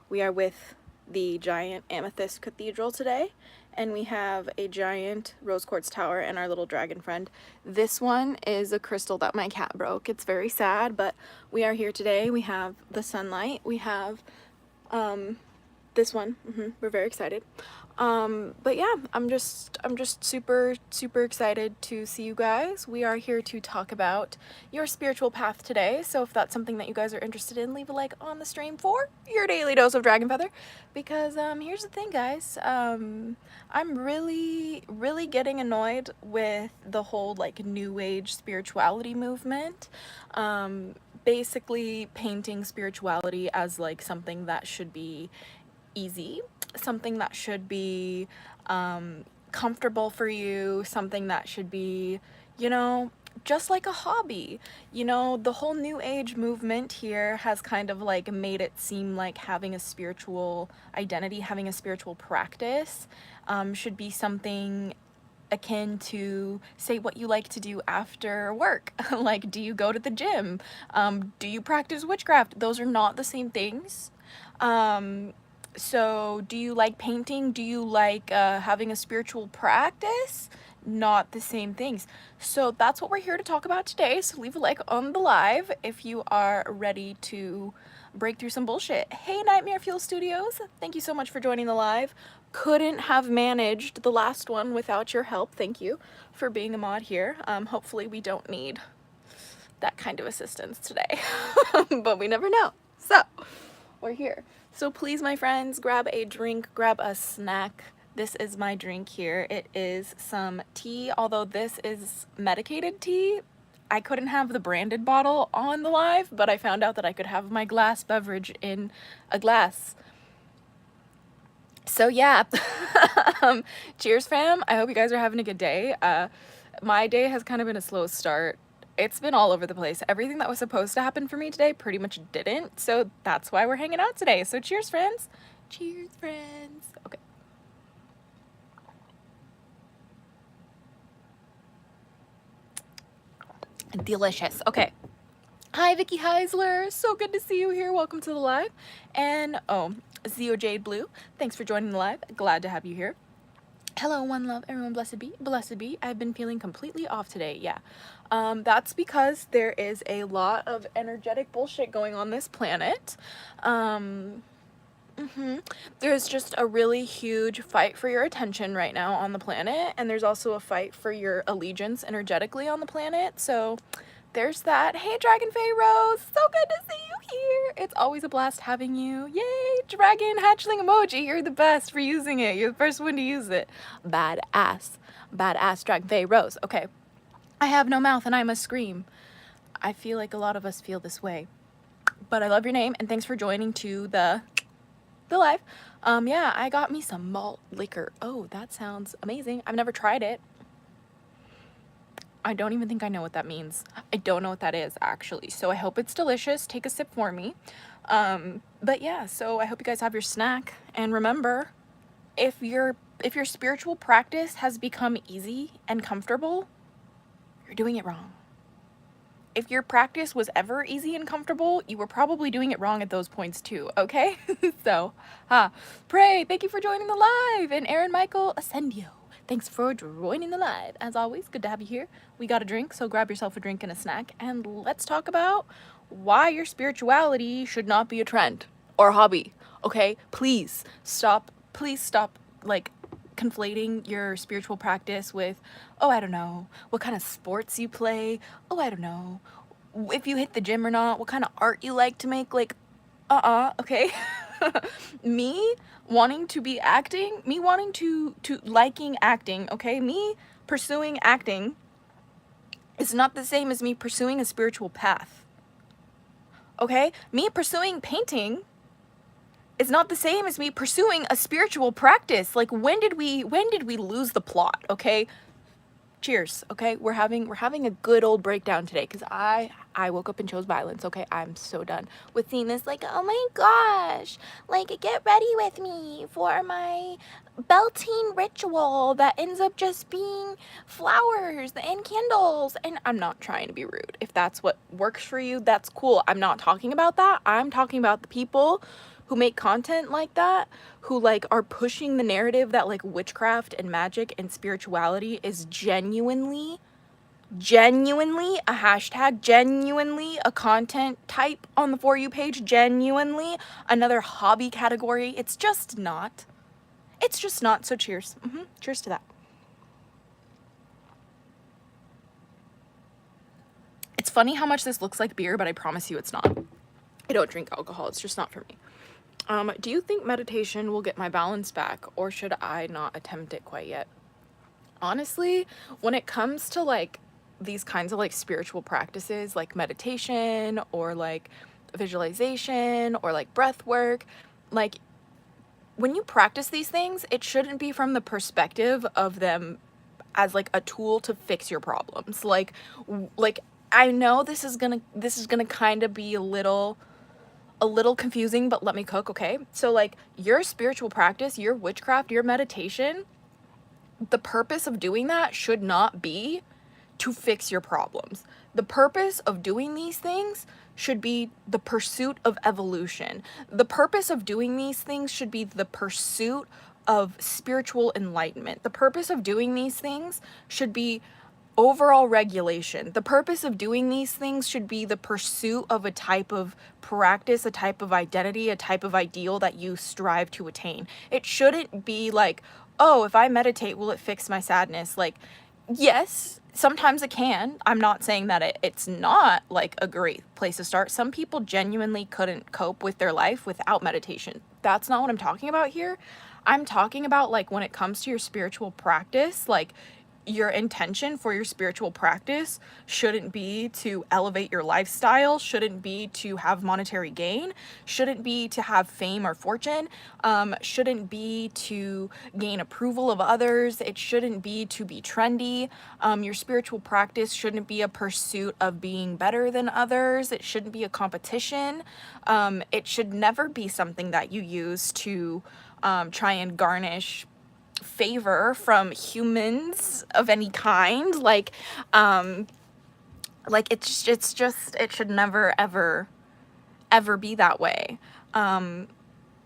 We are with the giant amethyst cathedral today, and we have a giant rose quartz tower and our little dragon friend. This one is a crystal that my cat broke. It's very sad, but we are here today. We have the sunlight. We have this one. We're very excited. But yeah, I'm just super excited to see you guys. We are here to talk about your spiritual path today. So if that's something that you guys are interested in, leave a like on the stream for your daily dose of dragon feather. Because here's the thing, guys. I'm really getting annoyed with the whole like new age spirituality movement. Basically painting spirituality as like something that should be easy, something that should be comfortable for you, something that should be, you know, just like a hobby. You know, the whole new age movement here has kind of like made it seem like having a spiritual identity, having a spiritual practice should be something akin to, say, what you like to do after work. Like, do you go to the gym? Do you practice witchcraft? Those are not the same things. So do you like painting? Do you like having a spiritual practice? Not the same things. So that's what we're here to talk about today. So leave a like on the live if you are ready to break through some bullshit. Hey, Nightmare Fuel Studios, thank you so much for joining the live. Couldn't have managed the last one without your help. Thank you for being a mod here. Hopefully we don't need that kind of assistance today, but we never know. So we're here. So please, my friends, grab a drink, grab a snack. This is my drink here. It is some tea, although this is medicated tea. I couldn't have the branded bottle on the live, but I found out that I could have my glass beverage in a glass. So yeah, cheers fam. I hope you guys are having a good day. My day has kind of been a slow start. It's been all over the place. Everything that was supposed to happen for me today pretty much didn't. So that's why we're hanging out today. So cheers, friends. Cheers, friends. Okay. Delicious. Okay. Hi, Vicky Heisler. So good to see you here. Welcome to the live. And, oh, Zio Jade Blue, thanks for joining the live. Glad to have you here. Hello, one love, everyone. Blessed be, blessed be. I've been feeling completely off today. Yeah. That's because there is a lot of energetic bullshit going on this planet. There's just a really huge fight for your attention right now on the planet, and there's also a fight for your allegiance energetically on the planet. So there's that. Hey, Dragon Fae Rose, so good to see you here. It's always a blast having you. Yay, dragon hatchling emoji. You're the best for using it. You're the first one to use it. Badass. Badass Dragon Fae Rose. Okay. I have no mouth and I must scream. I feel like a lot of us feel this way. But I love your name and thanks for joining to the live. Yeah, I got me some malt liquor. Oh, that sounds amazing. I've never tried it. I don't even think I know what that means. I don't know what that is, actually. So I hope it's delicious. Take a sip for me. But yeah, so I hope you guys have your snack. And remember, if your spiritual practice has become easy and comfortable, you're doing it wrong. If your practice was ever easy and comfortable, you were probably doing it wrong at those points too, okay? So, Pray, thank you for joining the live. And Aaron Michael Ascendio, thanks for joining the live. As always, good to have you here. We got a drink, so grab yourself a drink and a snack, and let's talk about why your spirituality should not be a trend or a hobby, okay? Please stop, like, conflating your spiritual practice with, oh, I don't know, what kind of sports you play, oh, I don't know, if you hit the gym or not, what kind of art you like to make, like, okay? Me wanting to be acting, me wanting to liking acting, okay? Me pursuing acting is not the same as me pursuing a spiritual path, okay? Me pursuing painting is not the same as me pursuing a spiritual practice. Like, when did we lose the plot, okay? Cheers, okay? We're having a good old breakdown today because I woke up and chose violence, okay? I'm so done with seeing this, like, oh my gosh, like, get ready with me for my Beltane ritual that ends up just being flowers and candles. And I'm not trying to be rude. If that's what works for you, that's cool. I'm not talking about that. I'm talking about the people who make content like that, who like are pushing the narrative that like witchcraft and magic and spirituality is genuinely a hashtag, genuinely a content type on the For You page, genuinely another hobby category. It's just not. It's just not. So cheers. Cheers to that. It's funny how much this looks like beer, but I promise you it's not. I don't drink alcohol. It's just not for me. Do you think meditation will get my balance back, or should I not attempt it quite yet? Honestly, when it comes to like these kinds of like spiritual practices like meditation or like visualization or like breath work, like when you practice these things, it shouldn't be from the perspective of them as like a tool to fix your problems. Like I know this is gonna kind of be a little confusing, but let me cook, okay? So like your spiritual practice, your witchcraft, your meditation, the purpose of doing that should not be to fix your problems. The purpose of doing these things should be the pursuit of evolution. The purpose of doing these things should be the pursuit of spiritual enlightenment. The purpose of doing these things should be overall regulation. The purpose of doing these things should be the pursuit of a type of practice, a type of identity, a type of ideal that you strive to attain. It shouldn't be like, oh, if I meditate, will it fix my sadness? Like, yes, sometimes it can. I'm not saying that it's not like a great place to start. Some people genuinely couldn't cope with their life without meditation. That's not what I'm talking about here. I'm talking about like when it comes to your spiritual practice, like your intention for your spiritual practice shouldn't be to elevate your lifestyle, shouldn't be to have monetary gain, shouldn't be to have fame or fortune, shouldn't be to gain approval of others, it shouldn't be to be trendy. Your spiritual practice shouldn't be a pursuit of being better than others, it shouldn't be a competition. It should never be something that you use to try and garnish favor from humans of any kind. Like it's just it should never ever be that way.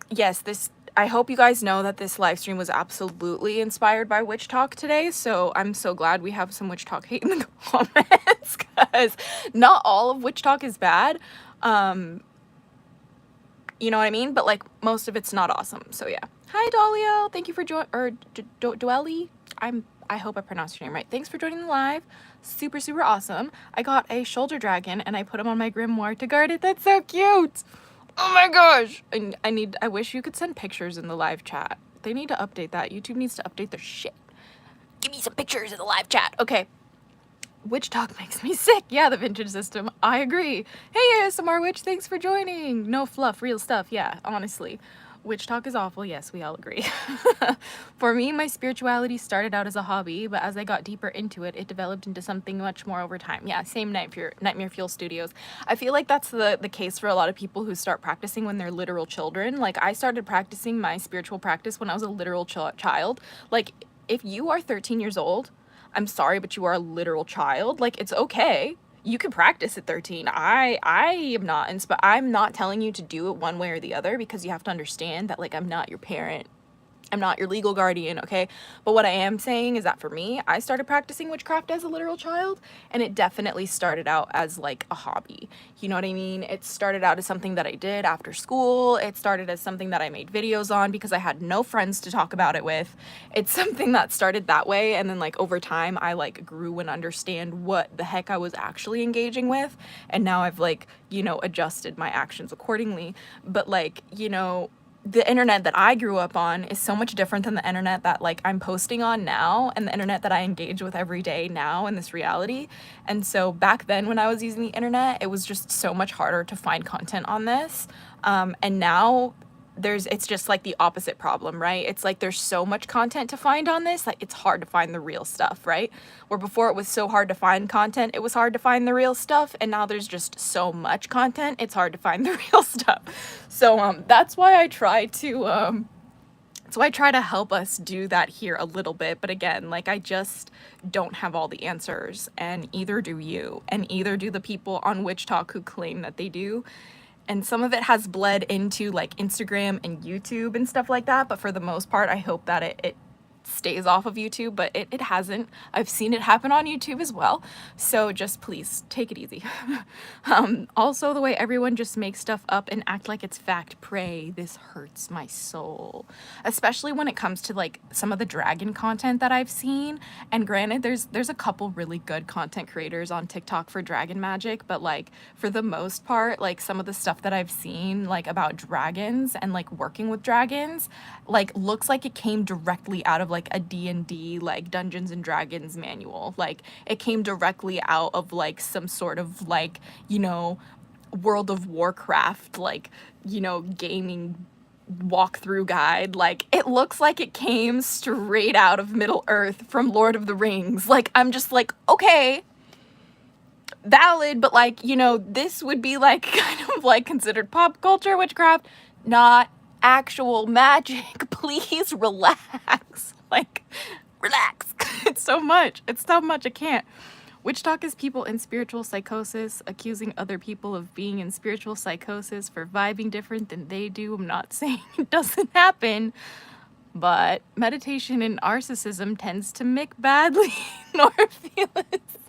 Yes, I hope you guys know that this live stream was absolutely inspired by witch talk today, so I'm so glad we have some witch talk hate in the comments, because not all of witch talk is bad. You know what I mean? But like most of it's not awesome. So yeah. Hi Dahlia, thank you for joining, or Duelli. I hope I pronounced your name right. Thanks for joining the live. Super awesome. I got a shoulder dragon and I put him on my grimoire to guard it. That's so cute. Oh my gosh. I wish you could send pictures in the live chat. They need to update that. YouTube needs to update their shit. Give me some pictures in the live chat. Okay. Witch talk makes me sick. Yeah, the vintage system. I agree. Hey, ASMR Witch, thanks for joining. No fluff, real stuff. Yeah, honestly. Witch talk is awful. Yes, we all agree. For me, my spirituality started out as a hobby, but as I got deeper into it, it developed into something much more over time. Yeah, same Nightmare Fuel Studios. I feel like that's the case for a lot of people who start practicing when they're literal children. Like, I started practicing my spiritual practice when I was a literal child. Like, if you are 13 years old, I'm sorry, but you are a literal child. Like, it's okay. You can practice at 13. I am not I'm not telling you to do it one way or the other, because you have to understand that, like, I'm not your parent. I'm not your legal guardian, okay? But what I am saying is that for me, I started practicing witchcraft as a literal child, and it definitely started out as like a hobby. You know what I mean? It started out as something that I did after school. It started as something that I made videos on because I had no friends to talk about it with. It's something that started that way, and then like over time I like grew and understand what the heck I was actually engaging with, and now I've like, you know, adjusted my actions accordingly. But like, you know, the internet that I grew up on is so much different than the internet that like I'm posting on now, and the internet that I engage with every day now in this reality. And so back then when I was using the internet, it was just so much harder to find content on this. And now it's just like the opposite problem, right? It's like there's so much content to find on this, like it's hard to find the real stuff, right? Where before it was so hard to find content, it was hard to find the real stuff, and now there's just so much content, it's hard to find the real stuff. So that's why I try to help us do that here a little bit. But again, like, I just don't have all the answers, and either do you, and either do the people on Witch Talk who claim that they do. And some of it has bled into like Instagram and YouTube and stuff like that, but for the most part, I hope that it stays off of YouTube, but it hasn't. I've seen it happen on YouTube as well. So just please take it easy. Also, the way everyone just makes stuff up and act like it's fact, pray, this hurts my soul. Especially when it comes to like some of the dragon content that I've seen. And granted, there's a couple really good content creators on TikTok for dragon magic, but like for the most part, like some of the stuff that I've seen like about dragons and like working with dragons, like looks like it came directly out of like a D&D like Dungeons and Dragons manual. Like it came directly out of like some sort of like, you know, World of Warcraft, like, you know, gaming walkthrough guide. Like it looks like it came straight out of Middle Earth from Lord of the Rings. Like I'm just like, okay, valid, but like, you know, this would be like kind of like considered pop culture witchcraft, not actual magic. Please relax. Like, relax. It's so much. It's so much. I can't. Witch talk is people in spiritual psychosis accusing other people of being in spiritual psychosis for vibing different than they do. I'm not saying it doesn't happen, but meditation and narcissism tends to mix badly. Nor feelings.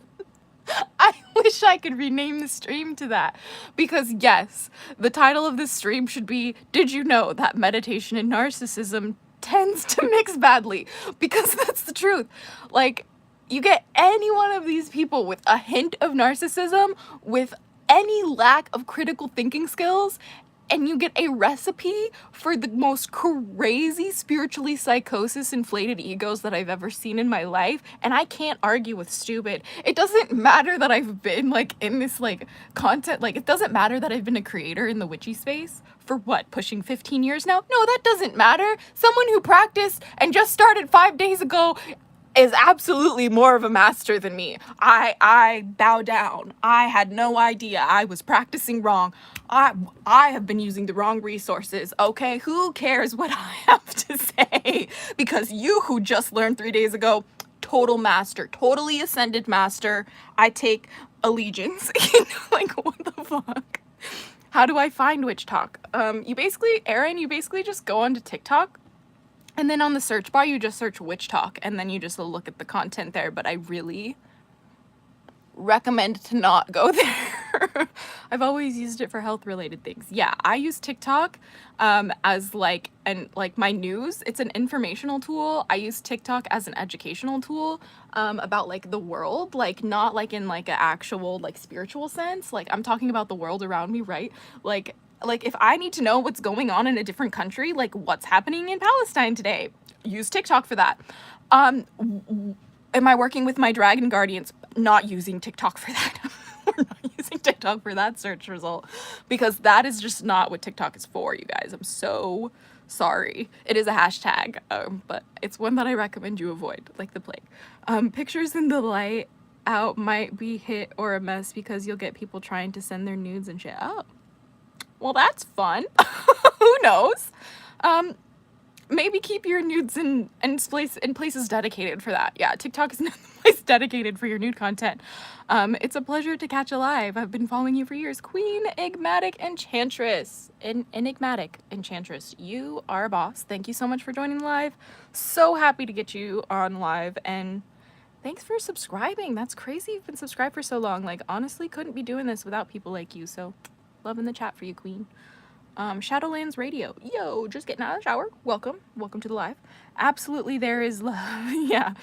I wish I could rename the stream to that, because yes, the title of this stream should be, did you know that meditation and narcissism tends to mix badly? Because that's the truth. Like, you get any one of these people with a hint of narcissism, with any lack of critical thinking skills, and you get a recipe for the most crazy spiritually psychosis inflated egos that I've ever seen in my life. And I can't argue with stupid. It doesn't matter that I've been like in this like content, like it doesn't matter that I've been a creator in the witchy space for what, pushing 15 years now? No, that doesn't matter. Someone who practiced and just started 5 days ago is absolutely more of a master than me. I bow down. I had no idea. I was practicing wrong. I have been using the wrong resources. Okay, who cares what I have to say? Because you who just learned 3 days ago, total master, totally ascended master. I take allegiance. Like, what the fuck? How do I find witch talk? You basically just go onto TikTok. And then on the search bar, you just search witch talk, and then you just look at the content there. But I really recommend to not go there. I've always used it for health related things. Yeah, I use TikTok as like my news. It's an informational tool. I use TikTok as an educational tool about like the world, like not like in like an actual like spiritual sense. Like I'm talking about the world around me, right? Like if I need to know what's going on in a different country, like what's happening in Palestine today, use TikTok for that. Am I working with my dragon guardians? Not using TikTok for that. We're not using TikTok for that search result, because that is just not what TikTok is for, you guys. I'm so sorry. It is a hashtag, but it's one that I recommend you avoid, like the plague. Pictures in the light out might be hit or a mess because you'll get people trying to send their nudes and shit. Oh. Well, that's fun. Who knows? Maybe keep your nudes in places dedicated for that. Yeah, TikTok is not the place dedicated for your nude content. It's a pleasure to catch alive. I've been following you for years. Queen Enigmatic Enchantress. Enigmatic Enchantress. You are a boss. Thank you so much for joining live. So happy to get you on live, and thanks for subscribing. That's crazy you've been subscribed for so long. Like, honestly, couldn't be doing this without people like you, so love in the chat for you, Queen. Shadowlands Radio. Yo, just getting out of the shower. Welcome to the live. Absolutely, there is love. Yeah,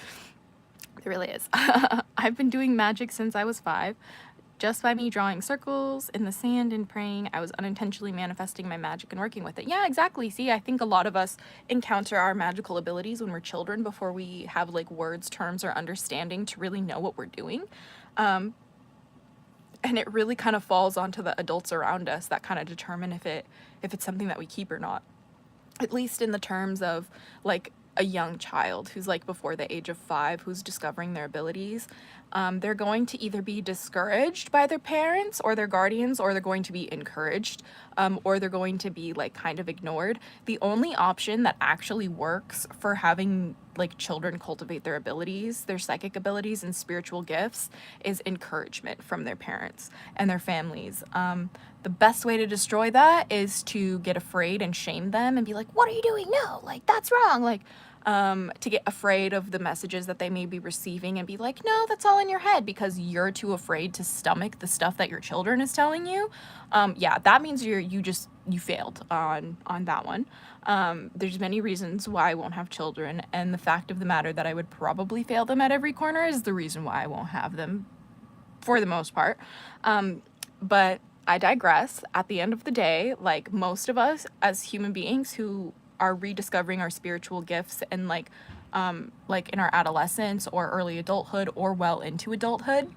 there really is. I've been doing magic since I was 5. Just by me drawing circles in the sand and praying, I was unintentionally manifesting my magic and working with it. Yeah, exactly. See, I think a lot of us encounter our magical abilities when we're children before we have like words, terms, or understanding to really know what we're doing. And it really kind of falls onto the adults around us that kind of determine if it's something that we keep or not. At least in the terms of like a young child who's like before the age of 5, who's discovering their abilities. They're going to either be discouraged by their parents or their guardians, or they're going to be encouraged, or they're going to be like kind of ignored. The only option that actually works for having like children cultivate their abilities, their psychic abilities and spiritual gifts, is encouragement from their parents and their families. The best way to destroy that is to get afraid and shame them and be like, what are you doing? No, like that's wrong. Like, to get afraid of the messages that they may be receiving and be like, no, that's all in your head, because you're too afraid to stomach the stuff that your children is telling you. Yeah, that means you failed on that one. There's many reasons why I won't have children, and the fact of the matter that I would probably fail them at every corner is the reason why I won't have them for the most part. But I digress. At the end of the day, like most of us as human beings who are rediscovering our spiritual gifts and like in our adolescence or early adulthood or well into adulthood,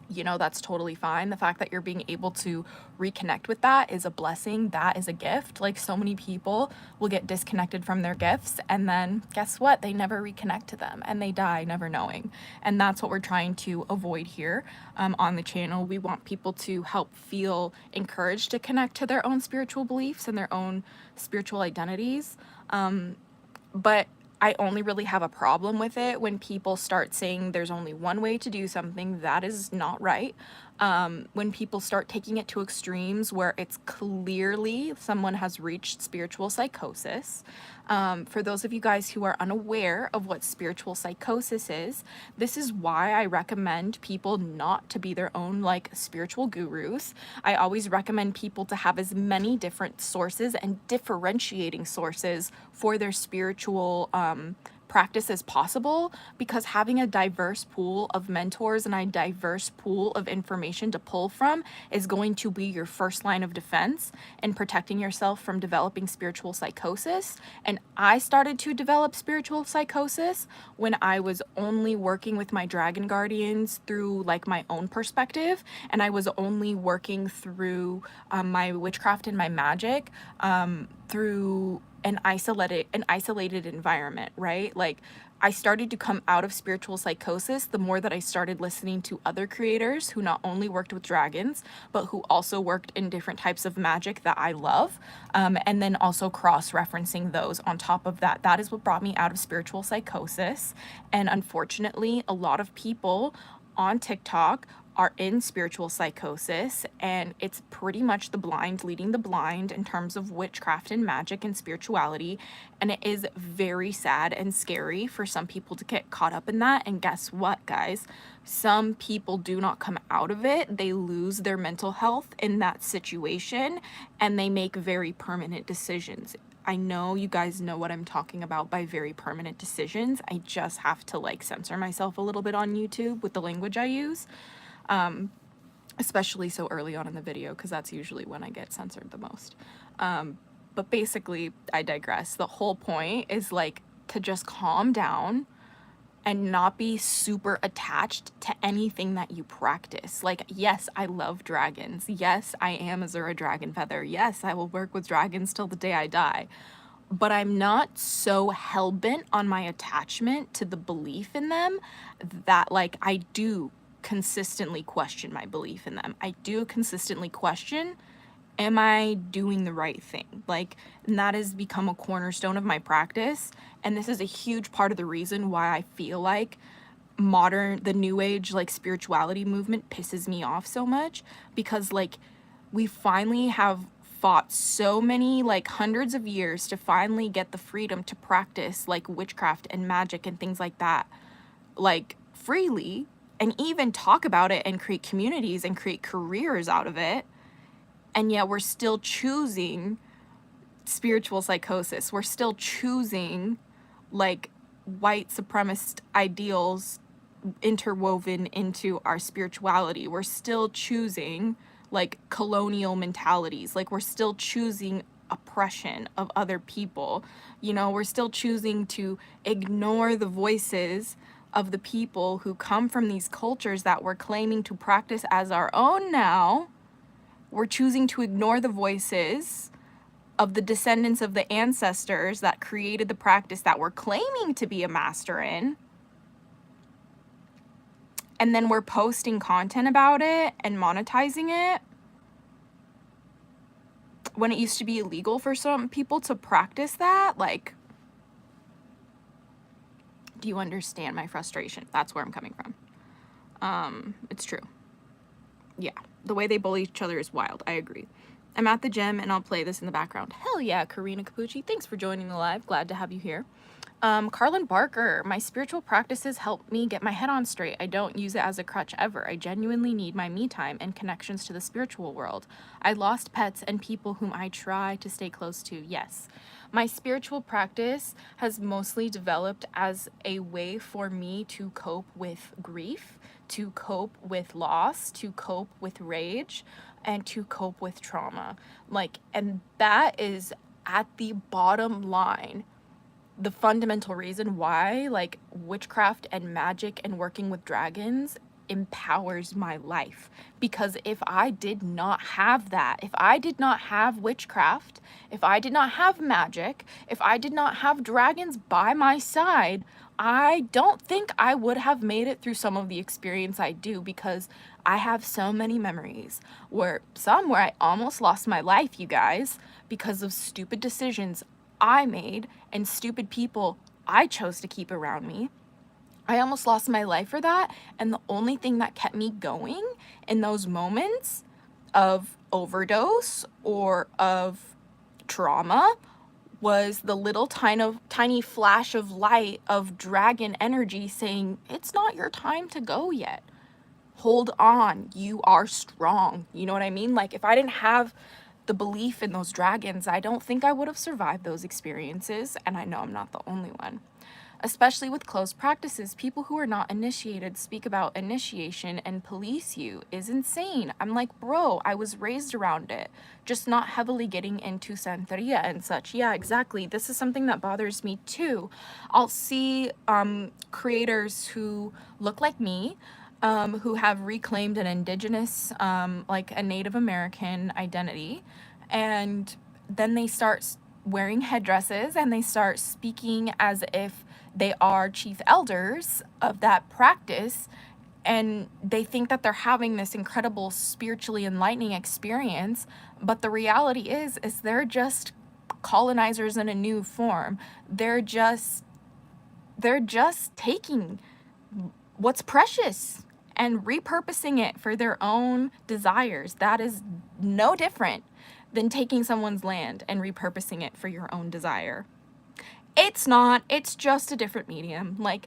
you know, that's totally fine. The fact that you're being able to reconnect with that is a blessing. That is a gift. Like, so many people will get disconnected from their gifts, and then guess what? They never reconnect to them and they die never knowing. And that's what we're trying to avoid here on the channel. We want people to help feel encouraged to connect to their own spiritual beliefs and their own spiritual identities. But I only really have a problem with it when people start saying there's only one way to do something. That is not right. When people start taking it to extremes where it's clearly someone has reached spiritual psychosis. For those of you guys who are unaware of what spiritual psychosis is, this is why I recommend people not to be their own like spiritual gurus. I always recommend people to have as many different sources and differentiating sources for their spiritual practice as possible, because having a diverse pool of mentors and a diverse pool of information to pull from is going to be your first line of defense in protecting yourself from developing spiritual psychosis. And I started to develop spiritual psychosis when I was only working with my dragon guardians through like my own perspective, and I was only working through my witchcraft and my magic through an isolated environment, right? Like, I started to come out of spiritual psychosis the more that I started listening to other creators who not only worked with dragons, but who also worked in different types of magic that I love, and then also cross-referencing those on top of that. That is what brought me out of spiritual psychosis. And unfortunately, a lot of people on TikTok are in spiritual psychosis, and it's pretty much the blind leading the blind in terms of witchcraft and magic and spirituality. And it is very sad and scary for some people to get caught up in that. And guess what, guys? Some people do not come out of it. They lose their mental health in that situation, and they make very permanent decisions. I know you guys know what I'm talking about by very permanent decisions. I just have to like censor myself a little bit on YouTube with the language I use. Especially so early on in the video, because that's usually when I get censored the most. But basically, I digress. The whole point is like to just calm down and not be super attached to anything that you practice. Like, yes, I love dragons. Yes, I am Azura Dragon Feather. Yes, I will work with dragons till the day I die. But I'm not so hell-bent on my attachment to the belief in them that like I do consistently question my belief in them. I do consistently question, am I doing the right thing? Like, and that has become a cornerstone of my practice. And this is a huge part of the reason why I feel like the new age, like spirituality movement pisses me off so much, because like we finally have fought so many, like hundreds of years to finally get the freedom to practice like witchcraft and magic and things like that, like freely, and even talk about it and create communities and create careers out of it. And yet we're still choosing spiritual psychosis. We're still choosing like white supremacist ideals interwoven into our spirituality. We're still choosing like colonial mentalities. Like, we're still choosing oppression of other people. You know, we're still choosing to ignore the voices of the people who come from these cultures that we're claiming to practice as our own now. We're choosing to ignore the voices of the descendants of the ancestors that created the practice that we're claiming to be a master in. and then we're posting content about it and monetizing it when it used to be illegal for some people to practice that. Like, do you understand my frustration? That's where I'm coming from. It's true. Yeah, the way they bully each other is wild. I agree. I'm at the gym and I'll play this in the background. Hell yeah, Karina Capucci. Thanks for joining the live. Glad to have you here. Carlin Barker, my spiritual practices help me get my head on straight. I don't use it as a crutch ever. I genuinely need my me time and connections to the spiritual world. I lost pets and people whom I try to stay close to. Yes. My spiritual practice has mostly developed as a way for me to cope with grief, to cope with loss, to cope with rage, and to cope with trauma. Like, and that is at the bottom line the fundamental reason why, like, witchcraft and magic and working with dragons empowers my life. Because if I did not have that, if I did not have witchcraft, if I did not have magic, if I did not have dragons by my side, I don't think I would have made it through some of the experience I do, because I have so many memories where I almost lost my life, you guys, because of stupid decisions I made and stupid people I chose to keep around me. I almost lost my life for that, and the only thing that kept me going in those moments of overdose or of trauma was the little tiny flash of light of dragon energy saying, it's not your time to go yet. Hold on, you are strong. You know what I mean? Like, if I didn't have the belief in those dragons, I don't think I would have survived those experiences, and I know I'm not the only one. Especially with closed practices, people who are not initiated speak about initiation and police you is insane. I'm like, bro, I was raised around it, just not heavily getting into Santeria and such. Yeah, exactly. This is something that bothers me too. I'll see creators who look like me, who have reclaimed an indigenous, like a Native American identity, and then they start wearing headdresses and they start speaking as if they are chief elders of that practice, and they think that they're having this incredible spiritually enlightening experience, but the reality is they're just colonizers in a new form. They're just taking what's precious and repurposing it for their own desires. That is no different than taking someone's land and repurposing it for your own desire. It's not, it's just a different medium. Like,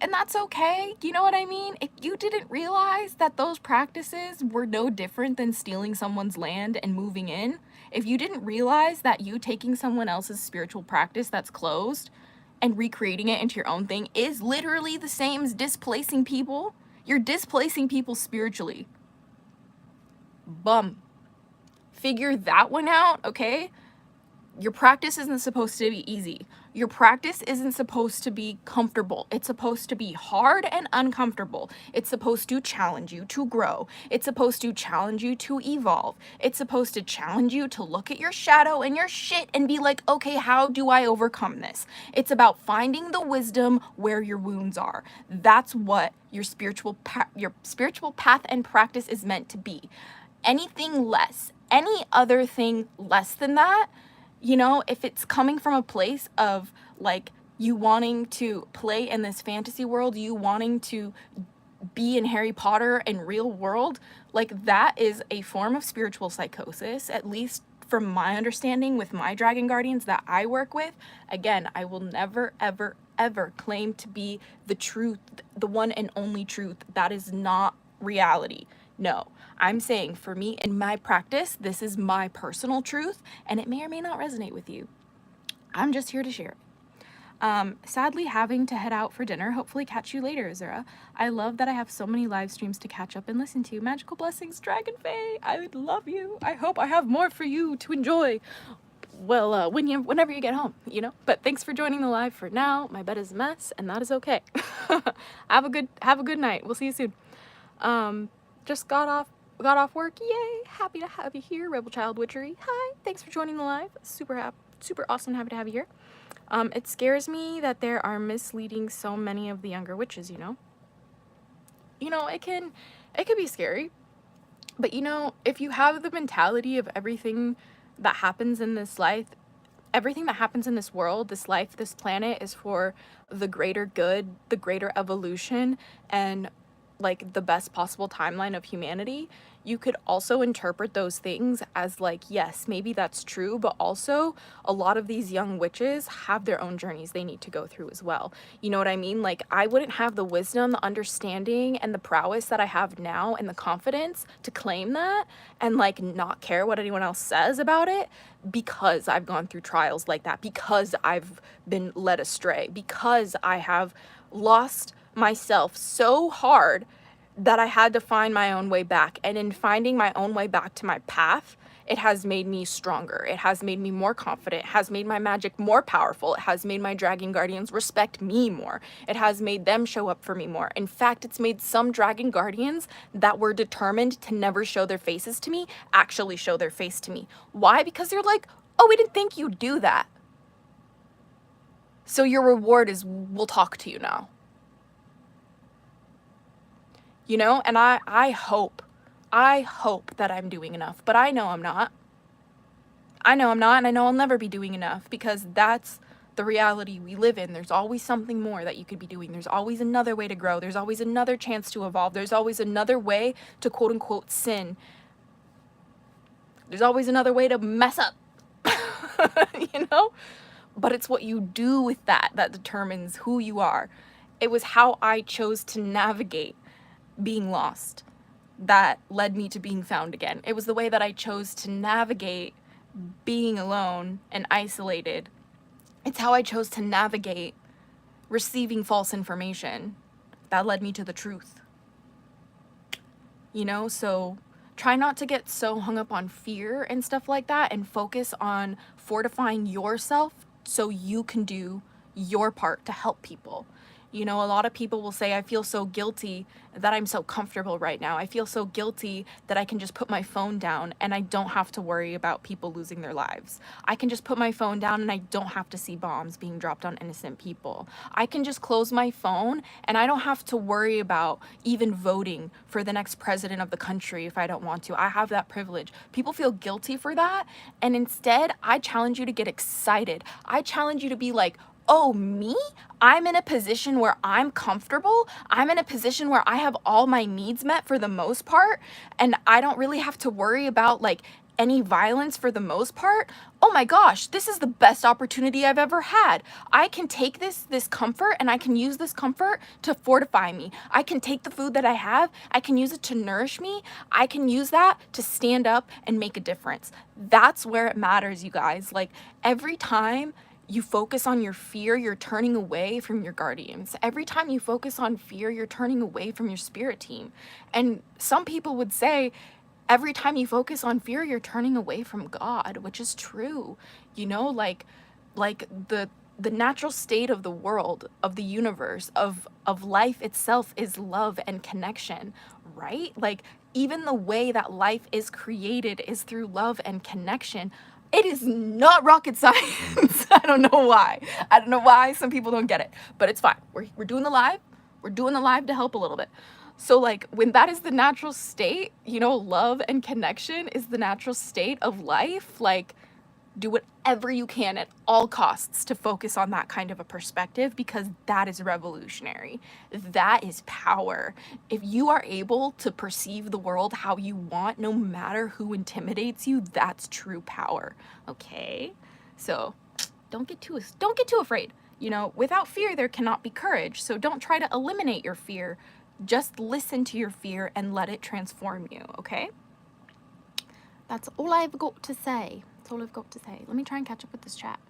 and that's okay. You know what I mean? If you didn't realize that those practices were no different than stealing someone's land and moving in, if you didn't realize that you taking someone else's spiritual practice that's closed and recreating it into your own thing is literally the same as displacing people, you're displacing people spiritually. Bum. Figure that one out, okay? Your practice isn't supposed to be easy. Your practice isn't supposed to be comfortable. It's supposed to be hard and uncomfortable. It's supposed to challenge you to grow. It's supposed to challenge you to evolve. It's supposed to challenge you to look at your shadow and your shit and be like, okay, how do I overcome this? It's about finding the wisdom where your wounds are. That's what your spiritual path and practice is meant to be. Anything less, any other thing less than that, you know, if it's coming from a place of like you wanting to play in this fantasy world, you wanting to be in Harry Potter and real world, like that is a form of spiritual psychosis, at least from my understanding with my dragon guardians that I work with. Again, I will never, ever, ever claim to be the truth, the one and only truth. That is not reality. No, I'm saying for me in my practice, this is my personal truth, and it may or may not resonate with you. I'm just here to share it. Sadly having to head out for dinner. Hopefully catch you later, Azura. I love that I have so many live streams to catch up and listen to. Magical blessings, Dragon Fae. I would love you. I hope I have more for you to enjoy. Well, whenever you get home, you know. But thanks for joining the live for now. My bed is a mess, and that is okay. Have a good night. We'll see you soon. Just got off work. Yay! Happy to have you here, Rebel Child Witchery. Hi. Thanks for joining the live. Super awesome. Happy to have you here. It scares me that there are misleading so many of the younger witches, you know? you know, it can be scary. But you know, if you have the mentality of everything that happens in this life, everything that happens in this world, this life, this planet is for the greater good, the greater evolution, and like the best possible timeline of humanity, you could also interpret those things as like, yes, maybe that's true, but also a lot of these young witches have their own journeys they need to go through as well. You know what I mean? Like, I wouldn't have the wisdom, the understanding, and the prowess that I have now and the confidence to claim that and like not care what anyone else says about it because I've gone through trials like that, because I've been led astray, because I have lost myself so hard that I had to find my own way back. And in finding my own way back to my path, it has made me stronger. It has made me more confident. It has made my magic more powerful. It has made my dragon guardians respect me more. It has made them show up for me more. In fact, it's made some dragon guardians that were determined to never show their faces to me actually show their face to me. Why? Because they're like, oh, we didn't think you'd do that. So your reward is we'll talk to you now. You know, and I hope that I'm doing enough, but I know I'm not. I know I'm not, and I know I'll never be doing enough because that's the reality we live in. There's always something more that you could be doing. There's always another way to grow. There's always another chance to evolve. There's always another way to quote unquote sin. There's always another way to mess up, you know? But it's what you do with that that determines who you are. It was how I chose to navigate being lost that led me to being found again. It was the way that I chose to navigate being alone and isolated. It's how I chose to navigate receiving false information that led me to the truth. You know, so try not to get so hung up on fear and stuff like that and focus on fortifying yourself so you can do your part to help people. You know, a lot of people will say, I feel so guilty that I'm so comfortable right now. I feel so guilty that I can just put my phone down and I don't have to worry about people losing their lives. I can just put my phone down and I don't have to see bombs being dropped on innocent people. I can just close my phone and I don't have to worry about even voting for the next president of the country if I don't want to. I have that privilege. People feel guilty for that. And instead, I challenge you to get excited. I challenge you to be like, oh, me? I'm in a position where I'm comfortable. I'm in a position where I have all my needs met for the most part, and I don't really have to worry about like any violence for the most part. Oh my gosh, this is the best opportunity I've ever had. I can take this comfort and I can use this comfort to fortify me. I can take the food that I have, I can use it to nourish me. I can use that to stand up and make a difference. That's where it matters, you guys. Like, every time you focus on your fear, you're turning away from your guardians. Every time you focus on fear, you're turning away from your spirit team. And some people would say, every time you focus on fear, you're turning away from God, which is true. You know, like the natural state of the world, of the universe, of life itself is love and connection, right? Like, even the way that life is created is through love and connection. It is not rocket science. I don't know why. I don't know why some people don't get it, but it's fine. We're doing the live. We're doing the live to help a little bit. So like, when that is the natural state, you know, love and connection is the natural state of life. Like, do whatever you can at all costs to focus on that kind of a perspective, because that is revolutionary. That is power. If you are able to perceive the world how you want, no matter who intimidates you, that's true power. Okay? So don't get too afraid. You know, without fear there cannot be courage. So don't try to eliminate your fear. Just listen to your fear and let it transform you, okay? That's all I've got to say. All I've got to say. Let me try and catch up with this chat.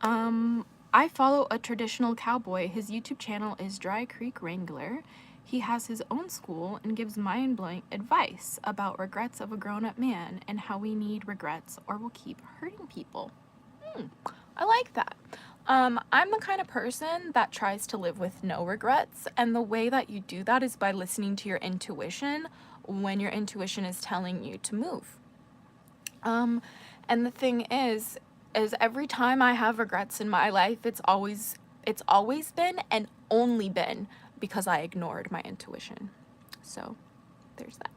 I follow a traditional cowboy. His YouTube channel is Dry Creek Wrangler. He has his own school and gives mind-blowing advice about regrets of a grown-up man and how we need regrets or we'll keep hurting people. I like that. I'm the kind of person that tries to live with no regrets, and the way that you do that is by listening to your intuition when your intuition is telling you to move. And the thing is every time I have regrets in my life, it's always been and only been because I ignored my intuition. So there's that.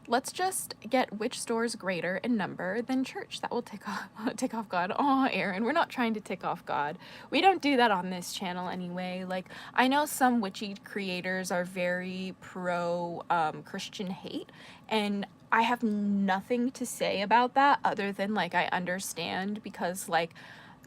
Let's just get which store is greater in number than church. That will tick off God. Oh, Aaron, we're not trying to tick off God. We don't do that on this channel anyway. Like, I know some witchy creators are very pro Christian hate, and I have nothing to say about that other than, like, I understand, because, like,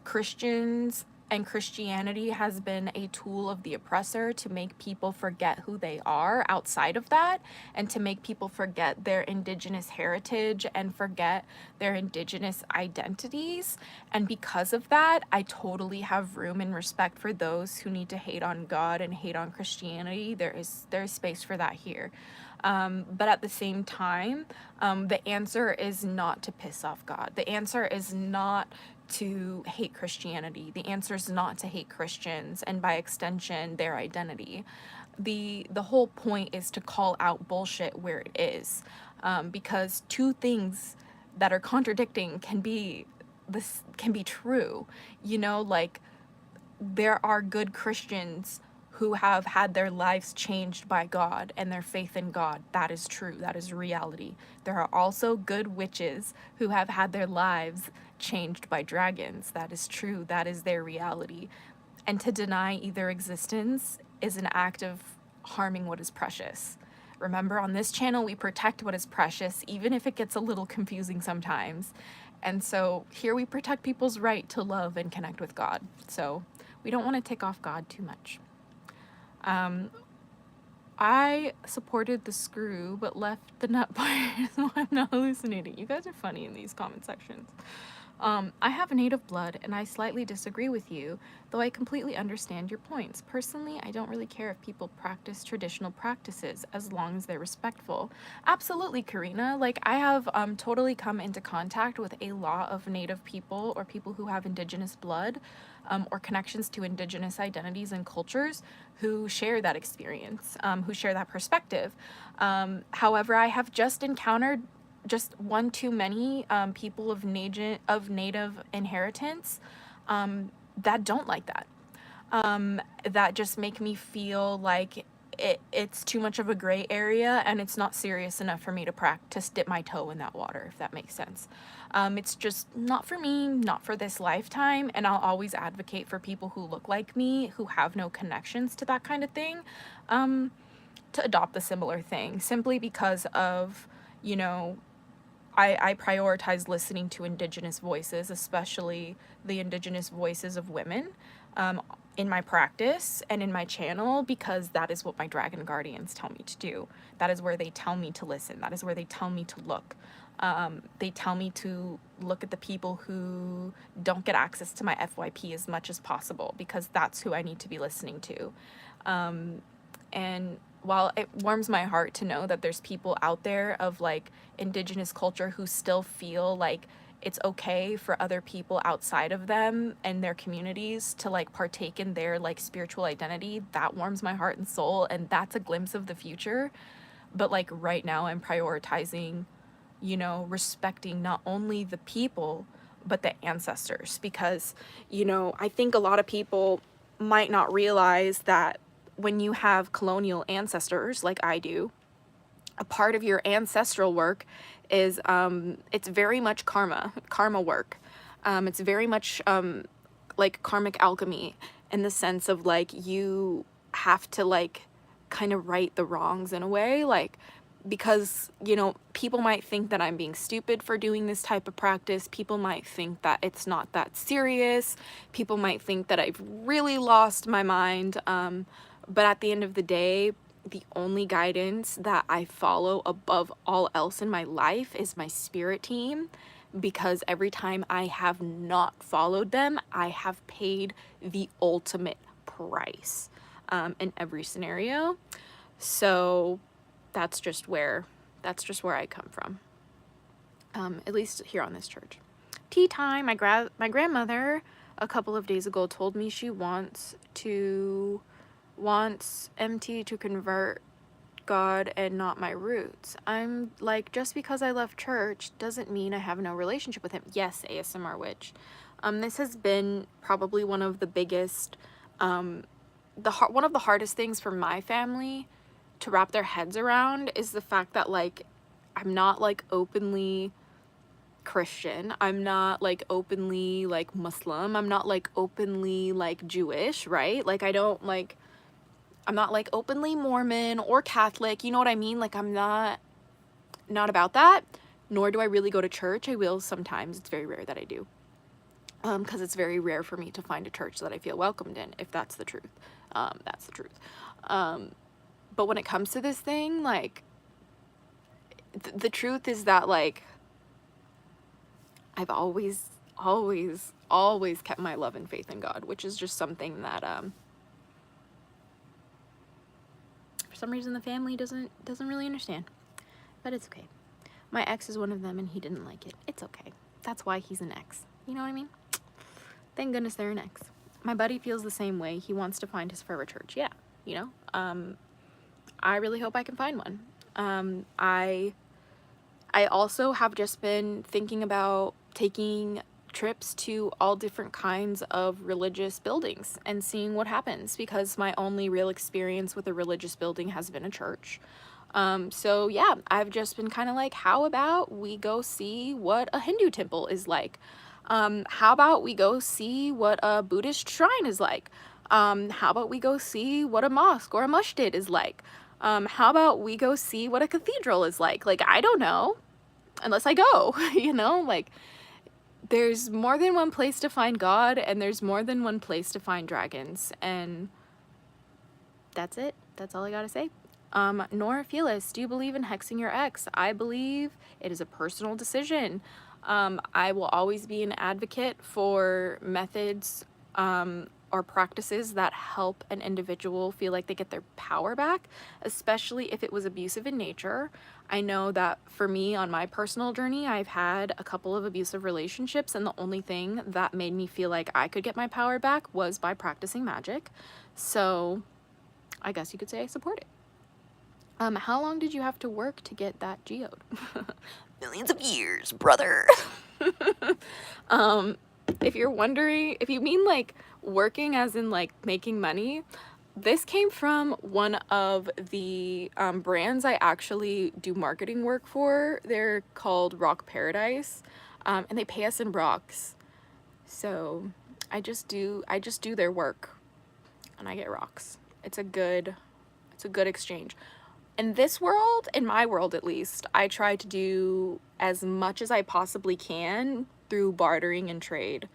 Christians and Christianity has been a tool of the oppressor to make people forget who they are outside of that, and to make people forget their indigenous heritage and forget their indigenous identities. And because of that, I totally have room and respect for those who need to hate on God and hate on Christianity. There is space for that here. But at the same time, the answer is not to piss off God. The answer is not to hate Christianity. The answer is not to hate Christians, and by extension, their identity. The whole point is to call out bullshit where it is, because two things that are contradicting can be true. You know, like, there are good Christians who have had their lives changed by God and their faith in God. That is true. That is reality. There are also good witches who have had their lives changed by dragons. That is true. That is their reality. And to deny either existence is an act of harming what is precious. Remember, on this channel, we protect what is precious, even if it gets a little confusing sometimes. And so here we protect people's right to love and connect with God. So we don't want to tick off God too much. I supported the screw, but left the nut part, so I'm not hallucinating. You guys are funny in these comment sections. I have native blood, and I slightly disagree with you, though I completely understand your points. Personally, I don't really care if people practice traditional practices, as long as they're respectful. Absolutely, Karina. Like, I have totally come into contact with a lot of native people, or people who have indigenous blood, or connections to indigenous identities and cultures, who share that experience, who share that perspective. However, I have just encountered just one too many people of native inheritance that don't like that. That just make me feel like it's too much of a gray area, and it's not serious enough for me to practice dip my toe in that water, if that makes sense. It's just not for me, not for this lifetime, and I'll always advocate for people who look like me, who have no connections to that kind of thing, to adopt a similar thing, simply because of, you know, I prioritize listening to indigenous voices, especially the indigenous voices of women, in my practice and in my channel, because that is what my dragon guardians tell me to do. That is where they tell me to listen. That is where they tell me to look. They tell me to look at the people who don't get access to my FYP as much as possible, because that's who I need to be listening to. And while it warms my heart to know that there's people out there of, like, indigenous culture who still feel like it's okay for other people outside of them and their communities to, like, partake in their, like, spiritual identity, that warms my heart and soul, and that's a glimpse of the future. But, like, right now I'm prioritizing, you know, respecting not only the people but the ancestors, because, you know, I think a lot of people might not realize that when you have colonial ancestors like I do, a part of your ancestral work is it's very much karma work. It's very much like karmic alchemy, in the sense of, like, you have to, like, kind of right the wrongs in a way, like, because, you know, people might think that I'm being stupid for doing this type of practice. People might think that it's not that serious. People might think that I've really lost my mind. But at the end of the day, the only guidance that I follow above all else in my life is my spirit team, because every time I have not followed them, I have paid the ultimate price in every scenario. So that's just where I come from, at least here on this church. Tea time. My grandmother a couple of days ago told me she wants MT to convert God and not my roots. I'm like, just because I left church doesn't mean I have no relationship with him. Yes, ASMR witch. This has been probably one of the biggest, one of the hardest things for my family to wrap their heads around is the fact that like I'm not like openly Christian, I'm not like openly like Muslim, I'm not like openly like Jewish, right? Like I don't like, I'm not like openly Mormon or Catholic, you know what I mean? Like I'm not about that, nor do I really go to church. I will sometimes, it's very rare that I do, because it's very rare for me to find a church that I feel welcomed in, if that's the truth. That's the truth. But when it comes to this thing, like the truth is that like I've always kept my love and faith in God, which is just something that for some reason the family doesn't really understand. But it's okay. My ex is one of them and he didn't like it. It's okay. That's why he's an ex. You know what I mean? Thank goodness they're an ex. My buddy feels the same way. He wants to find his forever church. Yeah, you know? I really hope I can find one. I also have just been thinking about taking trips to all different kinds of religious buildings and seeing what happens, because my only real experience with a religious building has been a church. So yeah, I've just been kind of like, how about we go see what a Hindu temple is like? How about we go see what a Buddhist shrine is like? How about we go see what a mosque or a masjid is like? How about we go see what a cathedral is like? Like, I don't know, unless I go, you know, like there's more than one place to find God and there's more than one place to find dragons, and that's it. That's all I gotta say. Nora Felis, do you believe in hexing your ex? I believe it is a personal decision. I will always be an advocate for methods or practices that help an individual feel like they get their power back, especially if it was abusive in nature. I know that for me, on my personal journey, I've had a couple of abusive relationships, and the only thing that made me feel like I could get my power back was by practicing magic. So I guess you could say I support it. How long did you have to work to get that geode? Millions of years, brother. If you're wondering, if you mean like working as in like making money, this came from one of the brands I actually do marketing work for. They're called Rock Paradise, and they pay us in rocks. So I just do their work and I get rocks. It's a good exchange. In this world, in my world at least, I try to do as much as I possibly can through bartering and trade.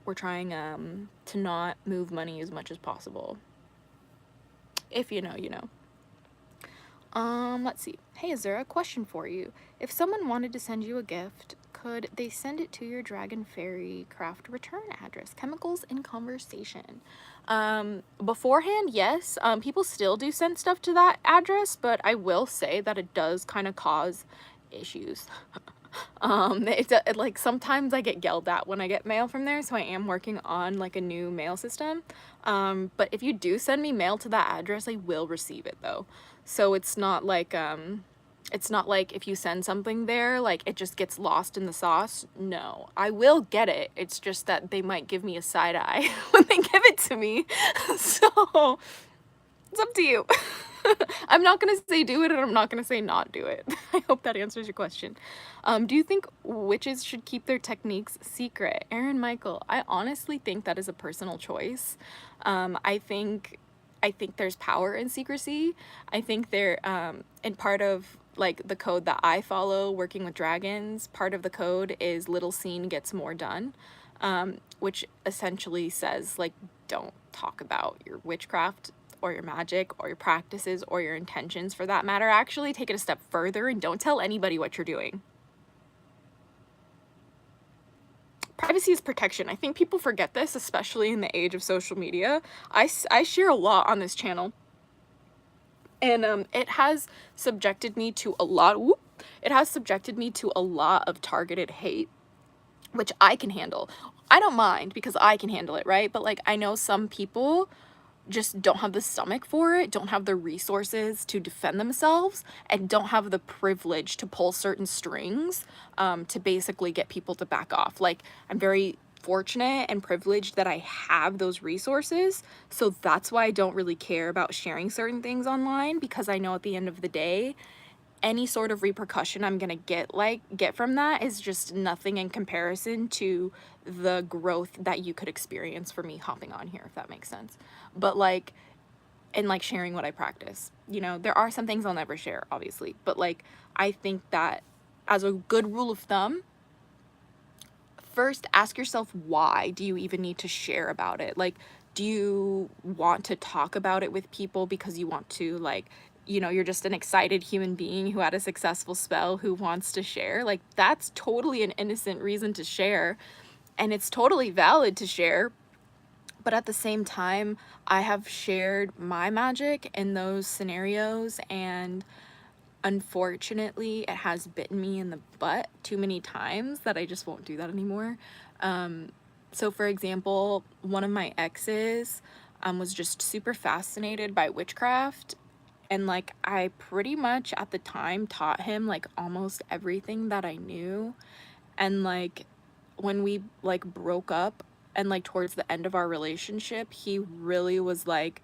We're trying to not move money as much as possible. If you know, you know. Let's see. Hey, is there a question for you? If someone wanted to send you a gift, could they send it to your Dragon Fairy craft return address? Chemicals in conversation. Beforehand, yes. People still do send stuff to that address, but I will say that it does kind of cause issues. Like sometimes I get yelled at when I get mail from there, so I am working on like a new mail system. But if you do send me mail to that address, I will receive it though. So it's not like if you send something there, like it just gets lost in the sauce. No, I will get it. It's just that they might give me a side eye when they give it to me. So it's up to you. I'm not gonna say do it and I'm not gonna say not do it. I hope that answers your question. Do you think witches should keep their techniques secret? Aaron Michael, I honestly think that is a personal choice. I think there's power in secrecy. I think there, and part of like the code that I follow working with dragons, part of the code is little seen gets more done, which essentially says like, don't talk about your witchcraft or your magic or your practices or your intentions for that matter. Actually take it a step further and don't tell anybody what you're doing. Privacy is protection. I think people forget this, especially in the age of social media. I share a lot on this channel, and it has subjected me to a lot of targeted hate, which I can handle. I don't mind because I can handle it, right? But like I know some people just don't have the stomach for it, don't have the resources to defend themselves, and don't have the privilege to pull certain strings to basically get people to back off. Like, I'm very fortunate and privileged that I have those resources. So that's why I don't really care about sharing certain things online, because I know at the end of the day, any sort of repercussion I'm gonna get from that is just nothing in comparison to the growth that you could experience for me hopping on here, if that makes sense. But like, and like sharing what I practice, you know, there are some things I'll never share, obviously, but like, I think that as a good rule of thumb, first ask yourself, why do you even need to share about it? Like, do you want to talk about it with people because you want to, like, you know, you're just an excited human being who had a successful spell who wants to share? Like, that's totally an innocent reason to share, and it's totally valid to share. But at the same time, I have shared my magic in those scenarios, and unfortunately, it has bitten me in the butt too many times that I just won't do that anymore. So for example, one of my exes was just super fascinated by witchcraft, and like I pretty much at the time taught him like almost everything that I knew. And like when we like broke up and like towards the end of our relationship, he really was like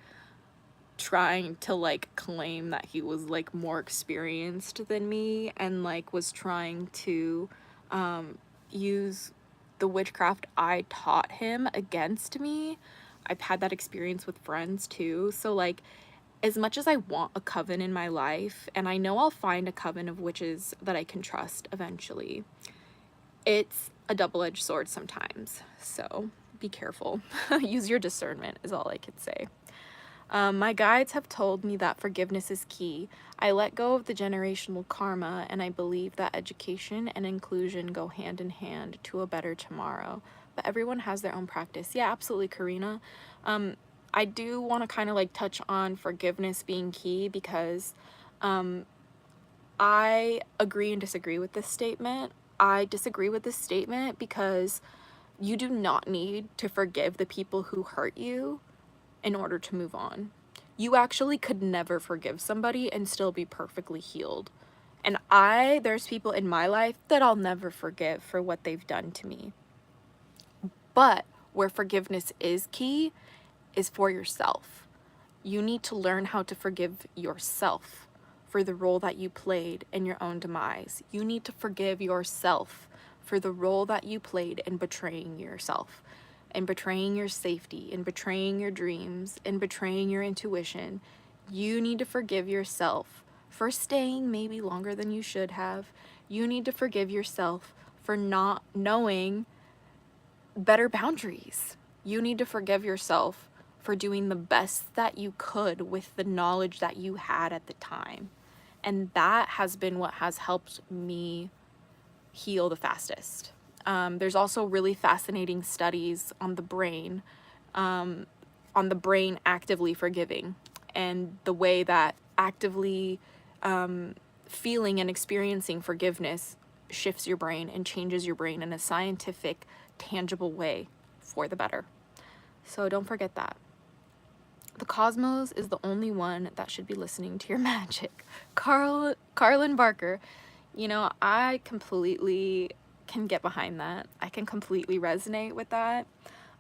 trying to like claim that he was like more experienced than me, and like was trying to use the witchcraft I taught him against me. I've had that experience with friends too. So like, as much as I want a coven in my life, and I know I'll find a coven of witches that I can trust eventually, it's a double-edged sword sometimes. So be careful. Use your discernment is all I could say. My guides have told me that forgiveness is key. I let go of the generational karma, and I believe that education and inclusion go hand in hand to a better tomorrow. But everyone has their own practice. Yeah, absolutely, Karina. I do want to kind of like touch on forgiveness being key, because I agree and disagree with this statement. I disagree with this statement because you do not need to forgive the people who hurt you in order to move on. You actually could never forgive somebody and still be perfectly healed. And there's people in my life that I'll never forgive for what they've done to me. But where forgiveness is key is for yourself. You need to learn how to forgive yourself for the role that you played in your own demise. You need to forgive yourself for the role that you played in betraying yourself, and betraying your safety, and betraying your dreams, and betraying your intuition. You need to forgive yourself for staying maybe longer than you should have. You need to forgive yourself for not knowing better boundaries. You need to forgive yourself for doing the best that you could with the knowledge that you had at the time. And that has been what has helped me heal the fastest. There's also really fascinating studies on the brain actively forgiving, and the way that actively feeling and experiencing forgiveness shifts your brain and changes your brain in a scientific, tangible way for the better. So don't forget that. The cosmos is the only one that should be listening to your magic. Carlin Barker, you know, I completely can get behind that. I can completely resonate with that.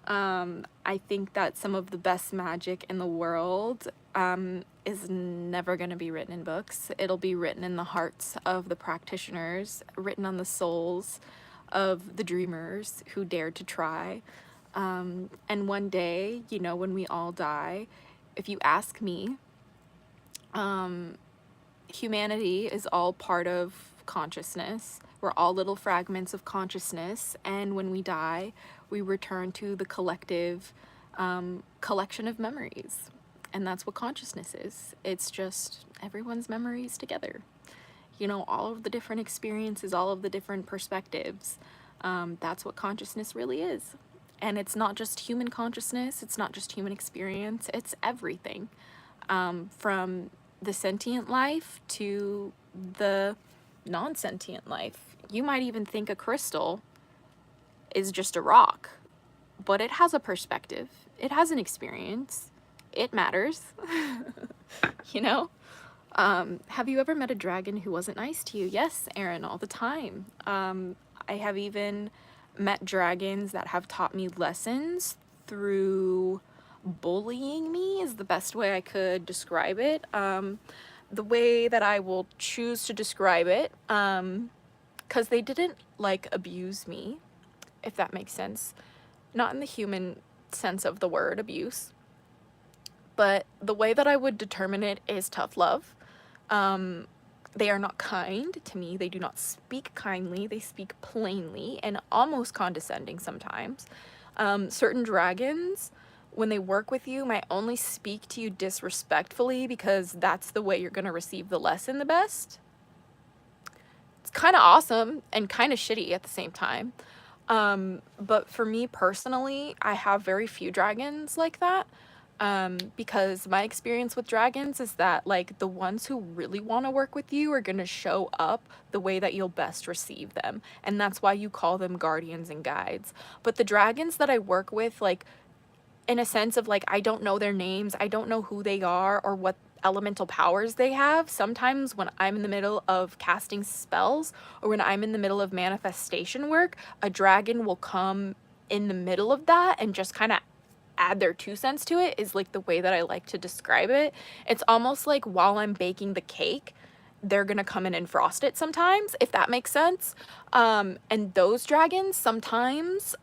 I think that some of the best magic in the world is never going to be written in books. It'll be written in the hearts of the practitioners, written on the souls of the dreamers who dared to try. And one day, you know, when we all die, if you ask me, humanity is all part of consciousness. We're all little fragments of consciousness, and when we die, we return to the collective collection of memories. And that's what consciousness is. It's just everyone's memories together. You know, all of the different experiences, all of the different perspectives. That's what consciousness really is. And it's not just human consciousness, it's not just human experience, it's everything. From the sentient life to the non-sentient life. You might even think a crystal is just a rock, but it has a perspective. It has an experience. It matters. You know? Have you ever met a dragon who wasn't nice to you? Yes, Erin, all the time. I have even met dragons that have taught me lessons through bullying me is the best way I could describe it. The way that I will choose to describe it, because they didn't like abuse me, if that makes sense. Not in the human sense of the word abuse, but the way that I would determine it is tough love. They are not kind to me. They do not speak kindly. They speak plainly and almost condescending sometimes. Certain dragons, when they work with you, might only speak to you disrespectfully because that's the way you're going to receive the lesson the best. It's kind of awesome and kind of shitty at the same time. But for me personally, I have very few dragons like that. Because my experience with dragons is that, like, the ones who really want to work with you are going to show up the way that you'll best receive them. And that's why you call them guardians and guides. But the dragons that I work with, like, in a sense of, like, I don't know their names, I don't know who they are or what elemental powers they have. Sometimes when I'm in the middle of casting spells or when I'm in the middle of manifestation work, a dragon will come in the middle of that and just kind of add their 2 cents to it, is like the way that I like to describe it. It's almost like while I'm baking the cake, they're gonna come in and frost it sometimes, if that makes sense. And those dragons sometimes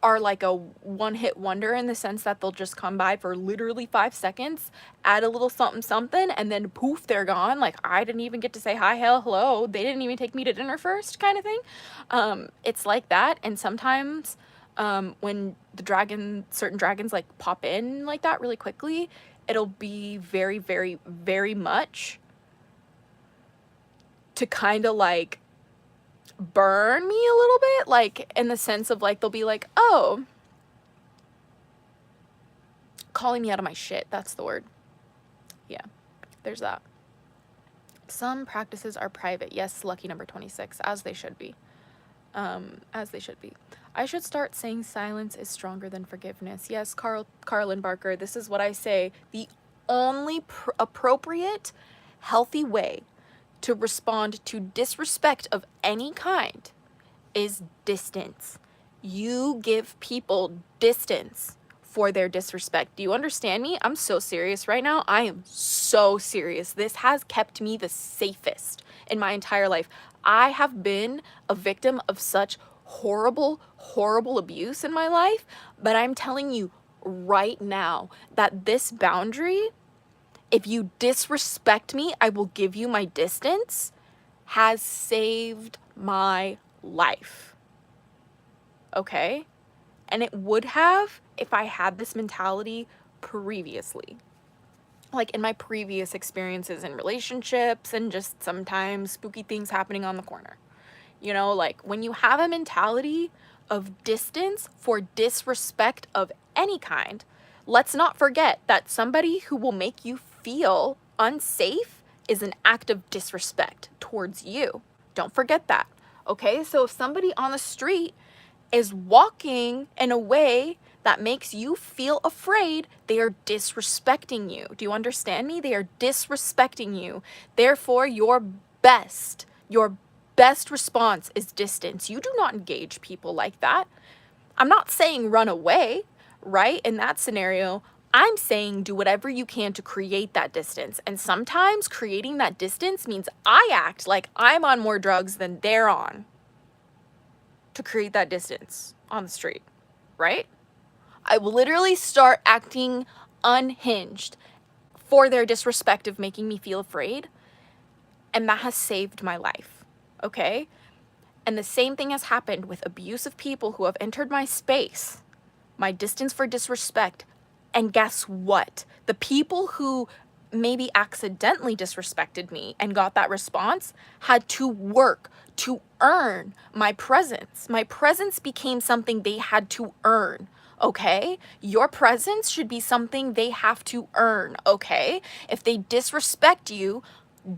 are like a one-hit wonder in the sense that they'll just come by for literally 5 seconds, add a little something something, and then poof, they're gone. Like, I didn't even get to say hi, hell, hello. They didn't even take me to dinner first, kind of thing. It's like that. And sometimes when certain dragons like pop in like that really quickly, it'll be very, very, very much to kind of like burn me a little bit, like in the sense of like, they'll be like, oh, calling me out of my shit. That's the word. Yeah, there's that. Some practices are private. Yes, lucky number 26, as they should be. As they should be. I should start saying silence is stronger than forgiveness. Yes, Carlin Barker, this is what I say. The only appropriate, healthy way to respond to disrespect of any kind is distance. You give people distance for their disrespect. Do you understand me? I'm so serious right now. I am so serious. This has kept me the safest in my entire life. I have been a victim of such horrible, horrible abuse in my life, but I'm telling you right now that this boundary, if you disrespect me, I will give you my distance, has saved my life. Okay? And it would have if I had this mentality previously. Like in my previous experiences in relationships and just sometimes spooky things happening on the corner. You know, like when you have a mentality of distance for disrespect of any kind, let's not forget that somebody who will make you feel unsafe is an act of disrespect towards you. Don't forget that. Okay, so if somebody on the street is walking in a way that makes you feel afraid, they are disrespecting you. Do you understand me? They are disrespecting you. Therefore, your best response is distance. You do not engage people like that. I'm not saying run away, right? In that scenario, I'm saying do whatever you can to create that distance. And sometimes creating that distance means I act like I'm on more drugs than they're on to create that distance on the street, right? I will literally start acting unhinged for their disrespect of making me feel afraid. And that has saved my life, okay? And the same thing has happened with abusive people who have entered my space, my distance for disrespect. And guess what? The people who maybe accidentally disrespected me and got that response had to work to earn my presence. My presence became something they had to earn. Okay? Your presence should be something they have to earn, okay? If they disrespect you,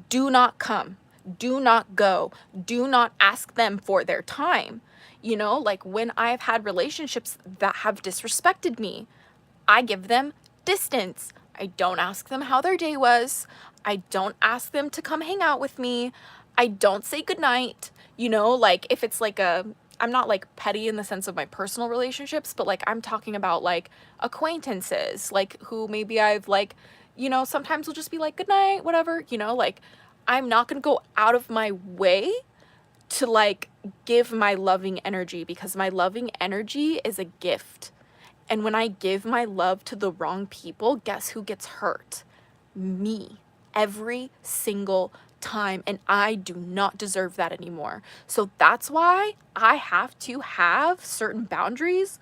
do not come. Do not go. Do not ask them for their time. You know, like when I've had relationships that have disrespected me, I give them distance. I don't ask them how their day was. I don't ask them to come hang out with me. I don't say goodnight. You know, like if it's like a I'm not like petty in the sense of my personal relationships, but like I'm talking about like acquaintances, like who maybe I've like, you know, sometimes we'll just be like, good night, whatever, you know, like I'm not gonna go out of my way to like give my loving energy, because my loving energy is a gift. And when I give my love to the wrong people, guess who gets hurt? Me. Every single time. And I do not deserve that anymore. So that's why I have to have certain boundaries,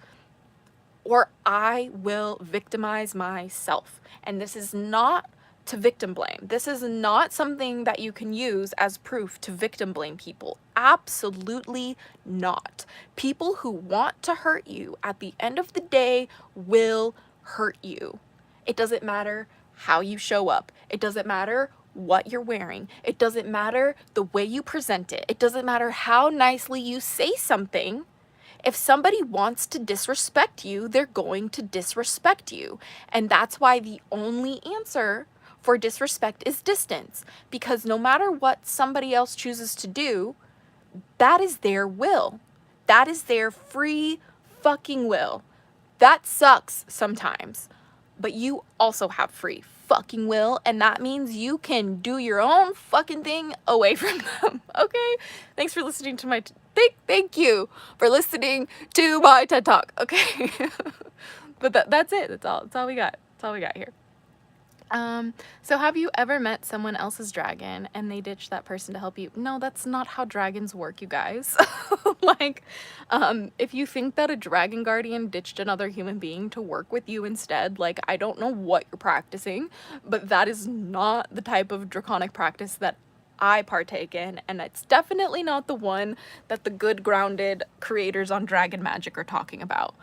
or I will victimize myself. And this is not to victim blame. This is not something that you can use as proof to victim blame people. Absolutely not. People who want to hurt you at the end of the day will hurt you. It doesn't matter how you show up. It doesn't matter what you're wearing. It doesn't matter the way you present it. It doesn't matter how nicely you say something. If somebody wants to disrespect you, they're going to disrespect you. And that's why the only answer for disrespect is distance. Because no matter what somebody else chooses to do, that is their will. That is their free fucking will. That sucks sometimes. But you also have free fucking will, and that means you can do your own fucking thing away from them. Okay? Thanks for listening to my thank you for listening to my TED Talk. Okay? But that's it. That's all we got. That's all we got here. So have you ever met someone else's dragon and they ditched that person to help you? No, that's not how dragons work, you guys. Like, if you think that a dragon guardian ditched another human being to work with you instead, like, I don't know what you're practicing, but that is not the type of draconic practice that I partake in, and it's definitely not the one that the good grounded creators on Dragon Magic are talking about.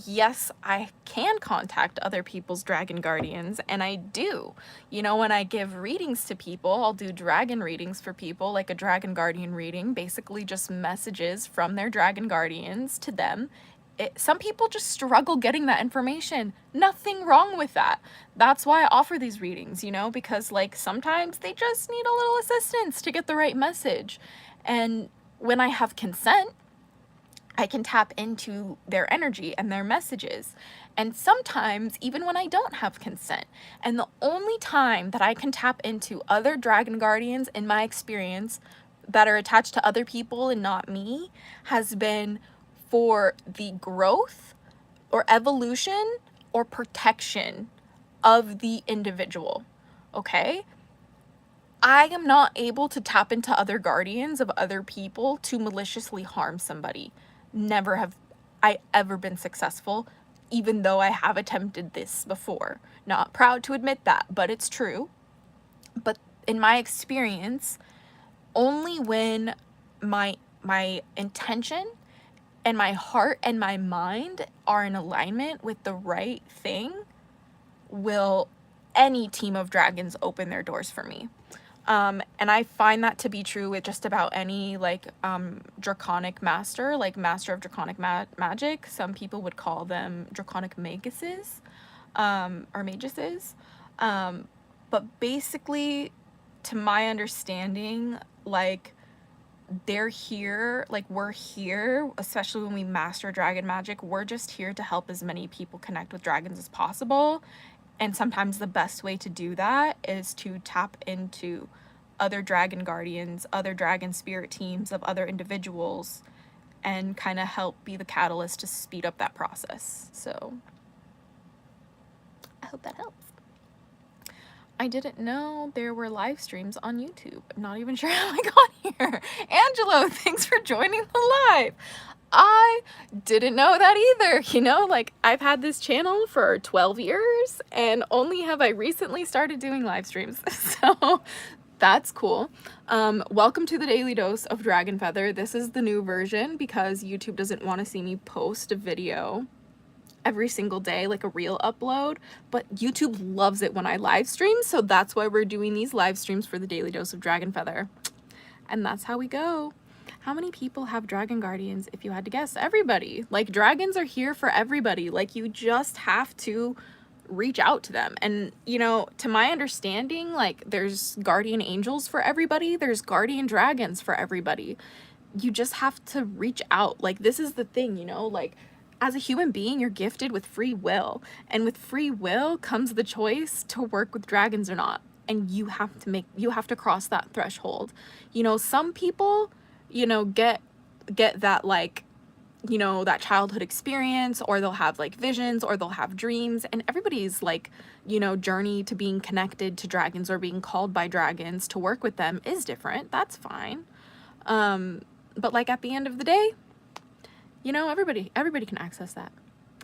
Yes, I can contact other people's dragon guardians, and I do. You know, when I give readings to people, I'll do dragon readings for people, like a dragon guardian reading, basically just messages from their dragon guardians to them. Some people just struggle getting that information. Nothing wrong with that. That's why I offer these readings, you know, because like sometimes they just need a little assistance to get the right message. And when I have consent, I can tap into their energy and their messages. And sometimes even when I don't have consent. And the only time that I can tap into other dragon guardians in my experience that are attached to other people and not me has been for the growth or evolution or protection of the individual. Okay? I am not able to tap into other guardians of other people to maliciously harm somebody. Never have I ever been successful, even though I have attempted this before. Not proud to admit that, but it's true. But in my experience, only when my intention and my heart and my mind are in alignment with the right thing will any team of dragons open their doors for me. And I find that to be true with just about any, like, draconic master, like master of draconic magic. Some people would call them draconic maguses, or maguses. But basically, to my understanding, like, they're here, like, we're here, especially when we master dragon magic, we're just here to help as many people connect with dragons as possible. And sometimes the best way to do that is to tap into other dragon guardians, other dragon spirit teams of other individuals, and kind of help be the catalyst to speed up that process. So I hope that helps. I didn't know there were live streams on YouTube. I'm not even sure how I got here. Angelo, thanks for joining the live. I didn't know that either, you know, like I've had this channel for 12 years and only have I recently started doing live streams. So that's cool. Welcome to the Daily Dose of Dragon Feather. This is the new version because YouTube doesn't want to see me post a video every single day, like a real upload, but YouTube loves it when I live stream. So that's why we're doing these live streams for the Daily Dose of Dragon Feather. And that's how we go. How many people have dragon guardians? If you had to guess, everybody. Like, dragons are here for everybody. Like, you just have to reach out to them. And, you know, to my understanding, like, there's guardian angels for everybody. There's guardian dragons for everybody. you just have to reach out. Like, this is the thing, you know, like, as a human being, you're gifted with free will, and with free will comes the choice to work with dragons or not. And you have to cross that threshold. You know, some people, you know, get that, like, you know, that childhood experience, or they'll have like visions, or they'll have dreams, and everybody's like, you know, journey to being connected to dragons or being called by dragons to work with them is different. That's fine. But like, at the end of the day, you know, everybody can access that.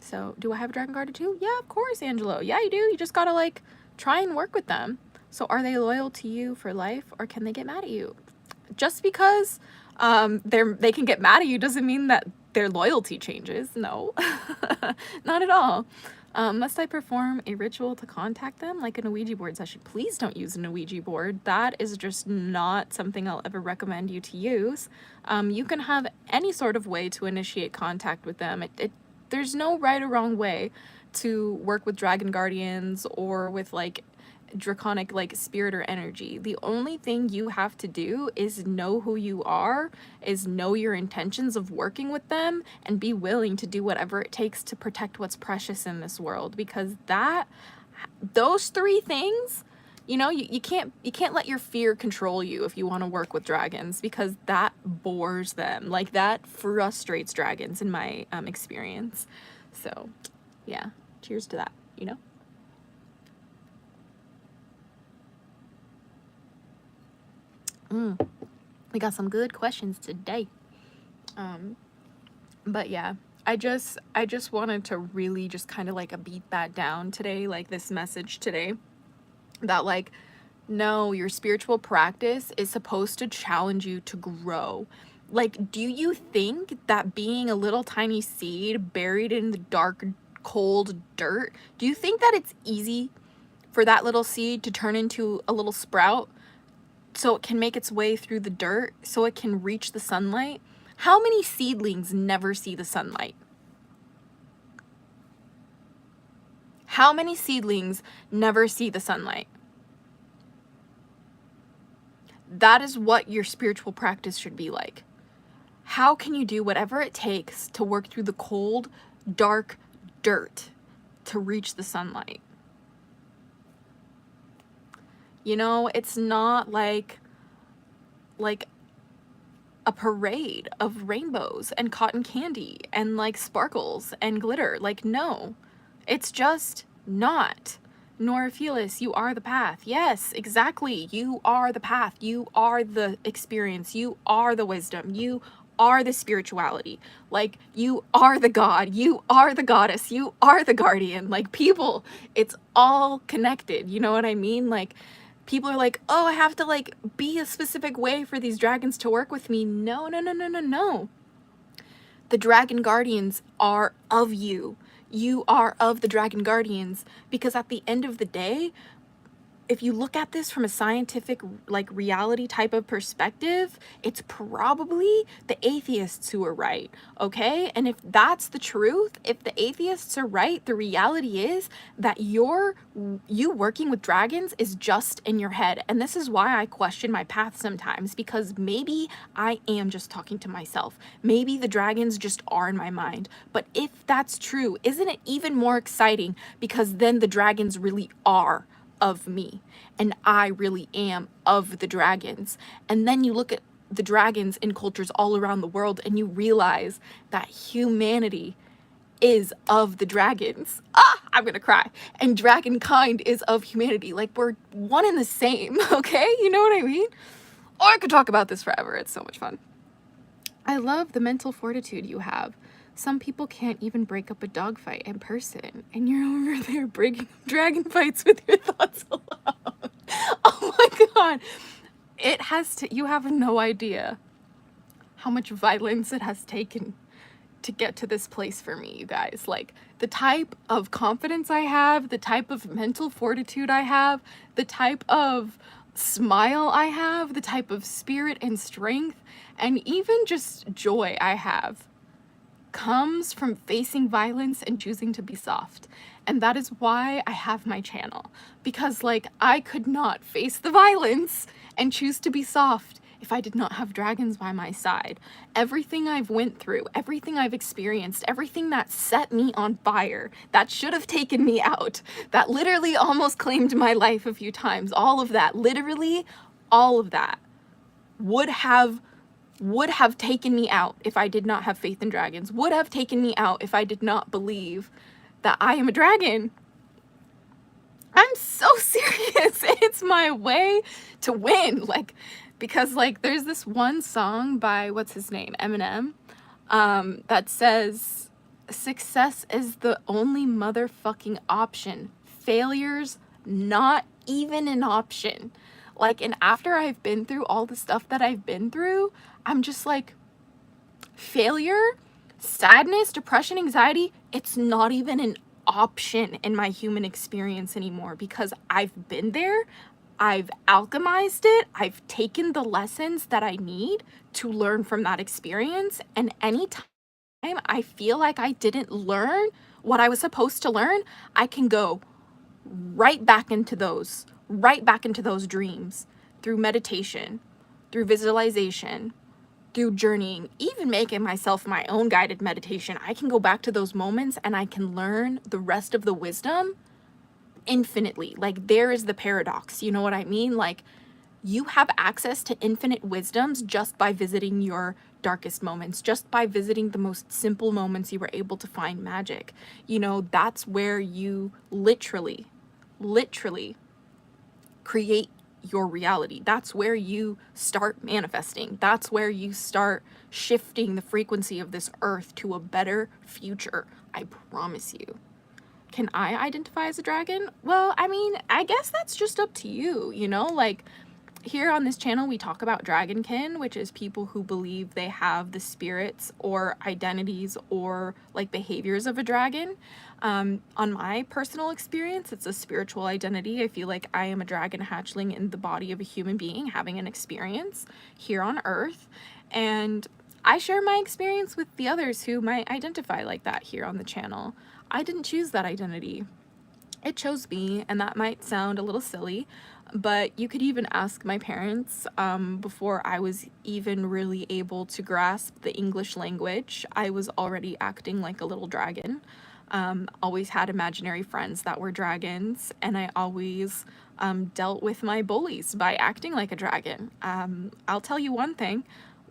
So, do I have a dragon guardian too? Yeah, of course, Angelo. Yeah, you do. You just gotta, like, try and work with them. So, are they loyal to you for life, or can they get mad at you? Just because they can get mad at you doesn't mean that their loyalty changes. No, not at all. Must I perform a ritual to contact them, like an Ouija board session? Please don't use an Ouija board. That is just not something I'll ever recommend you to use. You can have any sort of way to initiate contact with them. There's no right or wrong way to work with dragon guardians or with, like, draconic, like, spirit or energy. The only thing you have to do is know who you are, is know your intentions of working with them, and be willing to do whatever it takes to protect what's precious in this world. Because those three things, you know, you can't let your fear control you if you want to work with dragons, because that bores them. Like, that frustrates dragons in my experience. So yeah, cheers to that, you know. We got some good questions today. But yeah, I just wanted to really just kind of like beat that down today, like this message today, that like, no, your spiritual practice is supposed to challenge you to grow. Like, do you think that being a little tiny seed buried in the dark, cold dirt, do you think that it's easy for that little seed to turn into a little sprout so it can make its way through the dirt, so it can reach the sunlight? How many seedlings never see the sunlight? How many seedlings never see the sunlight? That is what your spiritual practice should be like. How can you do whatever it takes to work through the cold, dark dirt to reach the sunlight? You know, it's not like a parade of rainbows and cotton candy and like sparkles and glitter. Like, no, it's just not. Nora Felis, you are the path. Yes, exactly. You are the path. You are the experience. You are the wisdom. You are the spirituality. Like, you are the god. You are the goddess. You are the guardian. Like, people, it's all connected. You know what I mean? Like, people are like, oh, I have to like be a specific way for these dragons to work with me. No, no, no, no, no, no. The dragon guardians are of you. You are of the dragon guardians, because at the end of the day, if you look at this from a scientific, like, reality type of perspective, it's probably the atheists who are right, okay? And if that's the truth, if the atheists are right, the reality is that you working with dragons is just in your head. And this is why I question my path sometimes, because maybe I am just talking to myself. Maybe the dragons just are in my mind. But if that's true, isn't it even more exciting? Because then the dragons really are of me, and I really am of the dragons. And then you look at the dragons in cultures all around the world, and you realize that humanity is of the dragons. I'm gonna cry. And dragonkind is of humanity. Like, we're one and the same, okay? You know what I mean? Or I could talk about this forever. It's so much fun. I love the mental fortitude you have. Some people can't even break up a dogfight in person, and you're over there breaking up dragon fights with your thoughts alone. Oh my god. You have no idea how much violence it has taken to get to this place for me, you guys. Like, the type of confidence I have, the type of mental fortitude I have, the type of smile I have, the type of spirit and strength, and even just joy I have, comes from facing violence and choosing to be soft. And that is why I have my channel, because like, I could not face the violence and choose to be soft if I did not have dragons by my side. Everything I've went through, everything I've experienced, everything that set me on fire, that should have taken me out, that literally almost claimed my life a few times, all of that, literally all of that would have taken me out if I did not have faith in dragons, would have taken me out if I did not believe that I am a dragon. I'm so serious. It's my way to win. Like, because like there's this one song by, what's his name, Eminem, that says success is the only motherfucking option. Failure's not even an option. Like, and after I've been through all the stuff that I've been through, I'm just like, failure, sadness, depression, anxiety, it's not even an option in my human experience anymore, because I've been there, I've alchemized it, I've taken the lessons that I need to learn from that experience, and anytime I feel like I didn't learn what I was supposed to learn, I can go right back into those dreams through meditation, through visualization, through journeying, even making myself my own guided meditation. I can go back to those moments and I can learn the rest of the wisdom infinitely. Like, there is the paradox, you know what I mean? Like, you have access to infinite wisdoms just by visiting your darkest moments, just by visiting the most simple moments you were able to find magic. You know, that's where you literally create your reality. That's where you start manifesting. That's where you start shifting the frequency of this earth to a better future. I promise you. Can I identify as a dragon? Well, I mean, I guess that's just up to you, you know? Like, here on this channel, we talk about dragonkin, which is people who believe they have the spirits or identities or like behaviors of a dragon. On my personal experience, it's a spiritual identity. I feel like I am a dragon hatchling in the body of a human being having an experience here on Earth. And I share my experience with the others who might identify like that here on the channel. I didn't choose that identity. It chose me, and that might sound a little silly, but you could even ask my parents. Before I was even really able to grasp the English language, I was already acting like a little dragon. Always had imaginary friends that were dragons, and I always dealt with my bullies by acting like a dragon. I'll tell you one thing,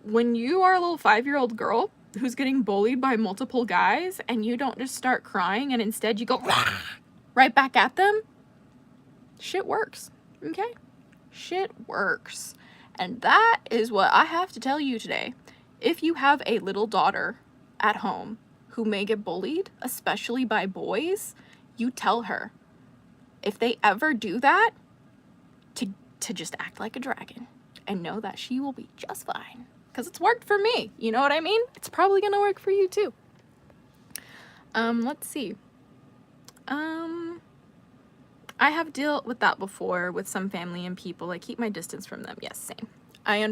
when you are a little 5-year-old girl who's getting bullied by multiple guys and you don't just start crying and instead you go right back at them, shit works, okay? Shit works. And that is what I have to tell you today. If you have a little daughter at home who may get bullied, especially by boys, you tell her, if they ever do that, to just act like a dragon and know that she will be just fine. Because it's worked for me, you know what I mean? It's probably gonna work for you too. Let's see. I have dealt with that before with some family and people. I keep my distance from them. Yes, same. I have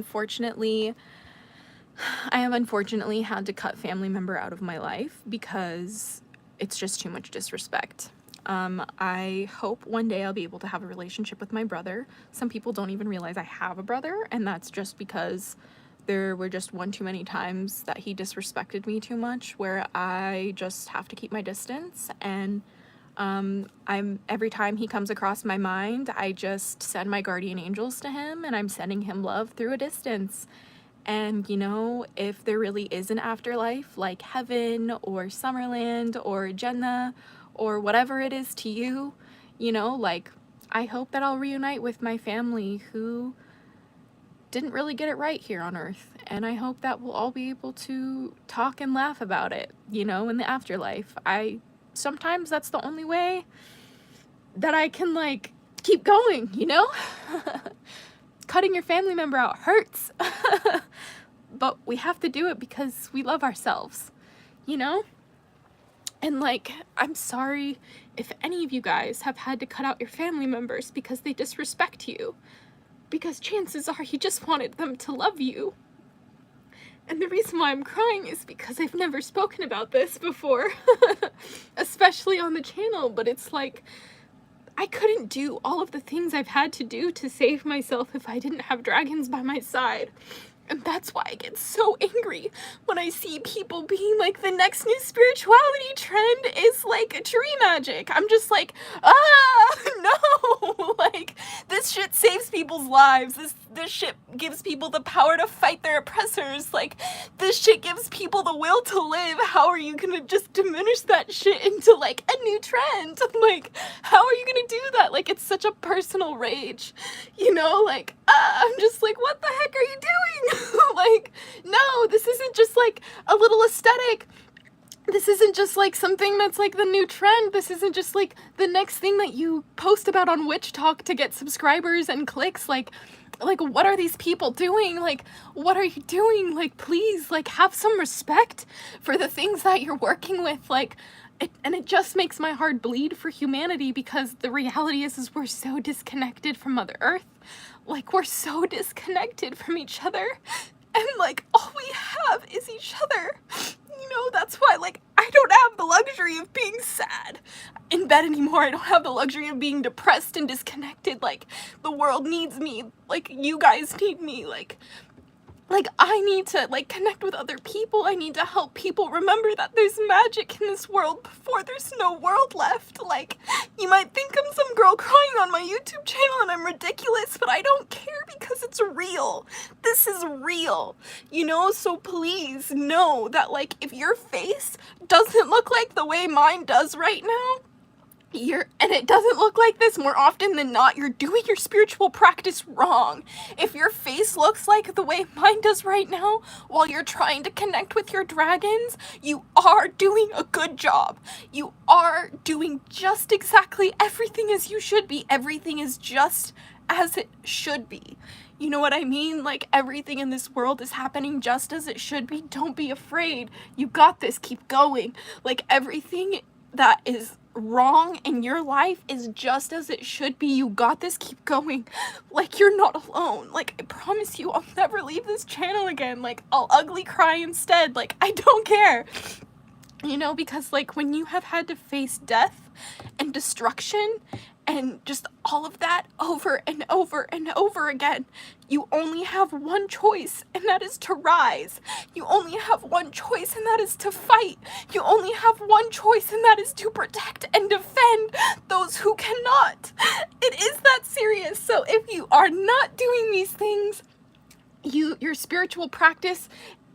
unfortunately had to cut family member out of my life because it's just too much disrespect. I hope one day I'll be able to have a relationship with my brother. Some people don't even realize I have a brother, and that's just because there were just one too many times that he disrespected me too much, where I just have to keep my distance. And every time he comes across my mind, I just send my guardian angels to him, and I'm sending him love through a distance. And, you know, if there really is an afterlife, like heaven or Summerland or Jannah or whatever it is to you, you know, like, I hope that I'll reunite with my family who didn't really get it right here on Earth. And I hope that we'll all be able to talk and laugh about it, you know, in the afterlife. Sometimes that's the only way that I can, like, keep going, you know? Cutting your family member out hurts. But we have to do it because we love ourselves, you know? And, like, I'm sorry if any of you guys have had to cut out your family members because they disrespect you. Because chances are you just wanted them to love you. And the reason why I'm crying is because I've never spoken about this before. Especially on the channel, but it's like, I couldn't do all of the things I've had to do to save myself if I didn't have dragons by my side. And that's why I get so angry when I see people being like, the next new spirituality trend is like tree magic. I'm just like, no, like, this shit saves people's lives. This shit gives people the power to fight their oppressors. Like, this shit gives people the will to live. How are you gonna just diminish that shit into like a new trend? Like, how are you gonna do that? Like, it's such a personal rage, you know? Like, I'm just like, what the heck are you doing? Like, no, this isn't just like a little aesthetic. This isn't just like something that's like the new trend. This isn't just like the next thing that you post about on Witch Talk to get subscribers and clicks. Like what are these people doing? Like, what are you doing? Like, please, like, have some respect for the things that you're working with. Like, it just makes my heart bleed for humanity, because the reality is we're so disconnected from Mother Earth. Like, we're so disconnected from each other, and like, all we have is each other. You know, that's why, like, I don't have the luxury of being sad in bed anymore. I don't have the luxury of being depressed and disconnected. Like, the world needs me. Like, you guys need me. Like, I need to, like, connect with other people. I need to help people remember that there's magic in this world before there's no world left. Like, you might think I'm some girl crying on my YouTube channel and I'm ridiculous, but I don't care, because it's real. This is real, you know? So please know that, like, if your face doesn't look like the way mine does right now, and it doesn't look like this more often than not, you're doing your spiritual practice wrong. If your face looks like the way mine does right now while you're trying to connect with your dragons, you are doing a good job. You are doing just exactly everything as you should be. Everything is just as it should be. You know what I mean? Like, everything in this world is happening just as it should be. Don't be afraid. You got this. Keep going. Like, everything that is wrong in your life is just as it should be. You got this. Keep going. Like, you're not alone. Like, I promise you, I'll never leave this channel again. Like, I'll ugly cry instead. Like, I don't care. You know, because, like, when you have had to face death and destruction and just all of that over and over and over again, you only have one choice, and that is to rise. You only have one choice, and that is to fight. You only have one choice, and that is to protect and defend those who cannot. It is that serious. So if you are not doing these things, your spiritual practice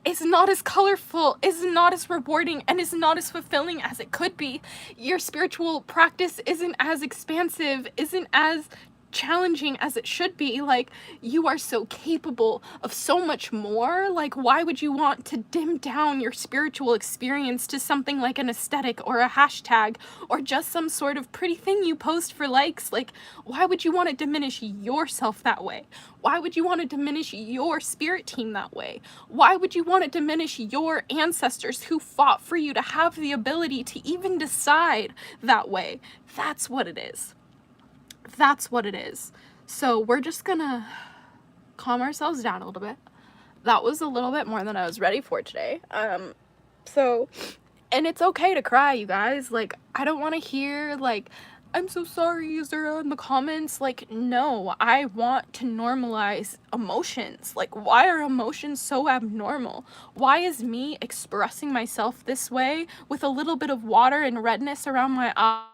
is not as colorful, is not as rewarding, and is not as fulfilling as it could be. Your spiritual practice isn't as expansive, isn't as challenging as it should be. Like, you are so capable of so much more. Like, why would you want to dim down your spiritual experience to something like an aesthetic or a hashtag or just some sort of pretty thing you post for likes? Like, why would you want to diminish yourself that way? Why would you want to diminish your spirit team that way? Why would you want to diminish your ancestors who fought for you to have the ability to even decide that way? That's what it is. That's what it is. So we're just gonna calm ourselves down a little bit. That was a little bit more than I was ready for today. And it's okay to cry, you guys. Like, I don't want to hear, like, I'm so sorry, Zara, in the comments. Like, no, I want to normalize emotions. Like, why are emotions so abnormal? Why is me expressing myself this way with a little bit of water and redness around my eyes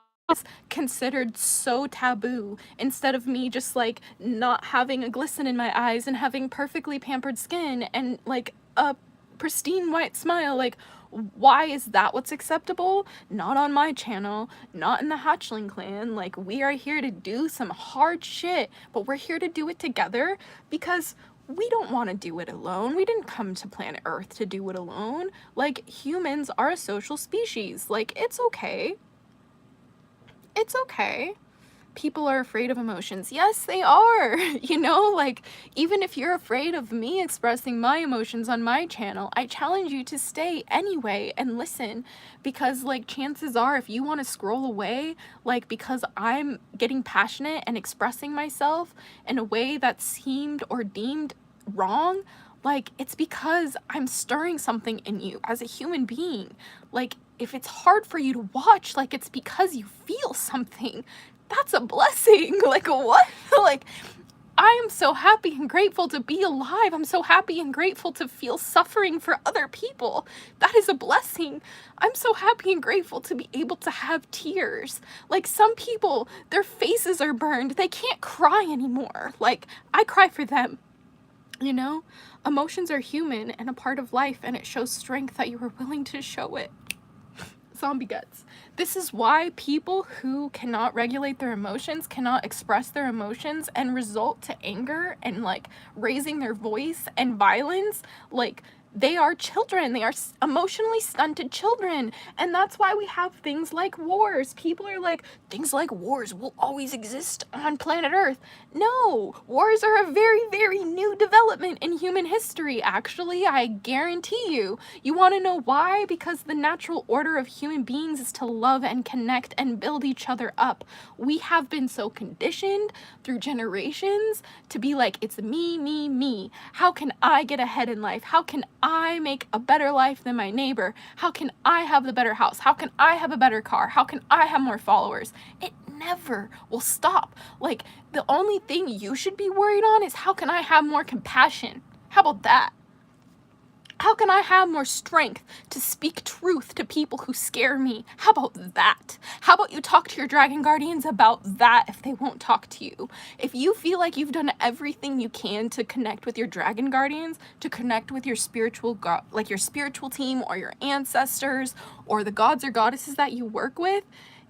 considered so taboo, instead of me just, like, not having a glisten in my eyes and having perfectly pampered skin and, like, a pristine white smile? Like, why is that what's acceptable? Not on my channel, not in the Hatchling clan. Like, we are here to do some hard shit, but we're here to do it together because we don't want to do it alone. We didn't come to planet Earth to do it alone. Like, humans are a social species. Like, it's okay. It's okay. People are afraid of emotions. Yes, they are. You know, like, even if you're afraid of me expressing my emotions on my channel, I challenge you to stay anyway and listen, because, like, chances are, if you want to scroll away, like, because I'm getting passionate and expressing myself in a way that seemed or deemed wrong, like, it's because I'm stirring something in you as a human being. Like, if it's hard for you to watch, like, it's because you feel something. that's a blessing. Like, what? Like, I am so happy and grateful to be alive. I'm so happy and grateful to feel suffering for other people. That is a blessing. I'm so happy and grateful to be able to have tears. Like, some people, their faces are burned. They can't cry anymore. Like, I cry for them. You know, emotions are human and a part of life, and it shows strength that you were willing to show it. Zombie guts. This is why people who cannot regulate their emotions, cannot express their emotions, and result to anger and like raising their voice and violence, like they are children. They are emotionally stunted children. And that's why we have things like wars. People are like, things like wars will always exist on planet Earth. No, wars are a very, very new development in human history, actually. I guarantee you. You want to know why? Because the natural order of human beings is to love and connect and build each other up. We have been so conditioned through generations to be like, it's me, me, me. How can I get ahead in life? How can I make a better life than my neighbor? How can I have the better house? How can I have a better car? How can I have more followers? It never will stop. Like, the only thing you should be worried on is how can I have more compassion? How about that? How can I have more strength to speak truth to people who scare me? How about that? How about you talk to your dragon guardians about that if they won't talk to you? If you feel like you've done everything you can to connect with your dragon guardians, to connect with your spiritual like your spiritual team or your ancestors or the gods or goddesses that you work with,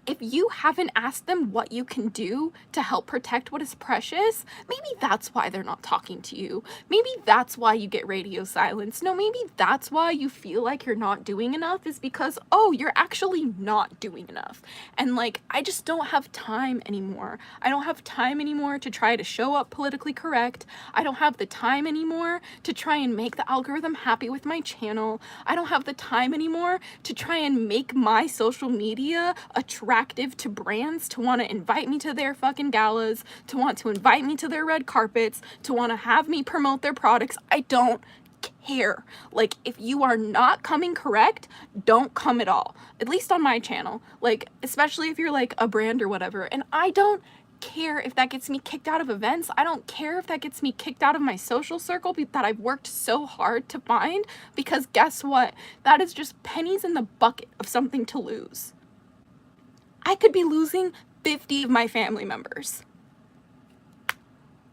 if you haven't asked them what you can do to help protect what is precious, maybe that's why they're not talking to you. Maybe that's why you get radio silence. No, maybe that's why you feel like you're not doing enough, is because, oh, you're actually not doing enough. And like, I just don't have time anymore. I don't have time anymore to try to show up politically correct. I don't have the time anymore to try and make the algorithm happy with my channel. I don't have the time anymore to try and make my social media attractive to brands, to want to invite me to their fucking galas, to want to invite me to their red carpets, to want to have me promote their products. I don't care. Like, if you are not coming correct, don't come at all. At least on my channel. Like, especially if you're like a brand or whatever. And I don't care if that gets me kicked out of events. I don't care if that gets me kicked out of my social circle that I've worked so hard to find, because guess what? That is just pennies in the bucket of something to lose. I could be losing 50 of my family members.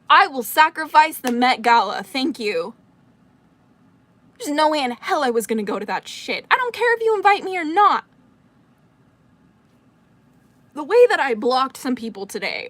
I will sacrifice the Met Gala, thank you. There's no way in hell I was gonna go to that shit. I don't care if you invite me or not. The way that I blocked some people today,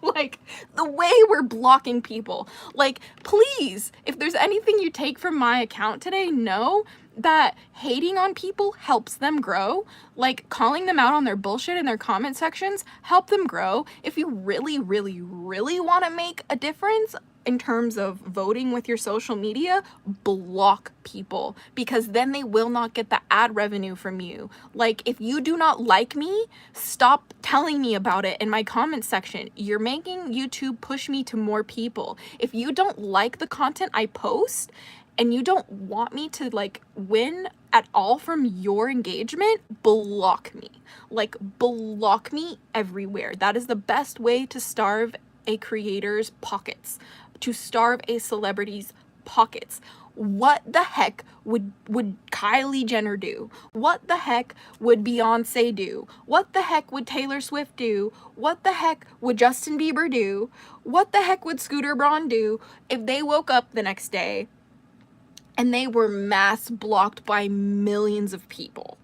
like, the way we're blocking people, like, please, if there's anything you take from my account today, know that hating on people helps them grow. Like, calling them out on their bullshit in their comment sections help them grow. If you really, really, really want to make a difference in terms of voting with your social media, block people, because then they will not get the ad revenue from you. Like, if you do not like me, stop telling me about it in my comment section. You're making YouTube push me to more people. If you don't like the content I post and you don't want me to like win at all from your engagement, block me. Like, block me everywhere. That is the best way to starve a creator's pockets, to starve a celebrity's pockets. What the heck would Kylie Jenner do? What the heck would Beyonce do? What the heck would Taylor Swift do? What the heck would Justin Bieber do? What the heck would Scooter Braun do if they woke up the next day and they were mass blocked by millions of people?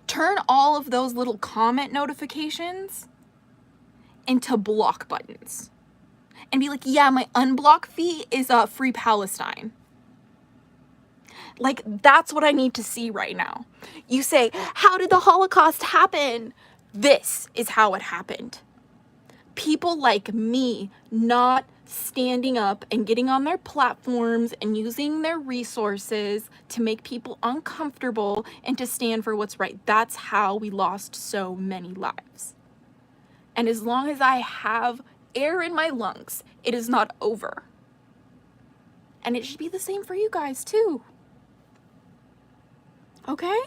Turn all of those little comment notifications into block buttons and be like, yeah, my unblock fee is free Palestine. Like, that's what I need to see right now. You say, how did the Holocaust happen? This is how it happened. People like me not standing up and getting on their platforms and using their resources to make people uncomfortable and to stand for what's right. That's how we lost so many lives. And as long as I have air in my lungs, it is not over. And it should be the same for you guys too. okay?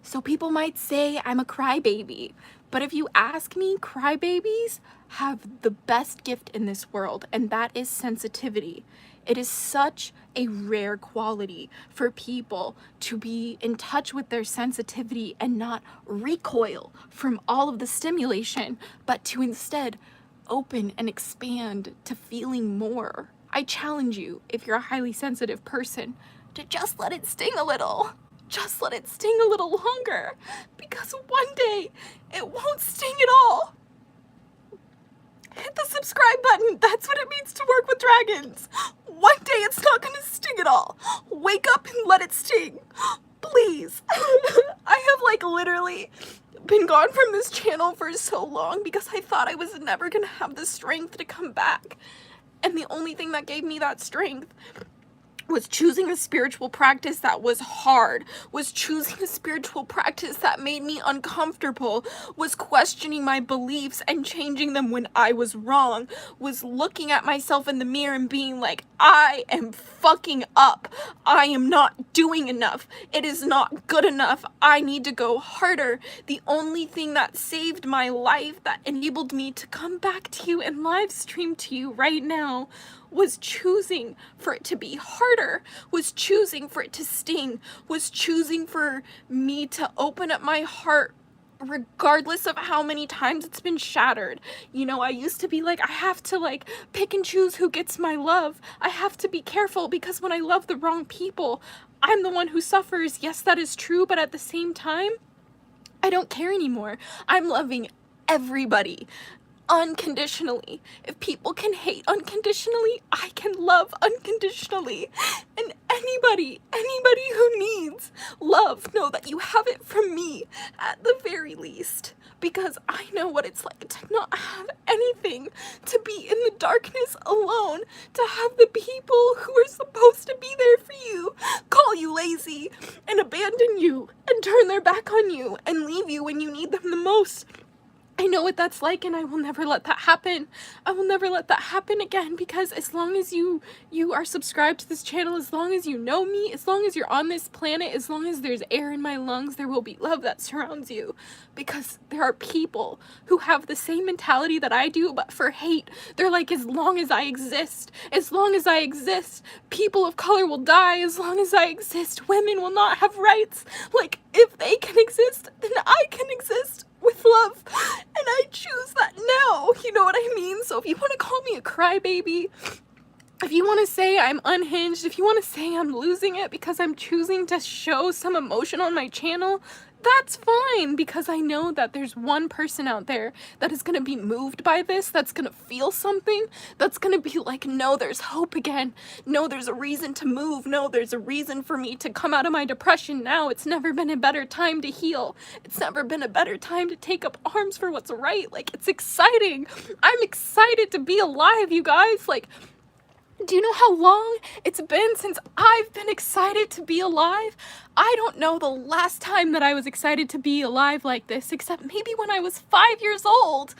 So people might say I'm a crybaby, but if you ask me, crybabies have the best gift in this world, and that is sensitivity. It is such a rare quality for people to be in touch with their sensitivity and not recoil from all of the stimulation, but to instead open and expand to feeling more. I challenge you, if you're a highly sensitive person, to just let it sting a little. Just let it sting a little longer, because one day it won't sting at all. Hit the subscribe button. That's what it means to work with dragons. One day it's not gonna sting at all. Wake up and let it sting. Please. I have like literally been gone from this channel for so long because I thought I was never gonna have the strength to come back. And the only thing that gave me that strength was choosing a spiritual practice that was hard, was choosing a spiritual practice that made me uncomfortable, was questioning my beliefs and changing them when I was wrong, was looking at myself in the mirror and being like, I am fucking up. I am not doing enough. It is not good enough. I need to go harder. The only thing that saved my life, that enabled me to come back to you and live stream to you right now, was choosing for it to be harder, was choosing for it to sting, was choosing for me to open up my heart regardless of how many times it's been shattered. You know, I used to be like, I have to like pick and choose who gets my love. I have to be careful because when I love the wrong people, I'm the one who suffers. Yes, that is true, but at the same time, I don't care anymore. I'm loving everybody unconditionally. If people can hate unconditionally, I can love unconditionally. And anybody who needs love, know that you have it from me at the very least. Because I know what it's like to not have anything, to be in the darkness alone, to have the people who are supposed to be there for you call you lazy and abandon you and turn their back on you and leave you when you need them the most. I know what that's like, and I will never let that happen. I will never let that happen again, because as long as you are subscribed to this channel, as long as you know me, as long as you're on this planet, as long as there's air in my lungs, there will be love that surrounds you. Because there are people who have the same mentality that I do, but for hate. They're like, as long as I exist, people of color will die. As long as I exist, women will not have rights. Like, if they can exist, then I can exist with love, and I choose that now. You know what I mean? So if you want to call me a crybaby, if you want to say I'm unhinged, if you want to say I'm losing it because I'm choosing to show some emotion on my channel, that's fine, because I know that there's one person out there that is going to be moved by this, that's going to feel something, that's going to be like, no, there's hope again. No, there's a reason to move. No, there's a reason for me to come out of my depression now. It's never been a better time to heal. It's never been a better time to take up arms for what's right. Like, it's exciting. I'm excited to be alive, you guys. Like, do you know how long it's been since I've been excited to be alive? I don't know the last time that I was excited to be alive like this, except maybe when I was 5 years old,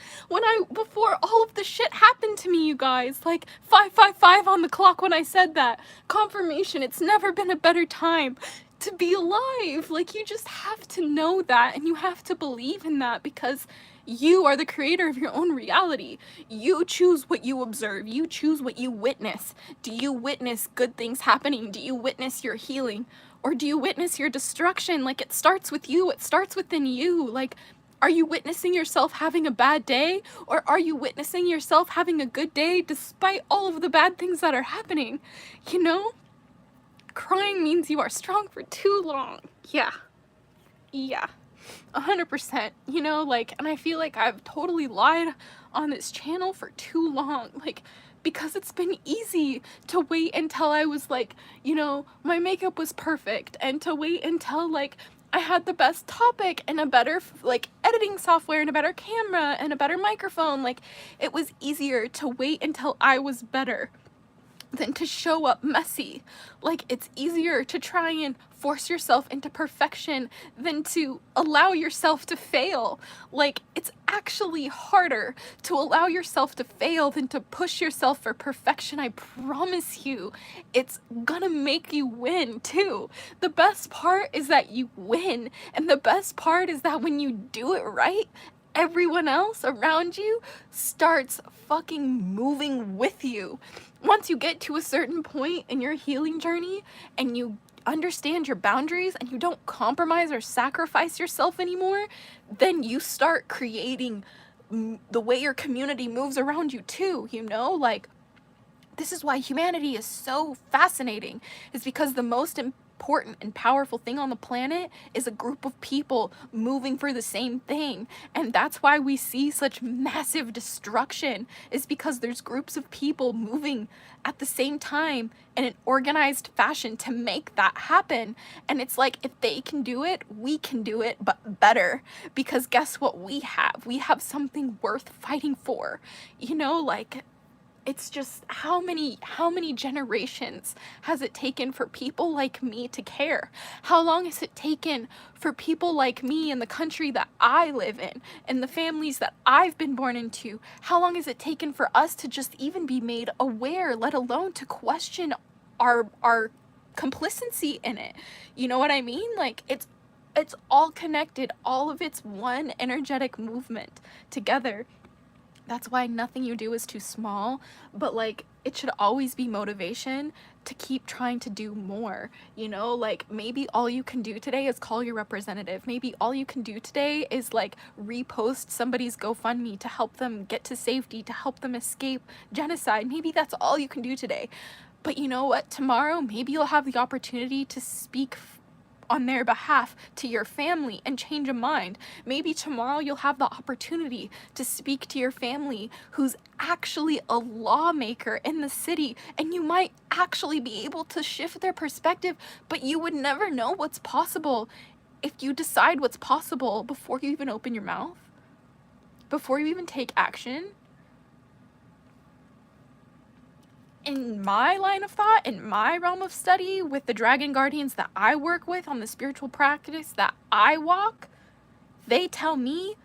before all of the shit happened to me, you guys. Like, 555 on the clock when I said that. Confirmation, it's never been a better time to be alive. Like, you just have to know that, and you have to believe in that, because you are the creator of your own reality. You choose what you observe. You choose what you witness. Do you witness good things happening? Do you witness your healing? Or do you witness your destruction? Like, it starts with you. It starts within you. Like, are you witnessing yourself having a bad day? Or are you witnessing yourself having a good day despite all of the bad things that are happening? You know? Crying means you are strong for too long. Yeah. 100%, you know, like, and I feel like I've totally lied on this channel for too long, like, because it's been easy to wait until I was like, you know, my makeup was perfect, and to wait until like I had the best topic and a better like editing software and a better camera and a better microphone. Like, it was easier to wait until I was better. than to show up messy. Like, it's easier to try and force yourself into perfection than to allow yourself to fail. Like, it's actually harder to allow yourself to fail than to push yourself for perfection. I promise you, it's gonna make you win too. The best part is that you win, and the best part is that when you do it right, everyone else around you starts fucking moving with you. Once you get to a certain point in your healing journey and you understand your boundaries and you don't compromise or sacrifice yourself anymore, then you start creating the way your community moves around you too, you know? Like, this is why humanity is so fascinating, is because the most important and powerful thing on the planet is a group of people moving for the same thing. And that's why we see such massive destruction, is because there's groups of people moving at the same time in an organized fashion to make that happen. And it's like, if they can do it, we can do it, but better. Because guess what we have? We have something worth fighting for. You know, like, it's just how many generations has it taken for people like me to care? How long has it taken for people like me in the country that I live in the families that I've been born into? How long has it taken for us to just even be made aware, let alone to question our complicity in it? You know what I mean? Like, it's all connected. All of it's one energetic movement together. That's why nothing you do is too small, but like, it should always be motivation to keep trying to do more. You know, like, maybe all you can do today is call your representative. Maybe all you can do today is like repost somebody's GoFundMe to help them get to safety, to help them escape genocide. Maybe that's all you can do today. But you know what? Tomorrow, maybe you'll have the opportunity to speak on their behalf to your family and change a mind. Maybe tomorrow you'll have the opportunity to speak to your family who's actually a lawmaker in the city, and you might actually be able to shift their perspective, but you would never know what's possible if you decide what's possible before you even open your mouth, before you even take action. In my line of thought, in my realm of study, with the dragon guardians that I work with on the spiritual practice that I walk, they tell me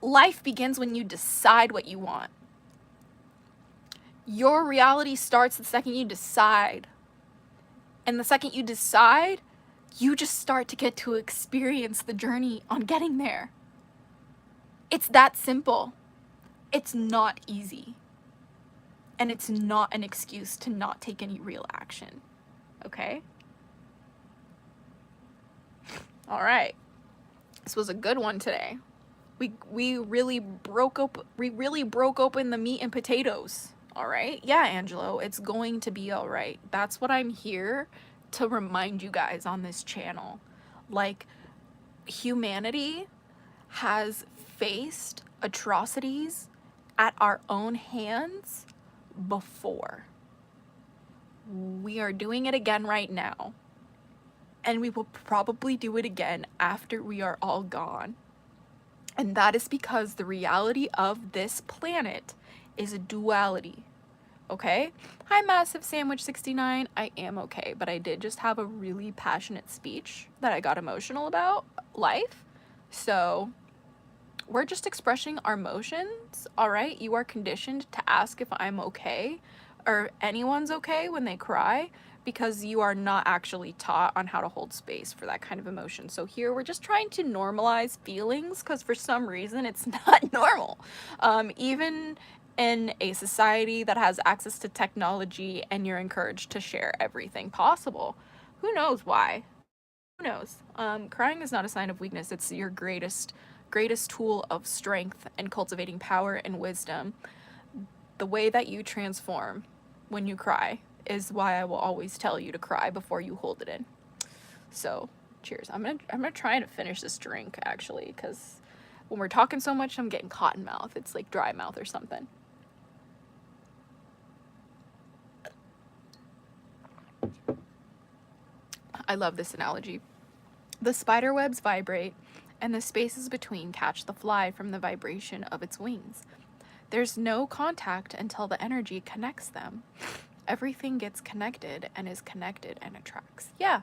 life begins when you decide what you want. Your reality starts the second you decide. And the second you decide, you just start to get to experience the journey on getting there. It's that simple. It's not easy. And it's not an excuse to not take any real action. Okay? All right. This was a good one today. We really broke open the meat and potatoes. All right? Yeah, Angelo, it's going to be all right. That's what I'm here to remind you guys on this channel. Like, humanity has faced atrocities at our own hands before. We are doing it again right now, and we will probably do it again after we are all gone. And that is because the reality of this planet is a duality. Okay? Hi, Massive Sandwich 69. I am okay, but I did just have a really passionate speech that I got emotional about life. So we're just expressing our emotions, all right? You are conditioned to ask if I'm okay or anyone's okay when they cry, because you are not actually taught on how to hold space for that kind of emotion. So here we're just trying to normalize feelings, because for some reason it's not normal. Even in a society that has access to technology and you're encouraged to share everything possible. Who knows why? Who knows? Crying is not a sign of weakness. It's your greatest tool of strength and cultivating power and wisdom. The way that you transform when you cry is why I will always tell you to cry before you hold it in. So, cheers. I'm gonna try and finish this drink, actually, because when we're talking so much, I'm getting cotton mouth. It's like dry mouth or something. I love this analogy. The spider webs vibrate, and the spaces between catch the fly from the vibration of its wings. There's no contact until the energy connects them. Everything gets connected and is connected and attracts. Yeah.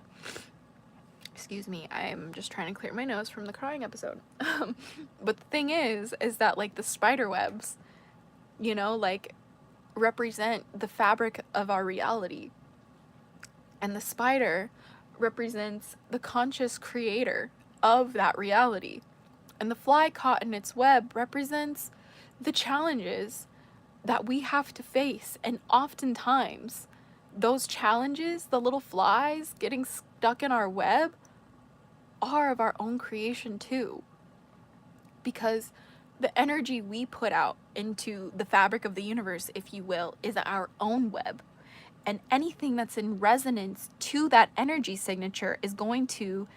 Excuse me, I'm just trying to clear my nose from the crying episode. But the thing is that like the spider webs, you know, like represent the fabric of our reality. And the spider represents the conscious creator of that reality. And the fly caught in its web represents the challenges that we have to face. And oftentimes, those challenges, the little flies getting stuck in our web, are of our own creation too. Because the energy we put out into the fabric of the universe, if you will, is our own web. And anything that's in resonance to that energy signature is going to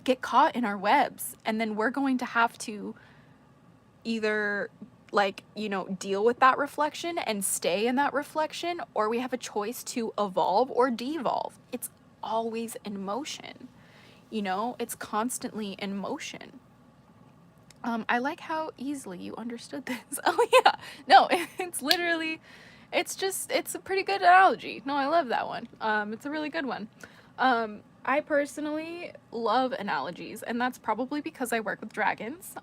get caught in our webs. And then we're going to have to either, like, you know, deal with that reflection and stay in that reflection, or we have a choice to evolve or devolve. It's always in motion. You know, it's constantly in motion. I like how easily you understood this. Oh yeah, no, it's literally, it's a pretty good analogy. No, I love that one. It's a really good one. I personally love analogies, and that's probably because I work with dragons.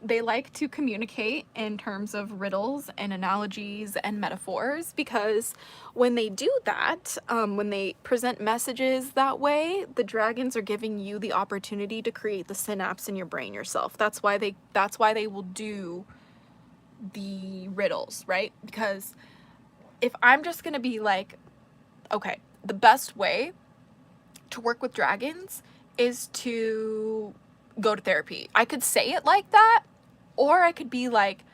They like to communicate in terms of riddles and analogies and metaphors, because when they do that, when they present messages that way, the dragons are giving you the opportunity to create the synapse in your brain yourself. That's why they will do the riddles, right? Because if I'm just gonna be like, okay, the best way to work with dragons is to go to therapy. I could say it like that, or I could be like,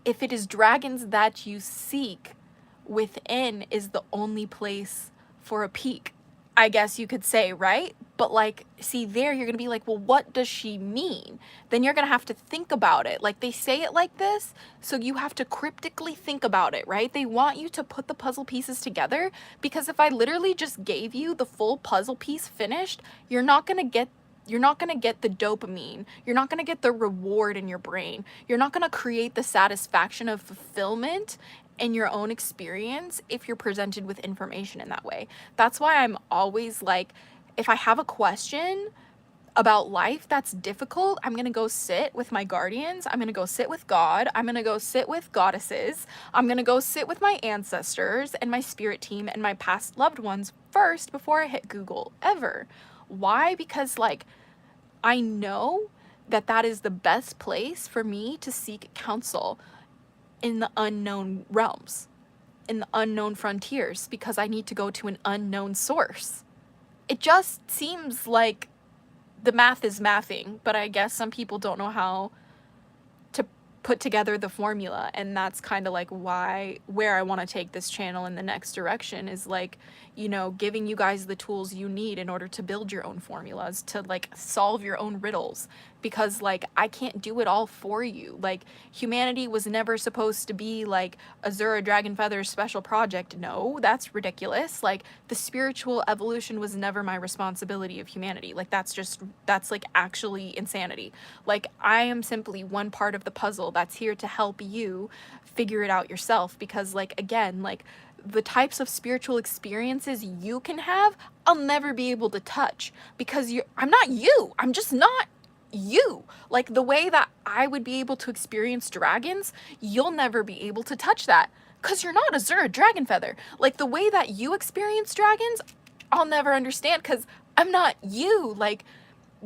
if it is dragons that you seek, within is the only place for a peak, I guess you could say, right? But like, see, there you're gonna be like, well, what does she mean? Then you're gonna have to think about it. Like, they say it like this, so you have to cryptically think about it, right? They want you to put the puzzle pieces together, because if I literally just gave you the full puzzle piece finished, you're not gonna get the dopamine. You're not going to get the reward in your brain. You're not going to create the satisfaction of fulfillment in your own experience if you're presented with information in that way. That's why I'm always like, if I have a question about life that's difficult, I'm going to go sit with my guardians. I'm going to go sit with God. I'm going to go sit with goddesses. I'm going to go sit with my ancestors and my spirit team and my past loved ones first before I hit Google ever. Why? Because like, I know that is the best place for me to seek counsel in the unknown realms, in the unknown frontiers, because I need to go to an unknown source. It just seems like the math is mathing, but I guess some people don't know how to put together the formula, and that's kind of like where I want to take this channel in the next direction, is like, you know, giving you guys the tools you need in order to build your own formulas, to like solve your own riddles, because like I can't do it all for you. Like, humanity was never supposed to be like Azura Dragonfeather's special project. No, that's ridiculous. Like, the spiritual evolution was never my responsibility of humanity. Like, that's like actually insanity. Like, I am simply one part of the puzzle that's here to help you figure it out yourself, because like, again, like, the types of spiritual experiences you can have, I'll never be able to touch, because I'm not you. I'm just not you. Like, the way that I would be able to experience dragons, you'll never be able to touch that, because you're not Azura Dragonfeather. Like, the way that you experience dragons, I'll never understand, because I'm not you. Like,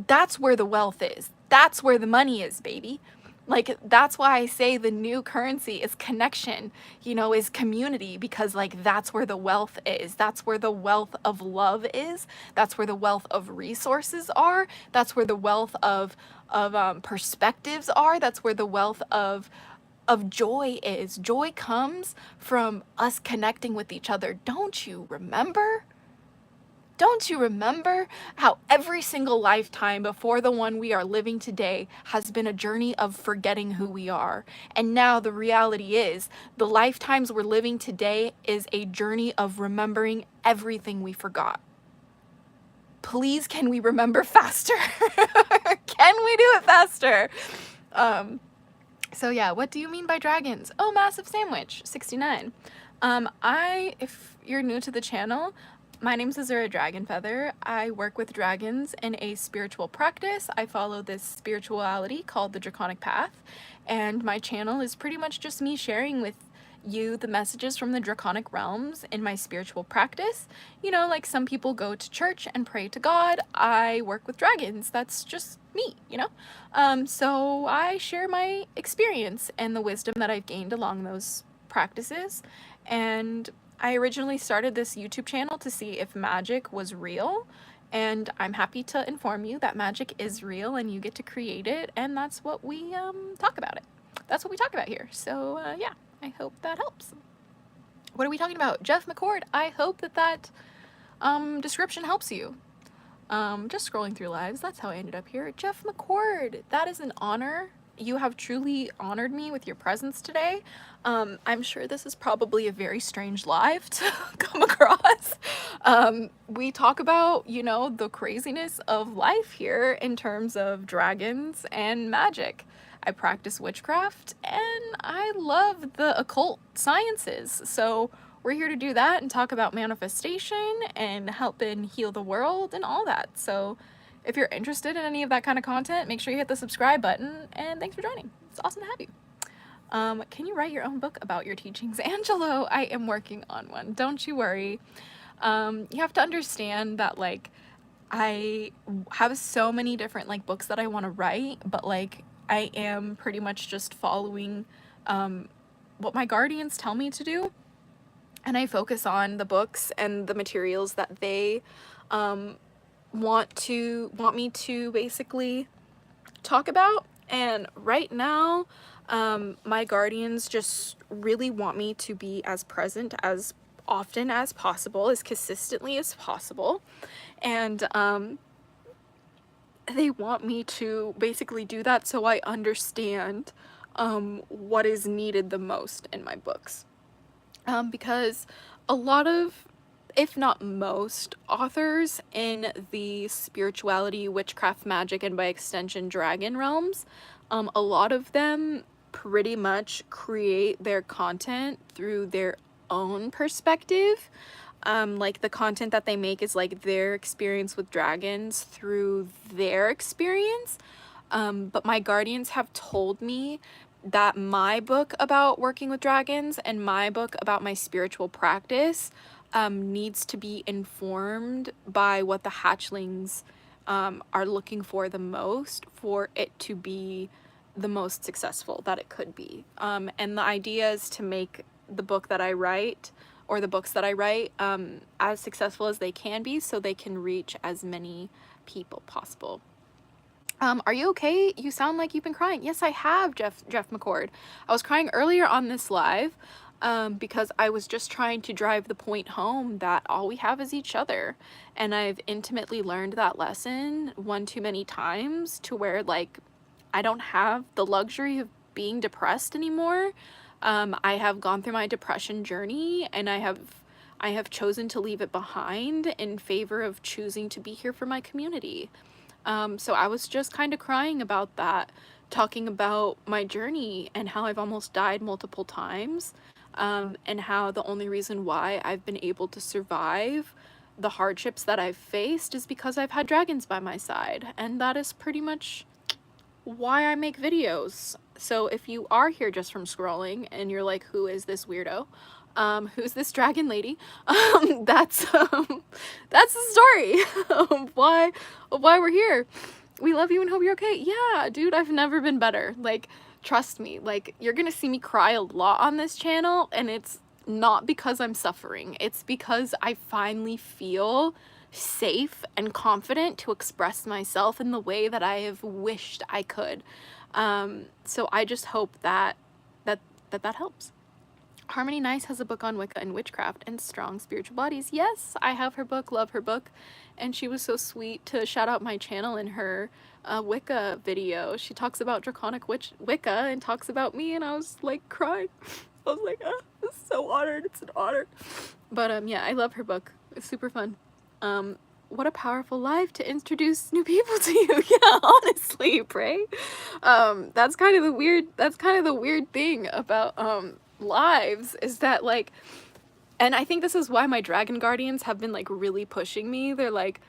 that's where the wealth is. That's where the money is, baby. Like, that's why I say the new currency is connection, you know, is community, because like, that's where the wealth is. That's where the wealth of love is. That's where the wealth of resources are. That's where the wealth of perspectives are. That's where the wealth of joy is. Joy comes from us connecting with each other. Don't you remember? Don't you remember how every single lifetime before the one we are living today has been a journey of forgetting who we are? And now the reality is, the lifetimes we're living today is a journey of remembering everything we forgot. Please, can we remember faster? Can we do it faster? So yeah, what do you mean by dragons? Oh, massive sandwich, 69. If you're new to the channel, my name's Azura Dragonfeather. I work with dragons in a spiritual practice. I follow this spirituality called the Draconic Path, and my channel is pretty much just me sharing with you the messages from the draconic realms in my spiritual practice. You know, like some people go to church and pray to God. I work with dragons. That's just me, you know? So I share my experience and the wisdom that I've gained along those practices. And I originally started this YouTube channel to see if magic was real, and I'm happy to inform you that magic is real and you get to create it, and that's what we talk about it. That's what we talk about here. So yeah, I hope that helps. What are we talking about? Jeff McCord. I hope that description helps you. Just scrolling through lives, that's how I ended up here. Jeff McCord, that is an honor. You have truly honored me with your presence today. I'm sure this is probably a very strange live to come across. We talk about, you know, the craziness of life here in terms of dragons and magic. I practice witchcraft and I love the occult sciences. So we're here to do that and talk about manifestation and helping heal the world and all that. So if you're interested in any of that kind of content, make sure you hit the subscribe button, and thanks for joining. It's awesome to have you. Can you write your own book about your teachings? Angelo, I am working on one. Don't you worry. You have to understand that, like, I have so many different, like, books that I want to write, but, like, I am pretty much just following what my guardians tell me to do. And I focus on the books and the materials that they want me to basically talk about. And right now, my guardians just really want me to be as present as often as possible, as consistently as possible. And they want me to basically do that so I understand what is needed the most in my books. Because a lot of, if not most, authors in the spirituality, witchcraft, magic, and by extension dragon realms, a lot of them pretty much create their content through their own perspective. Like the content that they make is like their experience with dragons through their experience. But my guardians have told me that my book about working with dragons and my book about my spiritual practice needs to be informed by what the hatchlings are looking for the most, for it to be the most successful that it could be. And the idea is to make the book that I write, or the books that I write, as successful as they can be, so they can reach as many people possible. Are you okay? You sound like you've been crying. Yes, I have, Jeff McCord. I was crying earlier on this live because I was just trying to drive the point home that all we have is each other. And I've intimately learned that lesson one too many times, to where, like, I don't have the luxury of being depressed anymore. I have gone through my depression journey, and I have chosen to leave it behind in favor of choosing to be here for my community. So I was just kind of crying about that, talking about my journey and how I've almost died multiple times, and how the only reason why I've been able to survive the hardships that I've faced is because I've had dragons by my side, and that is pretty much why I make videos. So if you are here just from scrolling and you're like, who is this weirdo? Who's this dragon lady? That's the story of why we're here. We love you and hope you're okay. Yeah, dude, I've never been better. Like, trust me, like, you're gonna see me cry a lot on this channel, and it's not because I'm suffering. It's because I finally feel safe and confident to express myself in the way that I have wished I could. So I just hope that helps. Harmony Nice has a book on Wicca and witchcraft and strong spiritual bodies. Yes, I have her book, love her book, and she was so sweet to shout out my channel in her Wicca video. She talks about draconic Wicca and talks about me, and I was like crying. I was like, oh, it's so honored. It's an honor. But yeah, I love her book. It's super fun. What a powerful life to introduce new people to you. Yeah, honestly, pray. That's kind of the weird thing about lives, is that, like, And I think this is why my dragon guardians have been like really pushing me. They're like,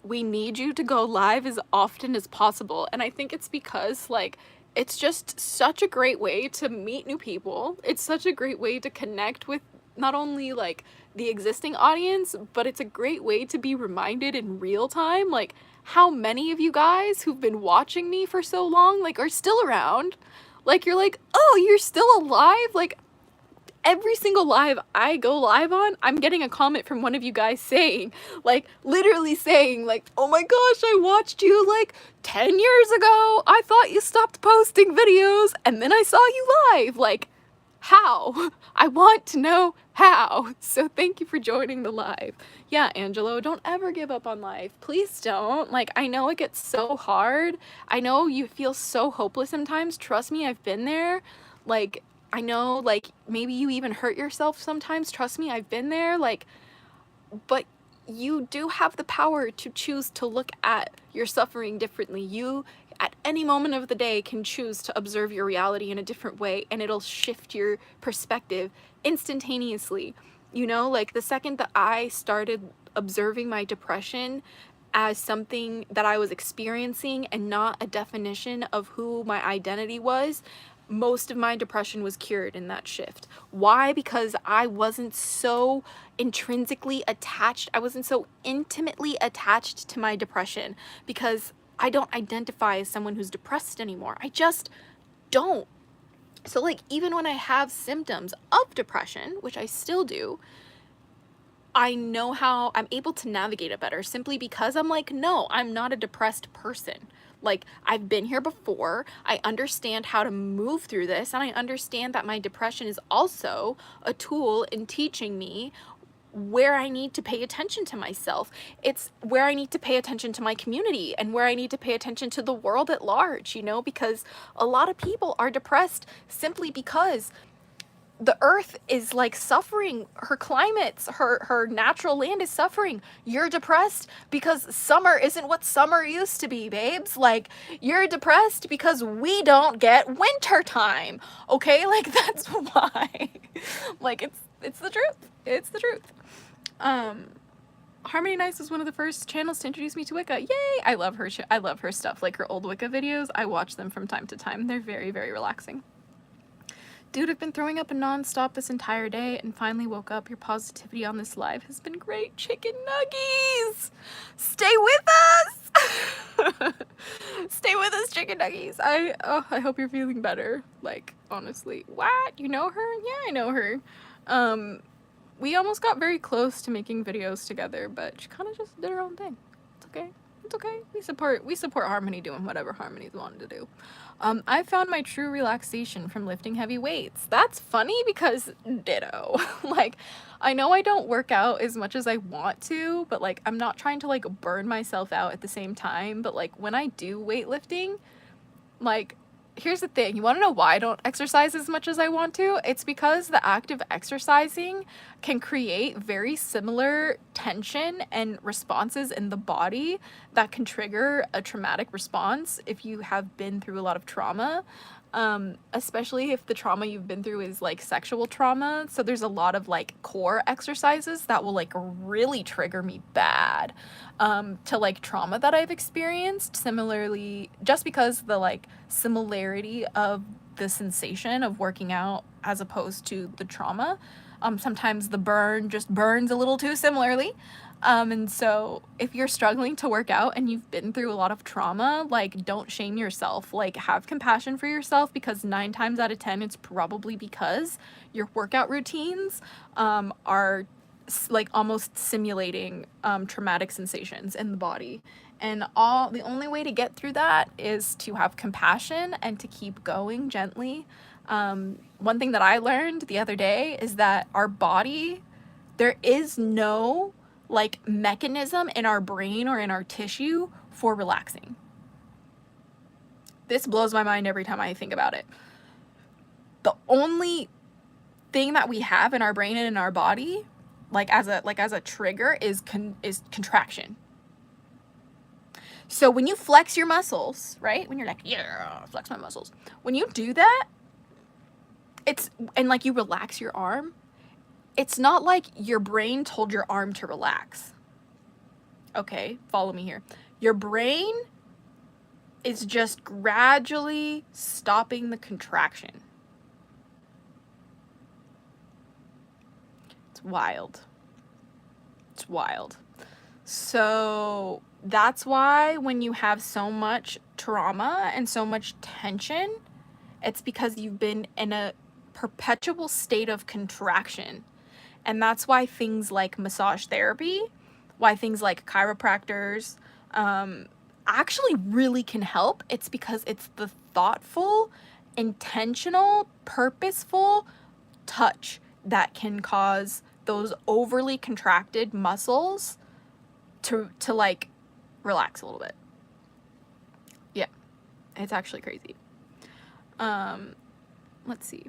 we need you to go live as often as possible. And I think it's because like it's just such a great way to meet new people. It's such a great way to connect with not only like the existing audience, but it's a great way to be reminded in real time like how many of you guys who've been watching me for so long like are still around. Like you're like, oh, you're still alive? Like every single live I go live on, I'm getting a comment from one of you guys saying, like, literally saying, like, oh my gosh, I watched you, like, 10 years ago. I thought you stopped posting videos, and then I saw you live. Like, how? I want to know how. So thank you for joining the live. Yeah, Angelo, don't ever give up on life. Please don't. Like, I know it gets so hard. I know you feel so hopeless sometimes. Trust me, I've been there. Like, I know, like, maybe you even hurt yourself sometimes. Trust me, I've been there. Like, but you do have the power to choose to look at your suffering differently. You, at any moment of the day, can choose to observe your reality in a different way, and it'll shift your perspective instantaneously. You know, like, the second that I started observing my depression as something that I was experiencing and not a definition of who my identity was, most of my depression was cured in that shift. Why? Because I wasn't so intrinsically attached. I wasn't so intimately attached to my depression, because I don't identify as someone who's depressed anymore. I just don't. So like, even when I have symptoms of depression, which I still do, I know how I'm able to navigate it better simply because I'm like, no, I'm not a depressed person. Like, I've been here before. I understand how to move through this, and I understand that my depression is also a tool in teaching me where I need to pay attention to myself. It's where I need to pay attention to my community and where I need to pay attention to the world at large, you know, because a lot of people are depressed simply because the earth is like suffering. Her climates, her natural land is suffering. You're depressed because summer isn't what summer used to be, babes. Like, you're depressed because we don't get winter time. Okay, like, that's why. Like, it's the truth. It's the truth. Harmony Nice was one of the first channels to introduce me to Wicca. Yay! I love her. I love her stuff. Like, her old Wicca videos, I watch them from time to time. They're very, very relaxing. Dude, I've been throwing up non-stop this entire day and finally woke up. Your positivity on this live has been great. Chicken nuggies! Stay with us! Stay with us, chicken nuggies. I hope you're feeling better. Like, honestly. What? You know her? Yeah, I know her. We almost got very close to making videos together, but she kind of just did her own thing. It's okay. It's okay. We support Harmony doing whatever Harmony's wanted to do. I found my true relaxation from lifting heavy weights. That's funny because ditto. Like, I know I don't work out as much as I want to, but like, I'm not trying to like burn myself out at the same time. But like, when I do weightlifting, like, here's the thing. You want to know why I don't exercise as much as I want to? It's because the act of exercising can create very similar tension and responses in the body that can trigger a traumatic response if you have been through a lot of trauma. Especially if the trauma you've been through is like sexual trauma. So there's a lot of like core exercises that will like really trigger me bad to like trauma that I've experienced. Similarly, just because the like similarity of the sensation of working out as opposed to the trauma, sometimes the burn just burns a little too similarly. And so if you're struggling to work out and you've been through a lot of trauma, like, don't shame yourself. Like, have compassion for yourself, because 9 times out of 10, it's probably because your workout routines are like almost simulating traumatic sensations in the body. And the only way to get through that is to have compassion and to keep going gently. One thing that I learned the other day is that our body, there is no like mechanism in our brain or in our tissue for relaxing. This blows my mind every time I think about it. The only thing that we have in our brain and in our body, like as a trigger, is contraction. So when you flex your muscles, right? When you're like, yeah, flex my muscles. When you do that, and like you relax your arm, it's not like your brain told your arm to relax. Okay, follow me here. Your brain is just gradually stopping the contraction. It's wild. It's wild. So that's why when you have so much trauma and so much tension, it's because you've been in a perpetual state of contraction. And that's why things like massage therapy, why things like chiropractors actually really can help. It's because it's the thoughtful, intentional, purposeful touch that can cause those overly contracted muscles to like relax a little bit. Yeah, it's actually crazy. Let's see.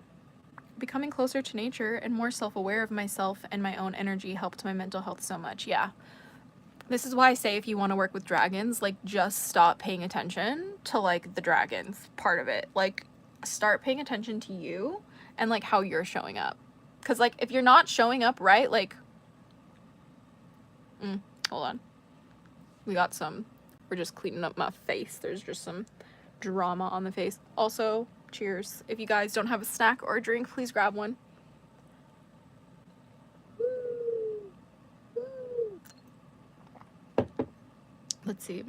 Becoming closer to nature and more self-aware of myself and my own energy helped my mental health so much. Yeah. This is why I say if you want to work with dragons, like, just stop paying attention to, like, the dragons part of it. Like, start paying attention to you and, like, how you're showing up. Because, like, if you're not showing up right, like... hold on. We're just cleaning up my face. There's just some drama on the face. Also, cheers. If you guys don't have a snack or a drink, please grab one. Let's see.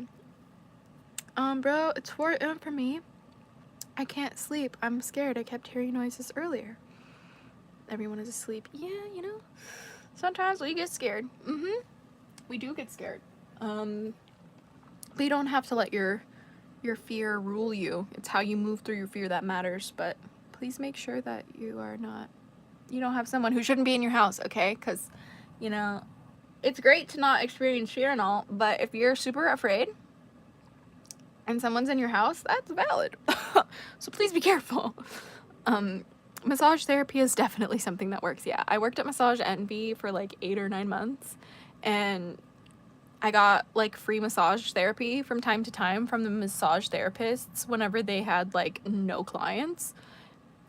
Bro, it's 4 a.m. for me. I can't sleep. I'm scared. I kept hearing noises earlier. Everyone is asleep. Yeah, you know, sometimes we get scared. We do get scared. But you don't have to let your fear rule you. It's how you move through your fear that matters. But please make sure that you don't have someone who shouldn't be in your house, okay? Because, you know, it's great to not experience fear and all, but if you're super afraid and someone's in your house, that's valid. So please be careful. Massage therapy is definitely something that works. Yeah, I worked at Massage Envy for like 8 or 9 months, and I got like free massage therapy from time to time from the massage therapists whenever they had like no clients.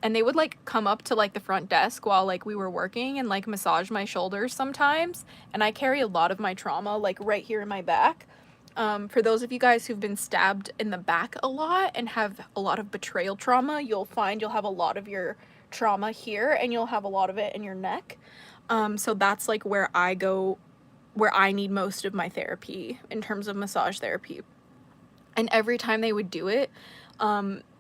And they would like come up to like the front desk while like we were working and like massage my shoulders sometimes. And I carry a lot of my trauma like right here in my back. For those of you guys who've been stabbed in the back a lot and have a lot of betrayal trauma, you'll find you'll have a lot of your trauma here and you'll have a lot of it in your neck. So that's like where I go, where I need most of my therapy in terms of massage therapy. And every time they would do it,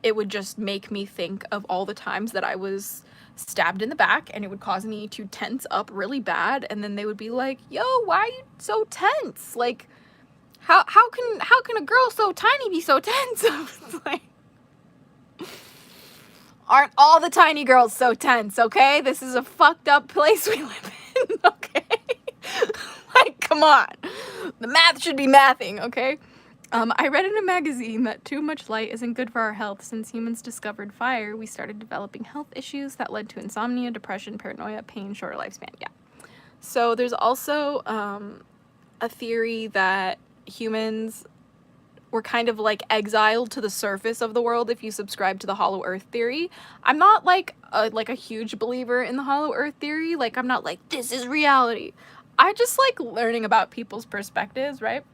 it would just make me think of all the times that I was stabbed in the back, and it would cause me to tense up really bad. And then they would be like, yo, why are you so tense? Like, how can a girl so tiny be so tense? Like, aren't all the tiny girls so tense, okay? This is a fucked up place we live in, okay? Like, come on. The math should be mathing, okay? I read in a magazine that too much light isn't good for our health. Since humans discovered fire, we started developing health issues that led to insomnia, depression, paranoia, pain, shorter lifespan. Yeah. So there's also a theory that humans were kind of like exiled to the surface of the world if you subscribe to the Hollow Earth theory. I'm not like a huge believer in the Hollow Earth theory. Like, I'm not like, this is reality. I just like learning about people's perspectives, right?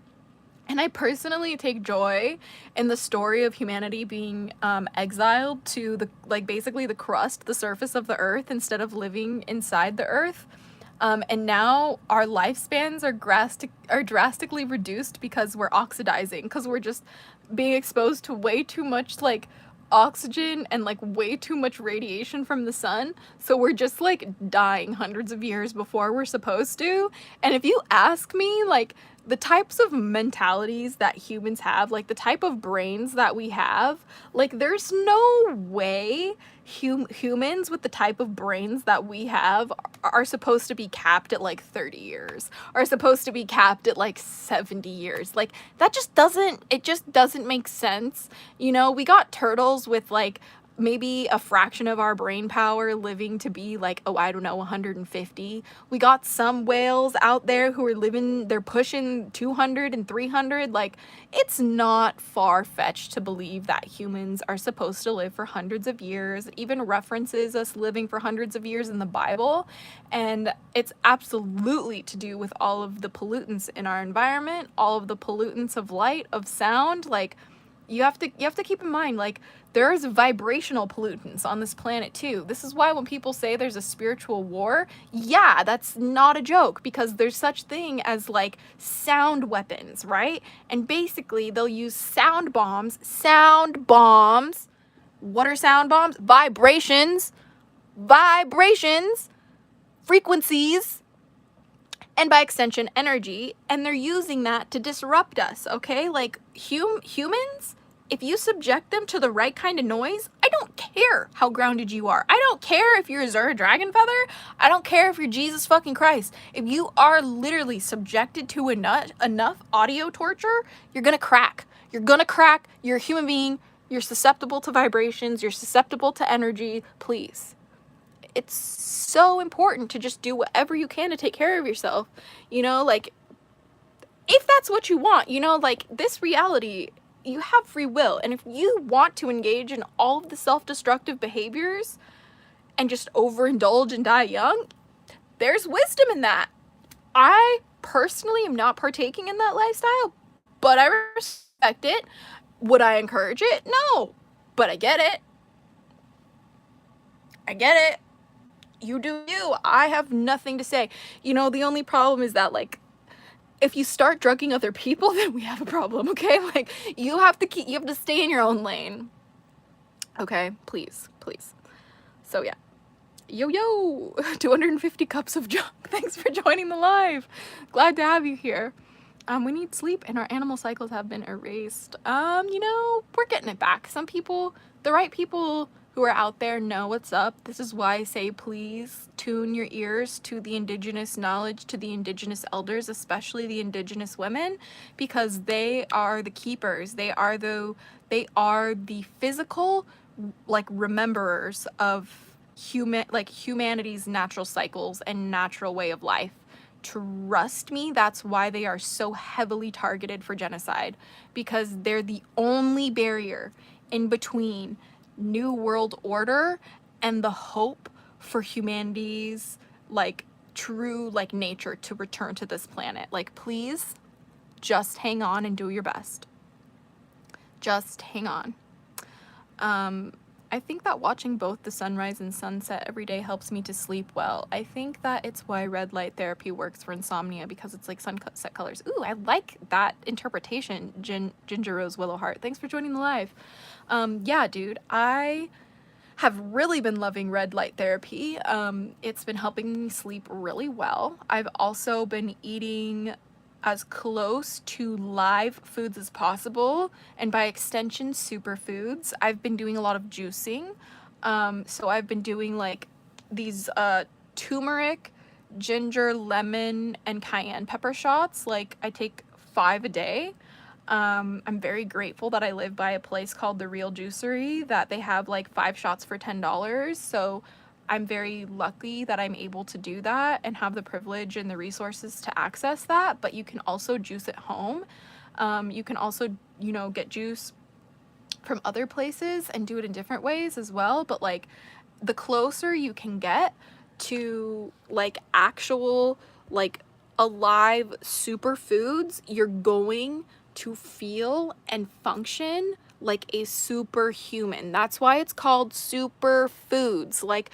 And I personally take joy in the story of humanity being exiled to the, like, basically the crust, the surface of the earth, instead of living inside the earth. And now our lifespans are drastically reduced because we're oxidizing, because we're just being exposed to way too much, like, oxygen and, like, way too much radiation from the sun. So we're just, like, dying hundreds of years before we're supposed to. And if you ask me, like, the types of mentalities that humans have, like the type of brains that we have, like, there's no way humans with the type of brains that we have are supposed to be capped at like 30 years, are supposed to be capped at like 70 years. Like, that just doesn't, it just doesn't make sense. You know, we got turtles with like maybe a fraction of our brain power living to be like, oh, I don't know, 150. We got some whales out there who are living, they're pushing 200 and 300. Like, it's not far-fetched to believe that humans are supposed to live for hundreds of years. It even references us living for hundreds of years in the Bible. And it's absolutely to do with all of the pollutants in our environment, all of the pollutants of light, of sound. Like, you have to keep in mind, like, there's vibrational pollutants on this planet too. This is why when people say there's a spiritual war, yeah, that's not a joke, because there's such thing as like sound weapons, right? And basically they'll use sound bombs. What are sound bombs? Vibrations, frequencies, and by extension energy, and they're using that to disrupt us, okay? Like, humans, if you subject them to the right kind of noise, I don't care how grounded you are. I don't care if you're a Zora Dragon Feather. I don't care if you're Jesus fucking Christ. If you are literally subjected to enough audio torture, you're gonna crack. You're gonna crack. You're a human being. You're susceptible to vibrations. You're susceptible to energy. Please. It's so important to just do whatever you can to take care of yourself. You know, like, if that's what you want, you know, like, this reality, you have free will. And if you want to engage in all of the self-destructive behaviors and just overindulge and die young, there's wisdom in that. I personally am not partaking in that lifestyle, but I respect it. Would I encourage it? No. But I get it. You do you. I have nothing to say. You know, the only problem is that, like, if you start drugging other people, then we have a problem, okay? Like, you have to stay in your own lane. Okay? Please. So, yeah. Yo, 250 cups of junk. Thanks for joining the live. Glad to have you here. We need sleep, and our animal cycles have been erased. You know, we're getting it back. Some people, the right people who are out there, know what's up. This is why I say, please tune your ears to the indigenous knowledge, to the indigenous elders, especially the indigenous women, because they are the keepers. They are the physical, like, rememberers of humanity's natural cycles and natural way of life. Trust me, that's why they are so heavily targeted for genocide, because they're the only barrier in between New World Order and the hope for humanity's, like, true, like, nature to return to this planet. Like, please just hang on and do your best. Just hang on. I think that watching both the sunrise and sunset every day helps me to sleep well. I think that it's why red light therapy works for insomnia, because it's like sunset colors. Ooh, I like that interpretation, Ginger Rose Willowheart. Thanks for joining the live. Yeah, dude, I have really been loving red light therapy. It's been helping me sleep really well. I've also been eating as close to live foods as possible, and by extension superfoods. I've been doing a lot of juicing, so I've been doing like these turmeric, ginger, lemon, and cayenne pepper shots. Like, I take 5 a day. I'm very grateful that I live by a place called The Real Juicery, that they have like 5 shots for $10. So I'm very lucky that I'm able to do that and have the privilege and the resources to access that. But you can also juice at home. You can also, you know, get juice from other places and do it in different ways as well. But like, the closer you can get to like actual, like, alive superfoods, you're going to feel and function like a superhuman. That's why it's called superfoods. Like,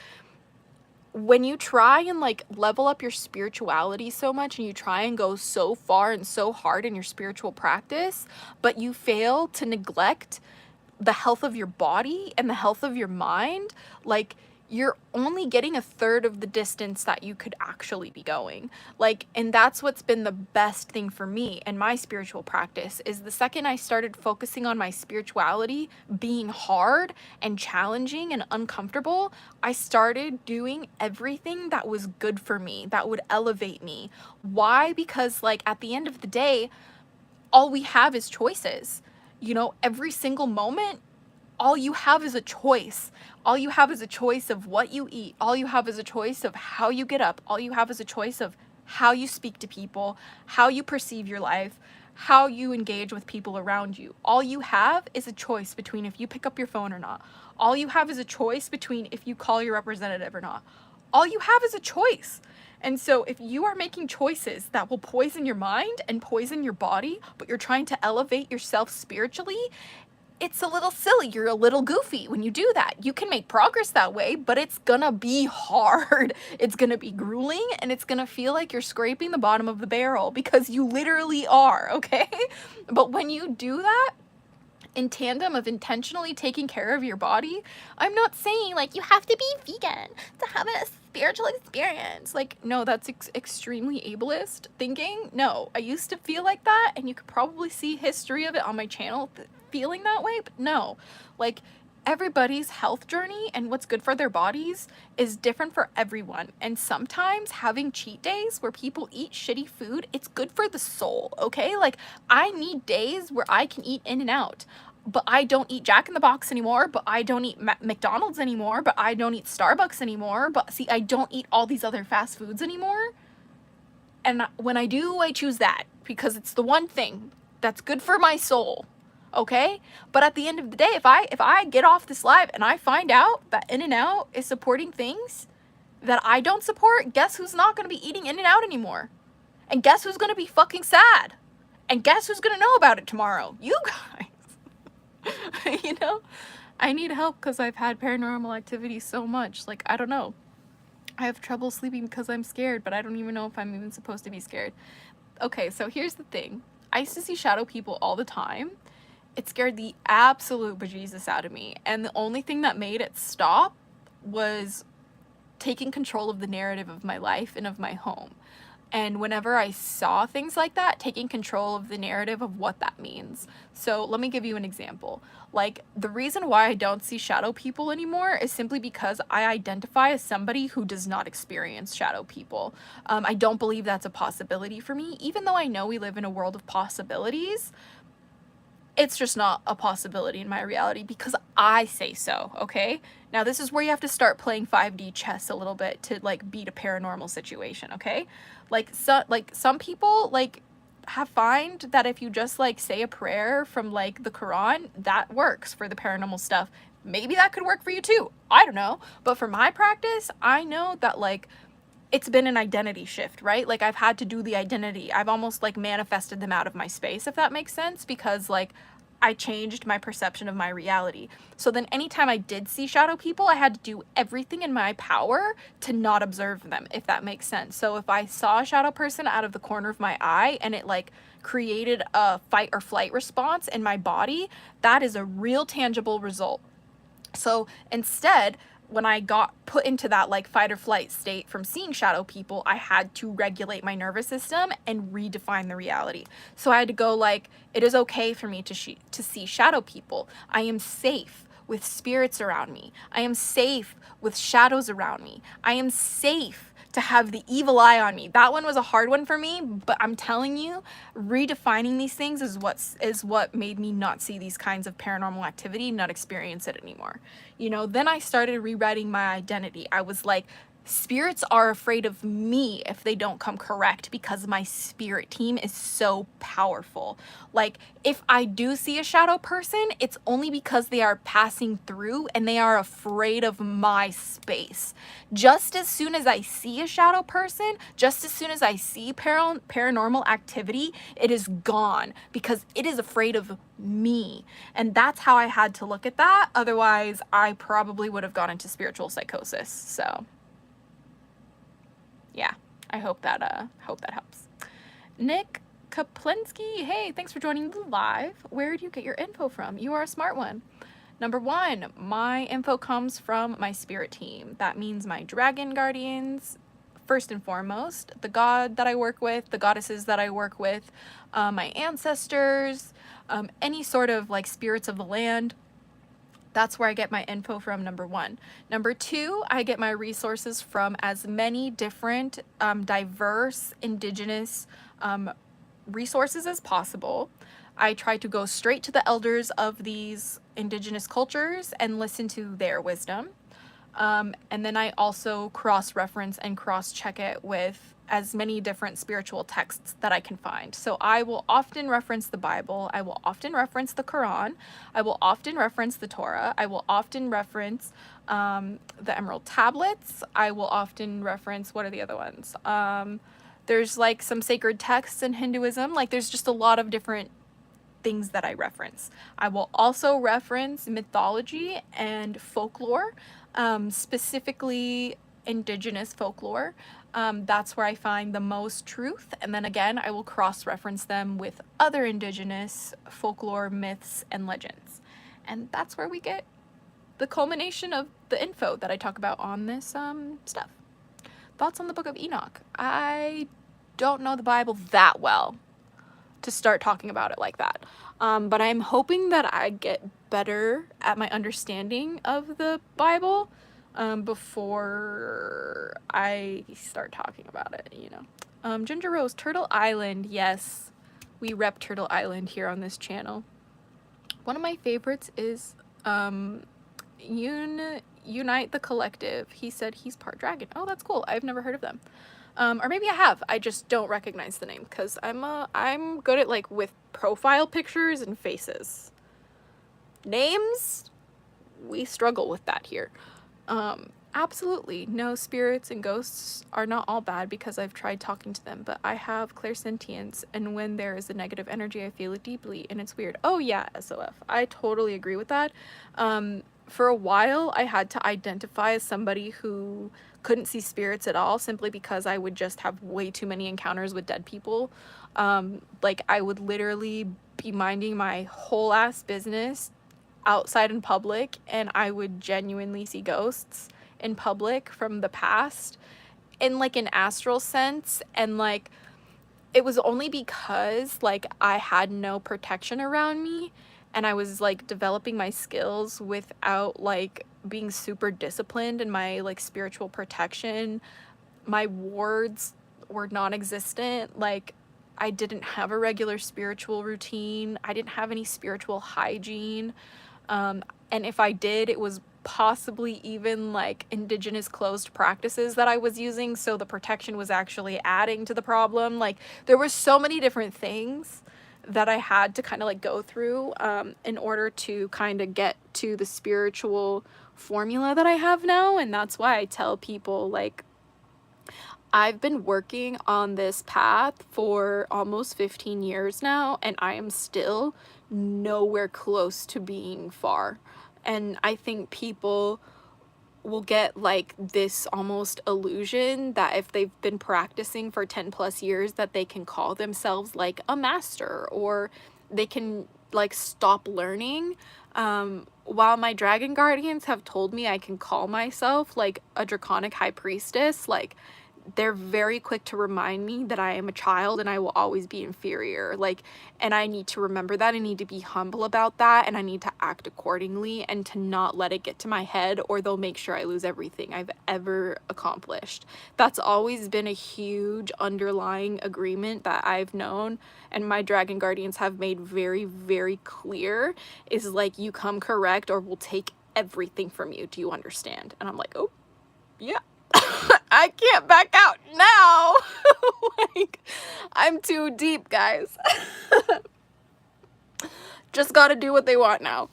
when you try and like level up your spirituality so much, and you try and go so far and so hard in your spiritual practice, but you fail to neglect the health of your body and the health of your mind, like, you're only getting 1/3 of the distance that you could actually be going. Like, and that's what's been the best thing for me and my spiritual practice, is the second I started focusing on my spirituality being hard and challenging and uncomfortable, I started doing everything that was good for me, that would elevate me. Why? Because, like, at the end of the day, all we have is choices. You know, every single moment, all you have is a choice. All you have is a choice of what you eat. All you have is a choice of how you get up. All you have is a choice of how you speak to people, how you perceive your life, how you engage with people around you. All you have is a choice between if you pick up your phone or not. All you have is a choice between if you call your representative or not. All you have is a choice. And so if you are making choices that will poison your mind and poison your body, but you're trying to elevate yourself spiritually, it's a little silly. You're a little goofy when you do that. You can make progress that way, but it's gonna be hard. It's gonna be grueling, and it's gonna feel like you're scraping the bottom of the barrel, because you literally are, okay? But when you do that, in tandem of intentionally taking care of your body, I'm not saying like you have to be vegan to have a spiritual experience. Like, no, that's extremely ableist thinking. No, I used to feel like that, and you could probably see history of it on my channel feeling that way, but no, like, everybody's health journey and what's good for their bodies is different for everyone. And sometimes having cheat days where people eat shitty food, it's good for the soul, okay? Like, I need days where I can eat In-N-Out, but I don't eat Jack in the Box anymore, but I don't eat McDonald's anymore, but I don't eat Starbucks anymore, but see, I don't eat all these other fast foods anymore. And when I do, I choose that because it's the one thing that's good for my soul. Okay? But at the end of the day, if I get off this live and I find out that In-N-Out is supporting things that I don't support, guess who's not going to be eating In-N-Out anymore? And guess who's going to be fucking sad? And guess who's going to know about it tomorrow? You guys. You know? I need help because I've had paranormal activity so much. Like, I don't know. I have trouble sleeping because I'm scared, but I don't even know if I'm even supposed to be scared. Okay, so here's the thing. I used to see shadow people all the time. It scared the absolute bejesus out of me. And the only thing that made it stop was taking control of the narrative of my life and of my home. And whenever I saw things like that, taking control of the narrative of what that means. So let me give you an example. Like, the reason why I don't see shadow people anymore is simply because I identify as somebody who does not experience shadow people. I don't believe that's a possibility for me, even though I know we live in a world of possibilities. It's just not a possibility in my reality because I say so, okay? Now, this is where you have to start playing 5D chess a little bit to, like, beat a paranormal situation, okay? Like, some people, like, find that if you just, like, say a prayer from, like, the Quran, that works for the paranormal stuff. Maybe that could work for you, too. I don't know. But for my practice, I know that, like, it's been an identity shift, right? Like, I've had to do the identity. I've almost, like, manifested them out of my space, if that makes sense, because, like, I changed my perception of my reality. So then anytime I did see shadow people, I had to do everything in my power to not observe them, if that makes sense. So if I saw a shadow person out of the corner of my eye and it, like, created a fight or flight response in my body, that is a real tangible result. So instead, when I got put into that, like, fight or flight state from seeing shadow people, I had to regulate my nervous system and redefine the reality. So I had to go, like, it is okay for me to see shadow people. I am safe with spirits around me. I am safe with shadows around me. I am safe to have the evil eye on me. That one was a hard one for me, but I'm telling you, redefining these things is what made me not see these kinds of paranormal activity, not experience it anymore. You know, then I started rewriting my identity. I was like, spirits are afraid of me if they don't come correct because my spirit team is so powerful. Like, if I do see a shadow person, it's only because they are passing through and they are afraid of my space. Just as soon as I see a shadow person, just as soon as I see paranormal activity, it is gone because it is afraid of me. And that's how I had to look at that. Otherwise, I probably would have gone into spiritual psychosis. So yeah, I hope that helps. Nick Kaplinsky, hey, thanks for joining the live. Where do you get your info from? You are a smart one. Number one, my info comes from my spirit team. That means my dragon guardians, first and foremost, the god that I work with, the goddesses that I work with, my ancestors, any sort of, like, spirits of the land. That's where I get my info from, number one. Number two, I get my resources from as many different diverse indigenous resources as possible. I try to go straight to the elders of these indigenous cultures and listen to their wisdom. And then I also cross-reference and cross-check it with as many different spiritual texts that I can find. So I will often reference the Bible. I will often reference the Quran. I will often reference the Torah. I will often reference the Emerald Tablets. I will often reference, what are the other ones? There's like some sacred texts in Hinduism. Like there's just a lot of different things that I reference. I will also reference mythology and folklore, specifically indigenous folklore. That's where I find the most truth. And then again, I will cross-reference them with other indigenous folklore, myths, and legends. And that's where we get the culmination of the info that I talk about on this stuff. Thoughts on the Book of Enoch? I don't know the Bible that well to start talking about it like that. But I'm hoping that I get better at my understanding of the Bible before I start talking about it, you know. Ginger Rose, Turtle Island. Yes, we rep Turtle Island here on this channel. One of my favorites is Unite the Collective. He said he's part dragon. Oh, that's cool. I've never heard of them. Or maybe I have. I just don't recognize the name because I'm good at like with profile pictures and faces. Names, we struggle with that here. Absolutely, no, spirits and ghosts are not all bad because I've tried talking to them, but I have clairsentience, and when there is a negative energy, I feel it deeply, and it's weird. Oh yeah, SOF. I totally agree with that. For a while, I had to identify as somebody who couldn't see spirits at all simply because I would just have way too many encounters with dead people. Like, I would literally be minding my whole ass business outside in public, and I would genuinely see ghosts in public from the past in like an astral sense, and like it was only because like I had no protection around me and I was like developing my skills without like being super disciplined in my like spiritual protection. My wards were non-existent. Like I didn't have a regular spiritual routine. I didn't have any spiritual hygiene. And if I did, it was possibly even like indigenous closed practices that I was using, so the protection was actually adding to the problem. Like there were so many different things that I had to kind of like go through in order to kind of get to the spiritual formula that I have now. And that's why I tell people, like, I've been working on this path for almost 15 years now, and I am still nowhere close to being far. And I think people will get like this almost illusion that if they've been practicing for 10 plus years that they can call themselves like a master, or they can like stop learning. While my dragon guardians have told me I can call myself like a draconic high priestess, like they're very quick to remind me that I am a child and I will always be inferior. Like, and I need to remember that. I need to be humble about that, and I need to act accordingly and to not let it get to my head, or they'll make sure I lose everything I've ever accomplished. That's always been a huge underlying agreement that I've known, and my dragon guardians have made very, very clear, is like, you come correct or we'll take everything from you. Do you understand? And I'm like, oh, yeah. I can't back out now. Like, I'm too deep, guys. Just gotta do what they want now.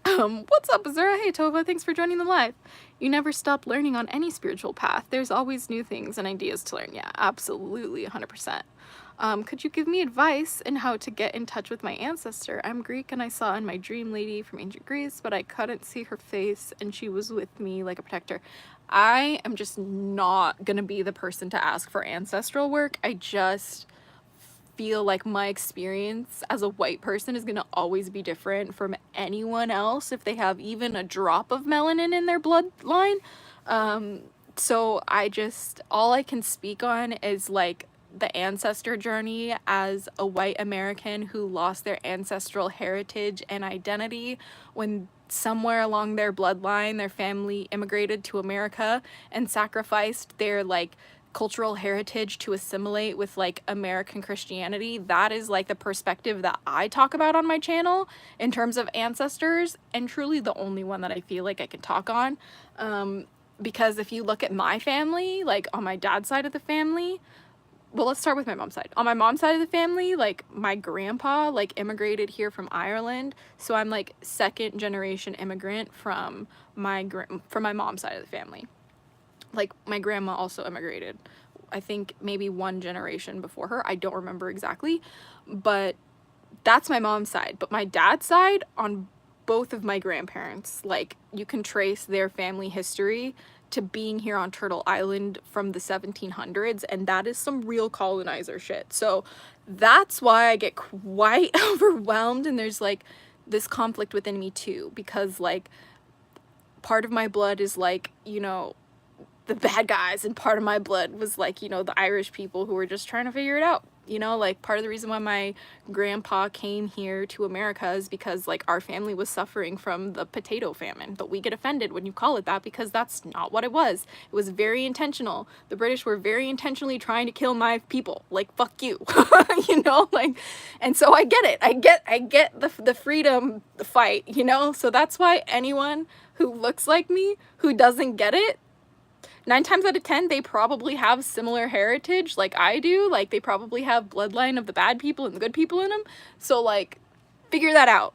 What's up, Azura? Hey, Tova, thanks for joining the live. You never stop learning on any spiritual path. There's always new things and ideas to learn. Yeah, absolutely, 100%. Could you give me advice in how to get in touch with my ancestor? I'm Greek and I saw in my dream lady from ancient Greece, but I couldn't see her face and she was with me like a protector. I am just not gonna be the person to ask for ancestral work. I just feel like my experience as a white person is gonna always be different from anyone else if they have even a drop of melanin in their bloodline. So all I can speak on is like the ancestor journey as a white American who lost their ancestral heritage and identity when somewhere along their bloodline their family immigrated to America and sacrificed their like cultural heritage to assimilate with like American Christianity. That is like the perspective that I talk about on my channel in terms of ancestors, and truly the only one that I feel like I can talk on. Because if you look at my family, like on my dad's side of the family, well, let's start with my mom's side. On my mom's side of the family, like my grandpa like immigrated here from Ireland, so I'm like second generation immigrant from my mom's side of the family. Like my grandma also immigrated, I think maybe one generation before her, I don't remember exactly, but that's my mom's side. But my dad's side, on both of my grandparents, like you can trace their family history to being here on Turtle Island from the 1700s, and that is some real colonizer shit. So that's why I get quite overwhelmed, and there's like this conflict within me too, because like part of my blood is like, you know, the bad guys, and part of my blood was like, you know, the Irish people who were just trying to figure it out. You know, like part of the reason why my grandpa came here to America is because like our family was suffering from the potato famine. But we get offended when you call it that, because that's not what it was. It was very intentional. The British were very intentionally trying to kill my people. Like, fuck you. You know, like, and so I get it. I get the freedom fight, you know? So that's why anyone who looks like me who doesn't get it, 9 times out of 10, they probably have similar heritage like I do. Like, they probably have bloodline of the bad people and the good people in them. So, like, figure that out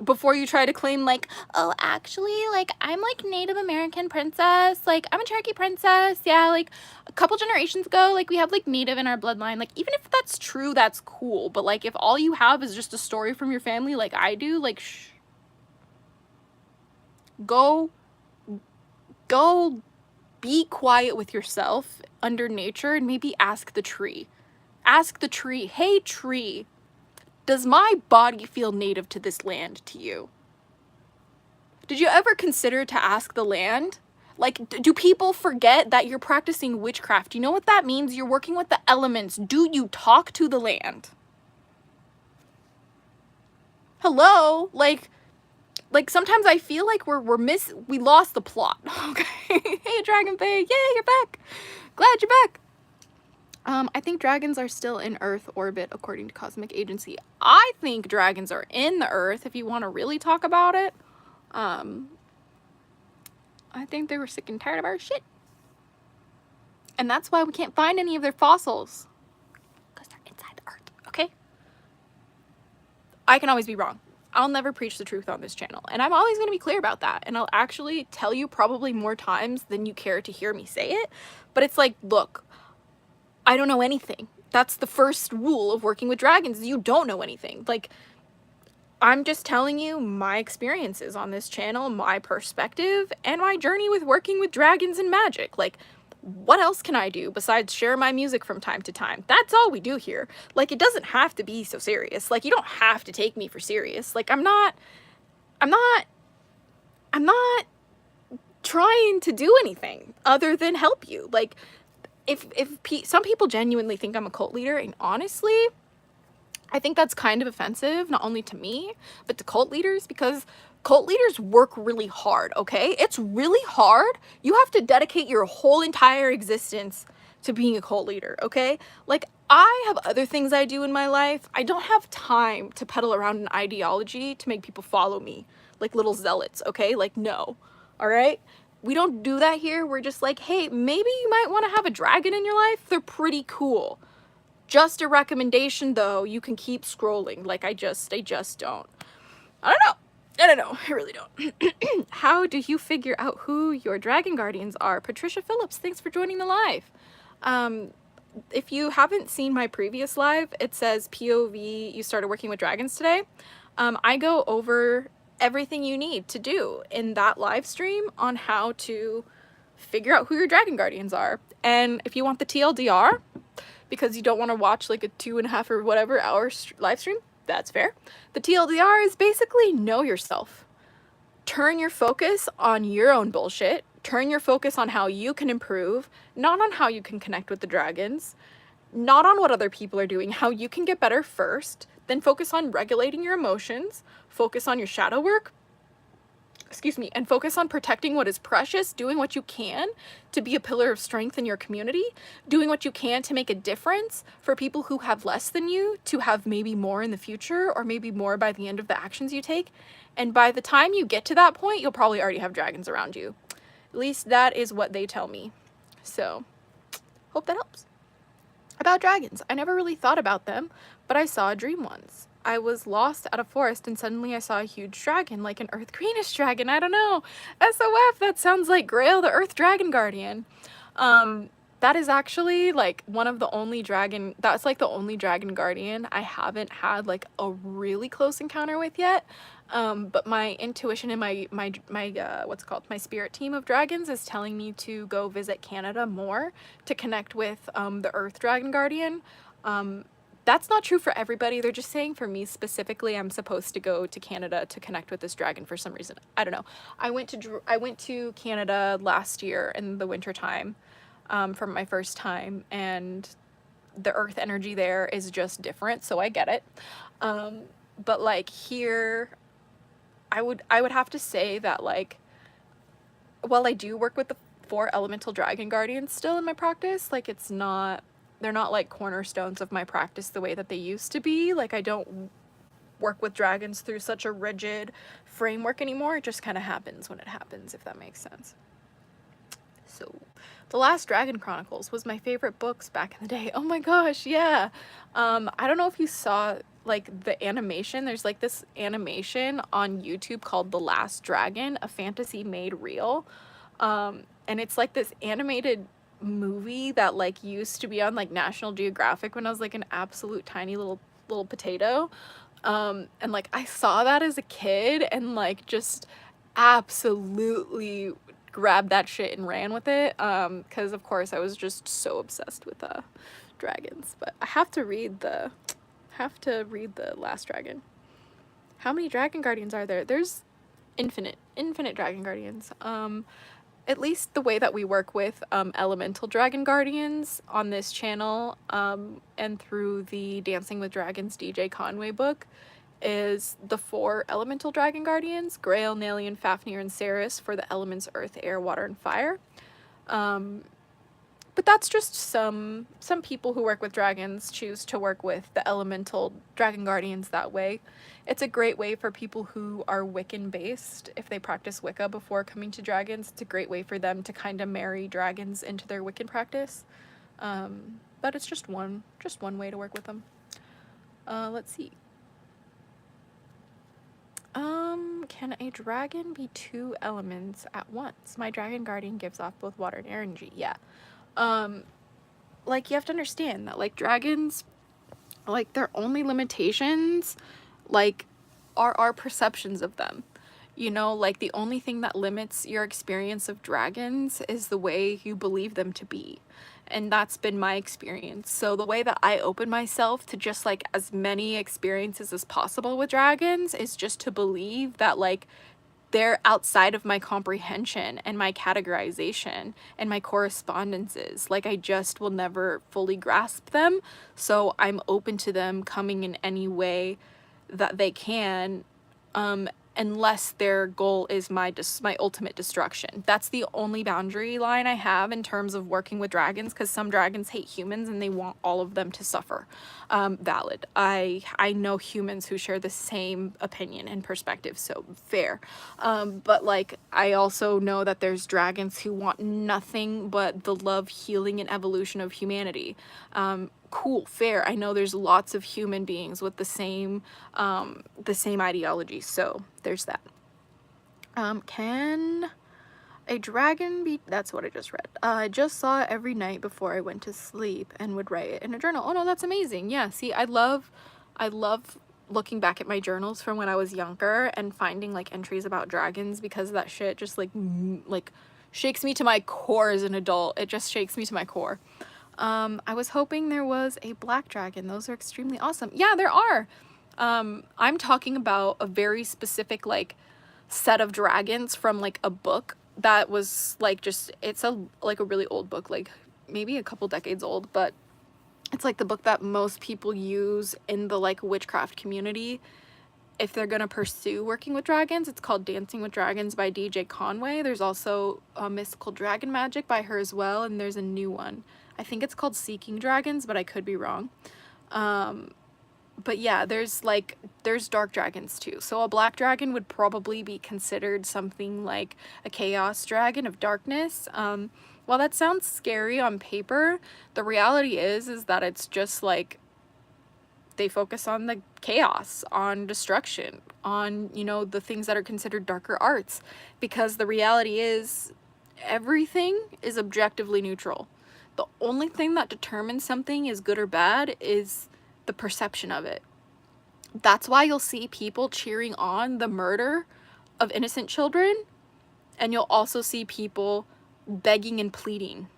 before you try to claim, like, oh, actually, like, I'm, like, Native American princess. Like, I'm a Cherokee princess. Yeah, like, a couple generations ago, like, we have, like, Native in our bloodline. Like, even if that's true, that's cool. But, like, if all you have is just a story from your family like I do, like, shh. Go be quiet with yourself under nature and maybe ask the tree. Ask the tree, hey tree, does my body feel native to this land to you? Did you ever consider to ask the land? Like, do people forget that you're practicing witchcraft? You know what that means? You're working with the elements. Do you talk to the land? Hello? Like sometimes I feel like we lost the plot. Okay. Hey Dragon Fae, yay, you're back. Glad you're back. I think dragons are still in Earth orbit according to Cosmic Agency. I think dragons are in the Earth if you want to really talk about it. I think they were sick and tired of our shit. And that's why we can't find any of their fossils. Because they're inside the Earth, okay? I can always be wrong. I'll never preach the truth on this channel, and I'm always going to be clear about that, and I'll actually tell you probably more times than you care to hear me say it. But it's like, look, I don't know anything. That's the first rule of working with dragons, is you don't know anything. Like, I'm just telling you my experiences on this channel, my perspective, and my journey with working with dragons and magic. Like, what else can I do besides share my music from time to time? That's all we do here. Like, it doesn't have to be so serious. Like, you don't have to take me for serious. Like, I'm not trying to do anything other than help you. Like, if some people genuinely think I'm a cult leader, and honestly, I think that's kind of offensive, not only to me, but to cult leaders, because cult leaders work really hard, okay? It's really hard. You have to dedicate your whole entire existence to being a cult leader, okay? Like, I have other things I do in my life. I don't have time to peddle around an ideology to make people follow me like little zealots, okay? Like, no, all right? We don't do that here. We're just like, hey, maybe you might want to have a dragon in your life. They're pretty cool. Just a recommendation, though. You can keep scrolling. Like, I just don't. I don't know. I really don't. How do you figure out who your dragon guardians are? Patricia Phillips, thanks for joining the live. If you haven't seen my previous live, it says POV, you started working with dragons today. I go over everything you need to do in that live stream on how to figure out who your dragon guardians are. And if you want the TLDR, because you don't want to watch like a 2.5 or whatever hour live stream, that's fair. The TLDR is basically know yourself. Turn your focus on your own bullshit. Turn your focus on how you can improve, not on how you can connect with the dragons, not on what other people are doing, how you can get better first, then focus on regulating your emotions, focus on your shadow work, excuse me, and focus on protecting what is precious, doing what you can to be a pillar of strength in your community, doing what you can to make a difference for people who have less than you, to have maybe more in the future, or maybe more by the end of the actions you take. And by the time you get to that point, you'll probably already have dragons around you. At least that is what they tell me. So, hope that helps. About dragons, I never really thought about them, but I saw a dream once. I was lost at a forest and suddenly I saw a huge dragon, like an earth greenish dragon. I don't know. SOF, that sounds like Grail, the earth dragon guardian. That is actually like one of the only dragon, that's like the only dragon guardian I haven't had like a really close encounter with yet. But my intuition and my what's it called, my spirit team of dragons is telling me to go visit Canada more to connect with the earth dragon guardian. That's not true for everybody. They're just saying for me specifically, I'm supposed to go to Canada to connect with this dragon for some reason. I don't know. I went to Canada last year in the winter time, for my first time, and the earth energy there is just different, so I get it. But like here, I would have to say that like, while I do work with the 4 elemental dragon guardians still in my practice, like they're not like cornerstones of my practice the way that they used to be. Like I don't work with dragons through such a rigid framework anymore. It just kind of happens when it happens, if that makes sense. So, The Last Dragon Chronicles was my favorite books back in the day. Oh my gosh, yeah. I don't know if you saw like the animation. There's like this animation on YouTube called The Last Dragon, a fantasy made real. And it's like this animated movie that like used to be on like National Geographic when I was like an absolute tiny little potato. And like I saw that as a kid and like just absolutely grabbed that shit and ran with it, because of course I was just so obsessed with dragons. But I have to read the Last Dragon. How many dragon guardians are there? There's infinite dragon guardians. At least the way that we work with elemental dragon guardians on this channel, and through the Dancing with Dragons DJ Conway book, is the 4 elemental dragon guardians: Grail, Nalian, Fafnir, and Ceres for the elements earth, air, water, and fire. But that's just some people who work with dragons choose to work with the elemental dragon guardians that way. It's a great way for people who are Wiccan based. If they practice Wicca before coming to dragons, it's a great way for them to kind of marry dragons into their Wiccan practice. But it's just one way to work with them. Let's see. Can a dragon be 2 elements at once? My dragon guardian gives off both water and energy. Yeah. Like you have to understand that like dragons, like their only limitations like are our perceptions of them. You know, like the only thing that limits your experience of dragons is the way you believe them to be. And that's been my experience. So the way that I open myself to just like as many experiences as possible with dragons is just to believe that like they're outside of my comprehension and my categorization and my correspondences. Like I just will never fully grasp them. So I'm open to them coming in any way that they can, unless their goal is my ultimate destruction. That's the only boundary line I have in terms of working with dragons, because some dragons hate humans and they want all of them to suffer. Valid. I know humans who share the same opinion and perspective, so fair. But like I also know that there's dragons who want nothing but the love, healing, and evolution of humanity. Cool, fair. I know there's lots of human beings with the same ideology, so there's that. Can a dragon be... That's what I just read. I just saw it every night before I went to sleep and would write it in a journal. Oh no, that's amazing. Yeah, see, I love looking back at my journals from when I was younger and finding like entries about dragons, because that shit just like shakes me to my core as an adult. It just shakes me to my core. I was hoping there was a black dragon. Those are extremely awesome. Yeah, there are. I'm talking about a very specific like set of dragons from like a book that was like just, it's a really old book, like maybe a couple decades old, but it's like the book that most people use in the like witchcraft community. if they're gonna pursue working with dragons, it's called Dancing with Dragons by DJ Conway. There's also Mystical Dragon Magic by her as well, and there's a new one. I think it's called Seeking Dragons, but I could be wrong. But yeah, there's dark dragons too. So a black dragon would probably be considered something like a chaos dragon of darkness. While that sounds scary on paper, the reality is that it's just like they focus on the chaos, on destruction, on, you know, the things that are considered darker arts, because the reality is everything is objectively neutral. The only thing that determines something is good or bad is the perception of it. That's why you'll see people cheering on the murder of innocent children, and you'll also see people begging and pleading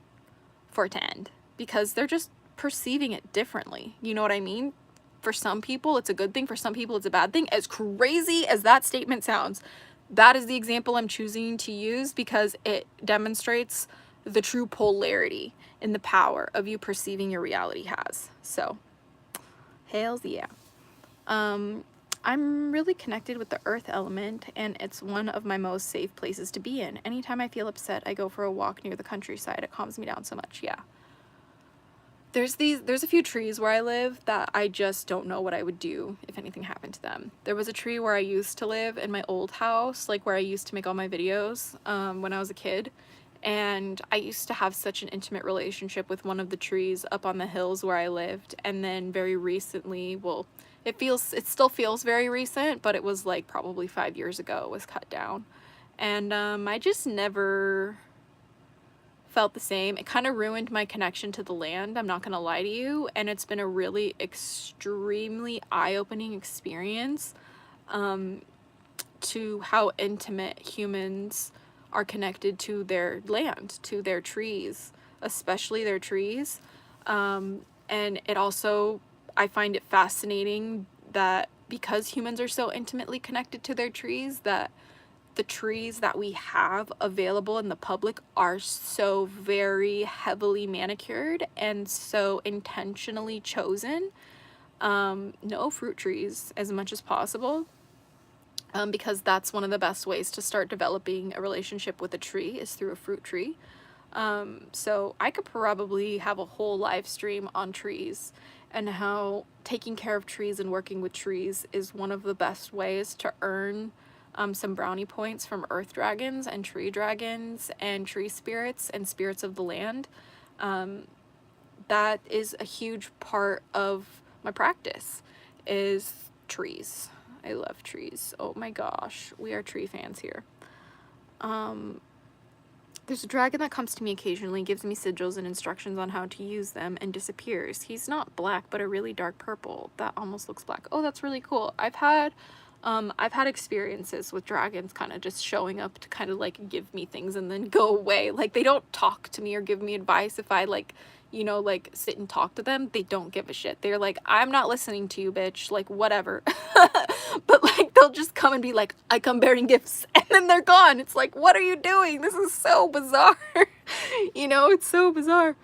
for it to end, because they're just perceiving it differently. You know what I mean? For some people, it's a good thing. For some people, it's a bad thing. As crazy as that statement sounds, that is the example I'm choosing to use because it demonstrates the true polarity in the power of you perceiving your reality has. So, hells yeah. I'm really connected with the earth element, and it's one of my most safe places to be in. Anytime I feel upset, I go for a walk near the countryside. It calms me down so much. Yeah. There's a few trees where I live that I just don't know what I would do if anything happened to them. There was a tree where I used to live in my old house, like where I used to make all my videos when I was a kid. And I used to have such an intimate relationship with one of the trees up on the hills where I lived. And then very recently, well, it still feels very recent, but it was like probably 5 years ago it was cut down. And I just never felt the same. It kind of ruined my connection to the land, I'm not gonna lie to you, and it's been a really extremely eye-opening experience to how intimate humans are connected to their land, to their trees, especially their trees. And it also, I find it fascinating that because humans are so intimately connected to their trees, that the trees that we have available in the public are so very heavily manicured and so intentionally chosen. No fruit trees as much as possible, because that's one of the best ways to start developing a relationship with a tree is through a fruit tree. So I could probably have a whole live stream on trees and how taking care of trees and working with trees is one of the best ways to earn some brownie points from earth dragons and tree spirits and spirits of the land. That is a huge part of my practice, is trees. I love trees. Oh my gosh, we are tree fans here. There's a dragon that comes to me occasionally, gives me sigils and instructions on how to use them, and disappears. He's not black, but a really dark purple that almost looks black. Oh, that's really cool. I've had experiences with dragons kind of just showing up to kind of like give me things and then go away. Like, they don't talk to me or give me advice if I like, you know, like sit and talk to them. They don't give a shit. They're like, I'm not listening to you, bitch. Like, whatever. But like, they'll just come and be like, I come bearing gifts, and then they're gone. It's like, what are you doing? This is so bizarre. You know, it's so bizarre.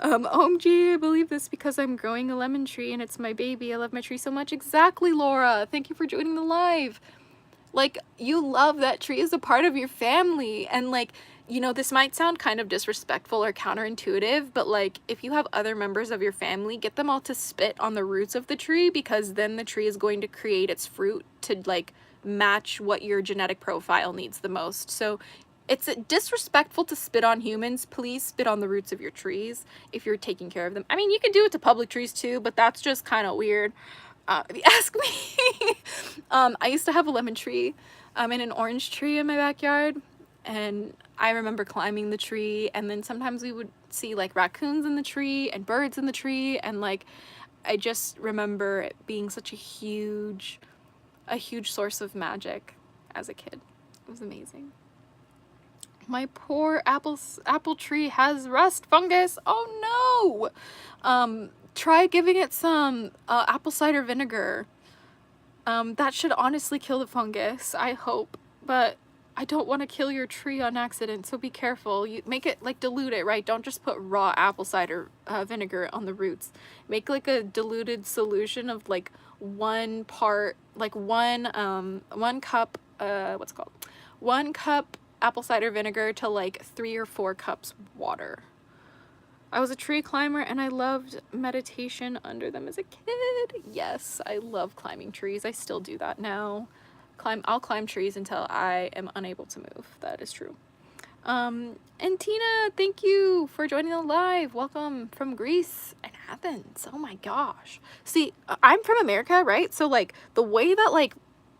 OMG, I believe this because I'm growing a lemon tree and it's my baby. I love my tree so much. Exactly, Laura. Thank you for joining the live. Like, you love that tree as a part of your family. And like, you know, this might sound kind of disrespectful or counterintuitive, but like, if you have other members of your family, get them all to spit on the roots of the tree, because then the tree is going to create its fruit to like match what your genetic profile needs the most. So it's disrespectful to spit on humans. Please spit on the roots of your trees if you're taking care of them. I mean, you can do it to public trees too, but that's just kind of weird. If you ask me. I used to have a lemon tree and an orange tree in my backyard, and I remember climbing the tree, and then sometimes we would see like raccoons in the tree and birds in the tree, and like, I just remember it being such a huge source of magic as a kid. It was amazing. My poor apple tree has rust fungus. Oh no! Try giving it some apple cider vinegar. That should honestly kill the fungus, I hope. But I don't want to kill your tree on accident, so be careful. You make it, like, dilute it, right? Don't just put raw apple cider vinegar on the roots. Make like a diluted solution of like 1 cup, what's it called? 1 cup apple cider vinegar to like 3 or 4 cups water. I was a tree climber and I loved meditation under them as a kid. Yes, I love climbing trees. I still do that now. I'll climb trees until I am unable to move. That is true. And Tina, thank you for joining the live. Welcome from Greece and Athens. Oh my gosh. See, I'm from America, right? So like the way that like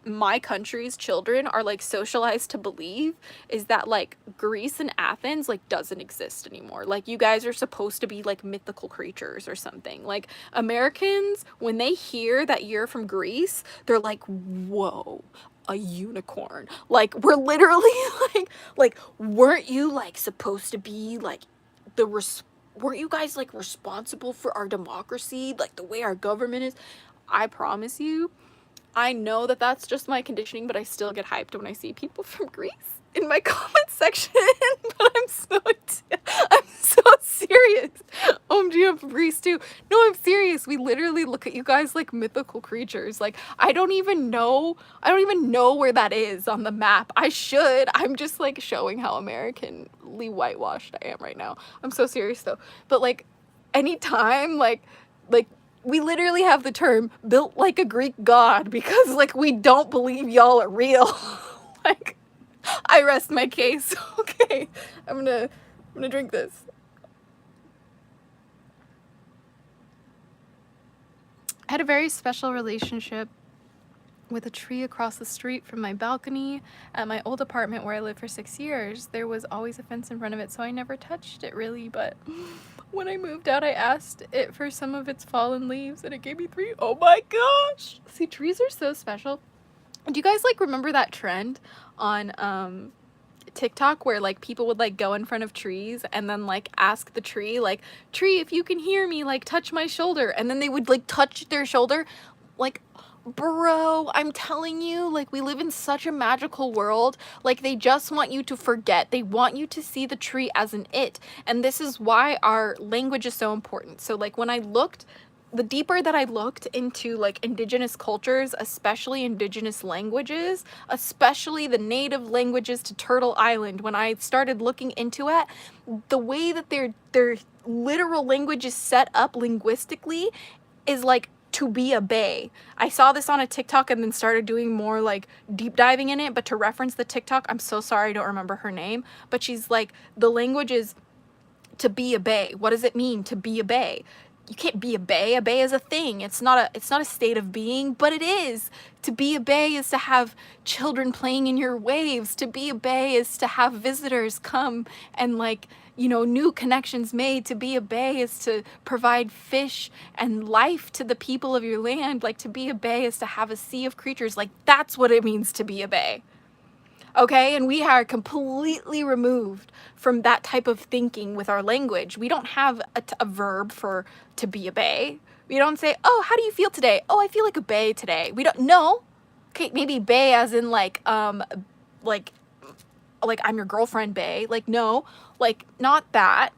my country's children are like socialized to believe is that like Greece and Athens like doesn't exist anymore. Like you guys are supposed to be like mythical creatures or something. Like Americans, when they hear that you're from Greece, they're like, whoa, a unicorn. Like we're literally like weren't you like supposed to be like weren't you guys like responsible for our democracy, like the way our government is? I promise you, I know that that's just my conditioning, but I still get hyped when I see people from Greece in my comment section. But I'm so serious. OMG, I'm from Greece too. No, I'm serious. We literally look at you guys like mythical creatures. Like I don't even know where that is on the map. I should. I'm just like showing how Americanly whitewashed I am right now. I'm so serious though. But like anytime like we literally have the term built like a Greek god because like we don't believe y'all are real. Like I rest my case. Okay, I'm gonna drink this. I had a very special relationship with a tree across the street from my balcony at my old apartment where I lived for 6 years. There was always a fence in front of it, so I never touched it really, but when I moved out, I asked it for some of its fallen leaves and it gave me 3. Oh my gosh! See, trees are so special. Do you guys like remember that trend on TikTok where like people would like go in front of trees and then like ask the tree like, tree, if you can hear me, like touch my shoulder, and then they would like touch their shoulder? Like, bro, I'm telling you, like we live in such a magical world. Like they just want you to forget. They want you to see the tree as an it, and this is why our language is so important. So like when I looked, the deeper that I looked into like indigenous cultures, especially indigenous languages, especially the native languages to Turtle Island, when I started looking into it, the way that their literal language is set up linguistically is like to be a bae. I saw this on a TikTok and then started doing more like deep diving in it, but to reference the TikTok, I'm so sorry I don't remember her name, but she's like, the language is to be a bae. What does it mean to be a bae? You can't be a bae. A bae is a thing. It's not a state of being, but it is. To be a bae is to have children playing in your waves. To be a bae is to have visitors come and like, you know, new connections made. To be a bae is to provide fish and life to the people of your land. Like to be a bae is to have a sea of creatures. Like that's what it means to be a bae. Okay, and we are completely removed from that type of thinking with our language. We don't have a verb for to be a bae. We don't say, oh, how do you feel today? Oh, I feel like a bae today. We don't know. Okay, maybe bae as in like I'm your girlfriend bae. Like no, like not that.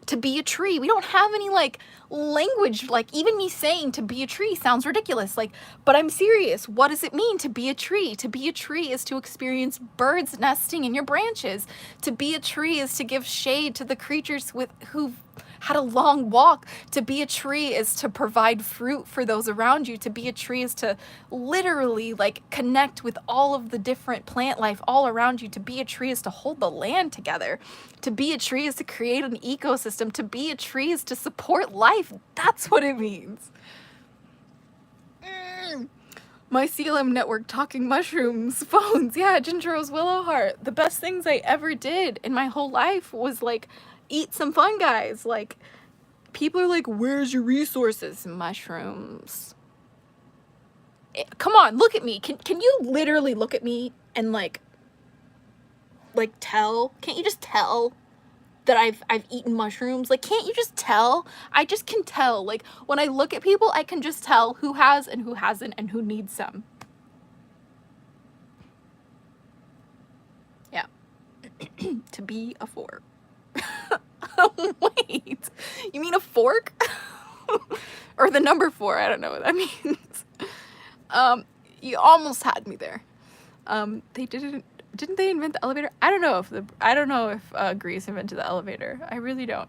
To be a tree, we don't have any like language. Like even me saying to be a tree sounds ridiculous, like, but I'm serious. What does it mean to be a tree? To be a tree is to experience birds nesting in your branches. To be a tree is to give shade to the creatures who've had a long walk. To be a tree is to provide fruit for those around you. To be a tree is to literally like connect with all of the different plant life all around you. To be a tree is to hold the land together. To be a tree is to create an ecosystem. To be a tree is to support life. That's what it means. My CLM network talking mushrooms, phones. Yeah, Ginger Rose Willow Heart. The best things I ever did in my whole life was like eat some fun guys. Like people are like, where's your resources? Mushrooms. Come on, look at me. Can you literally look at me and like tell? Can't you just tell that I've eaten mushrooms? Like, can't you just tell? I just can tell. Like when I look at people, I can just tell who has and who hasn't and who needs some. to be a 4. Wait, you mean a fork? Or the number 4? I don't know what that means. You almost had me there. They didn't they invent the elevator? I don't know if Greece invented the elevator. I really don't.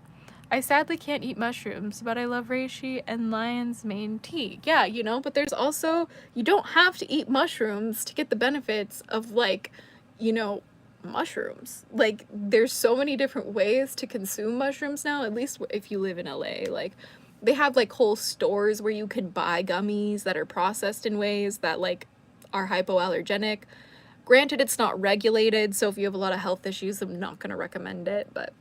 I sadly can't eat mushrooms, but I love reishi and lion's mane tea. Yeah, you know, but there's also, you don't have to eat mushrooms to get the benefits of, like, you know, mushrooms. Like, there's so many different ways to consume mushrooms now, at least if you live in LA. Like, they have, like, whole stores where you can buy gummies that are processed in ways that, like, are hypoallergenic. Granted, it's not regulated, so if you have a lot of health issues, I'm not going to recommend it, but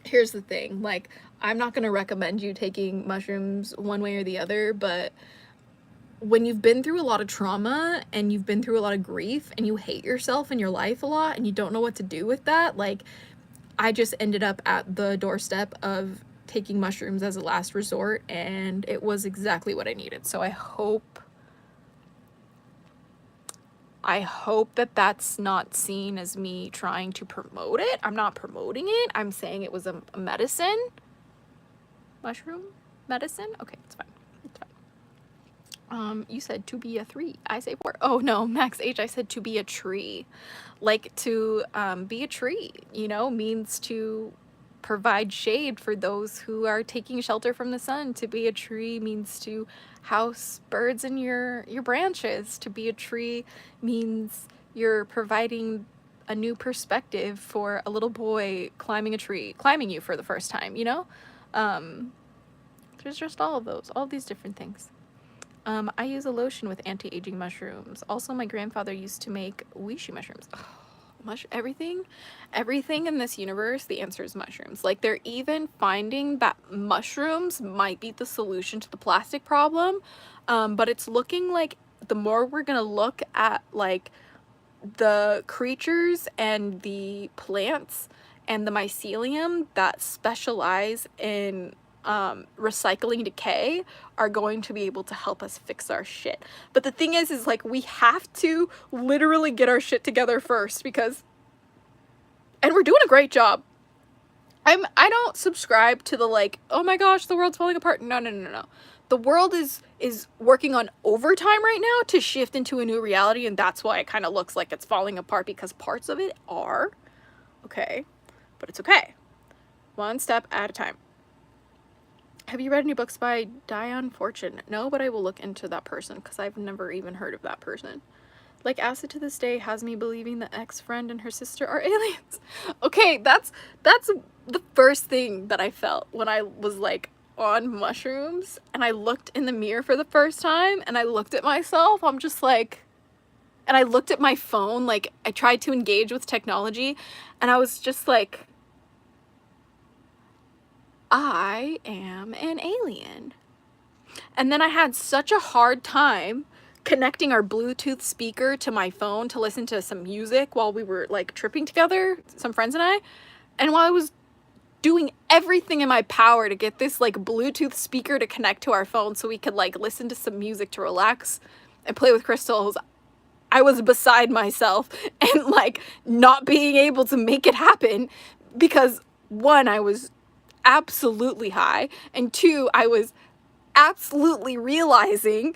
here's the thing, like, I'm not going to recommend you taking mushrooms one way or the other, but when you've been through a lot of trauma and you've been through a lot of grief and you hate yourself and your life a lot and you don't know what to do with that, like, I just ended up at the doorstep of taking mushrooms as a last resort, and it was exactly what I needed. So I hope that that's not seen as me trying to promote it. I'm not promoting it. I'm saying it was a medicine. Mushroom medicine? Okay, it's fine. It's fine. You said to be a 3. I say 4. Oh no, Max H, I said to be a tree. Like, to be a tree, you know, means to provide shade for those who are taking shelter from the sun. To be a tree means to house birds in your branches. To be a tree means you're providing a new perspective for a little boy climbing a tree, climbing you for the first time, you know? There's just all of these different things. I use a lotion with anti-aging mushrooms. Also, my grandfather used to make Weishi mushrooms. Everything in this universe, the answer is mushrooms. Like, they're even finding that mushrooms might be the solution to the plastic problem, but it's looking like the more we're gonna look at, like, the creatures and the plants and the mycelium that specialize in recycling decay are going to be able to help us fix our shit. But the thing is like, we have to literally get our shit together first, because, and we're doing a great job. I don't subscribe to the, like, oh my gosh, the world's falling apart. No. The world is working on overtime right now to shift into a new reality, and that's why it kind of looks like it's falling apart, because parts of it are. Okay, but it's okay. One step at a time. Have you read any books by Dion Fortune? No, but I will look into that person, because I've never even heard of that person. Like, acid to this day has me believing the ex-friend and her sister are aliens. Okay, that's the first thing that I felt when I was, like, on mushrooms, and I looked in the mirror for the first time, and I looked at myself. I'm just like, and I looked at my phone, like, I tried to engage with technology, and I was just like, I am an alien. And then I had such a hard time connecting our Bluetooth speaker to my phone to listen to some music while we were, like, tripping together, some friends and I. And while I was doing everything in my power to get this, like, Bluetooth speaker to connect to our phone so we could, like, listen to some music to relax and play with crystals, I was beside myself and, like, not being able to make it happen, because, one, I was absolutely high, and 2, I was absolutely realizing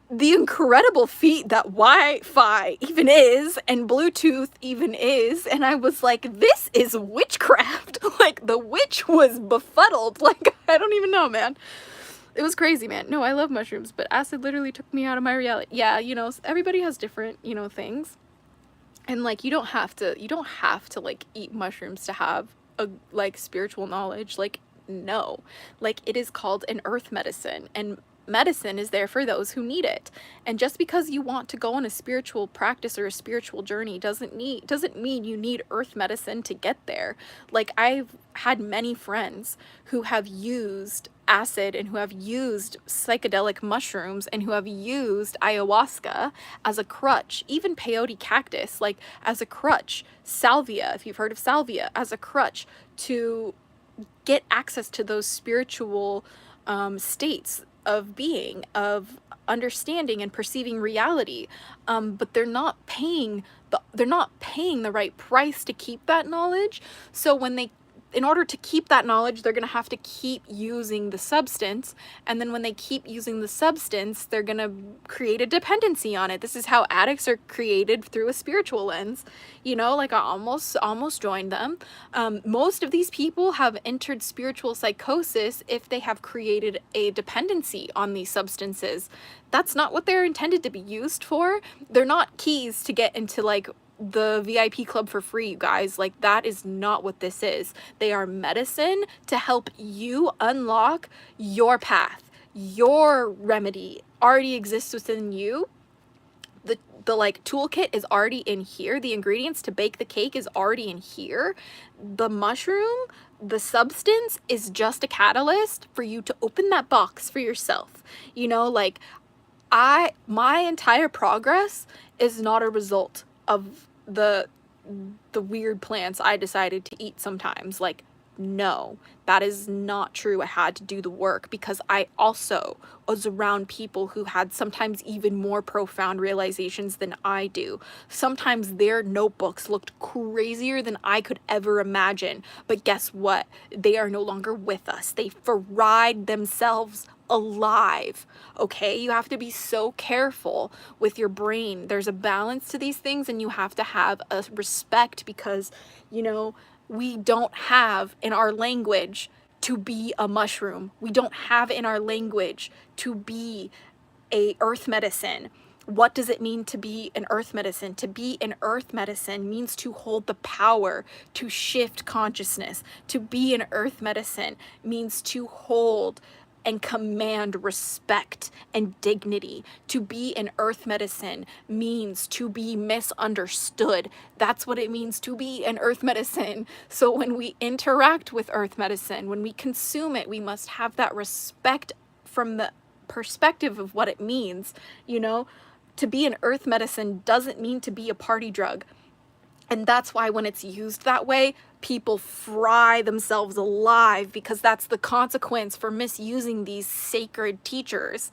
the incredible feat that Wi-Fi even is, and Bluetooth even is, and I was like, this is witchcraft. Like, the witch was befuddled. Like, I don't even know, man. It was crazy, man. No, I love mushrooms, but acid literally took me out of my reality. Yeah, you know, everybody has different, you know, things, and, like, you don't have to like eat mushrooms to have a, like, spiritual knowledge. Like, no, like, it is called an earth medicine, and medicine is there for those who need it. And just because you want to go on a spiritual practice or a spiritual journey doesn't mean you need earth medicine to get there. Like, I've had many friends who have used acid and who have used psychedelic mushrooms and who have used ayahuasca as a crutch, even peyote cactus, like, as a crutch, salvia, if you've heard of salvia, as a crutch to get access to those spiritual states of being, of understanding and perceiving reality, but they're not paying the right price to keep that knowledge. So in order to keep that knowledge, they're going to have to keep using the substance. And then when they keep using the substance, they're going to create a dependency on it. This is how addicts are created, through a spiritual lens. You know, like I almost joined them. Most of these people have entered spiritual psychosis if they have created a dependency on these substances. That's not what they're intended to be used for. They're not keys to get into like the VIP club for free, you guys. Like, that is not what this is. They are medicine to help you unlock your path. Your remedy already exists within you. The like toolkit is already in here. The ingredients to bake the cake is already in here. The mushroom, the substance, is just a catalyst for you to open that box for yourself. You know, like my entire progress is not a result of the weird plants I decided to eat sometimes. Like, no, that is not true. I had to do the work because I also was around people who had sometimes even more profound realizations than I do. Sometimes their notebooks looked crazier than I could ever imagine. But guess what? They are no longer with us. They fried themselves alive. Okay, you have to be so careful with your brain. There's a balance to these things, and you have to have a respect, because, you know, we don't have in our language to be a mushroom. We don't have in our language to be a earth medicine. What does it mean to be an earth medicine? To be an earth medicine means to hold the power to shift consciousness. To be an earth medicine means to hold and command respect and dignity. To be an earth medicine means to be misunderstood. That's what it means to be an earth medicine. So when we interact with earth medicine, when we consume it, we must have that respect from the perspective of what it means. You know, to be an earth medicine doesn't mean to be a party drug. And that's why when it's used that way, people fry themselves alive, because that's the consequence for misusing these sacred teachers.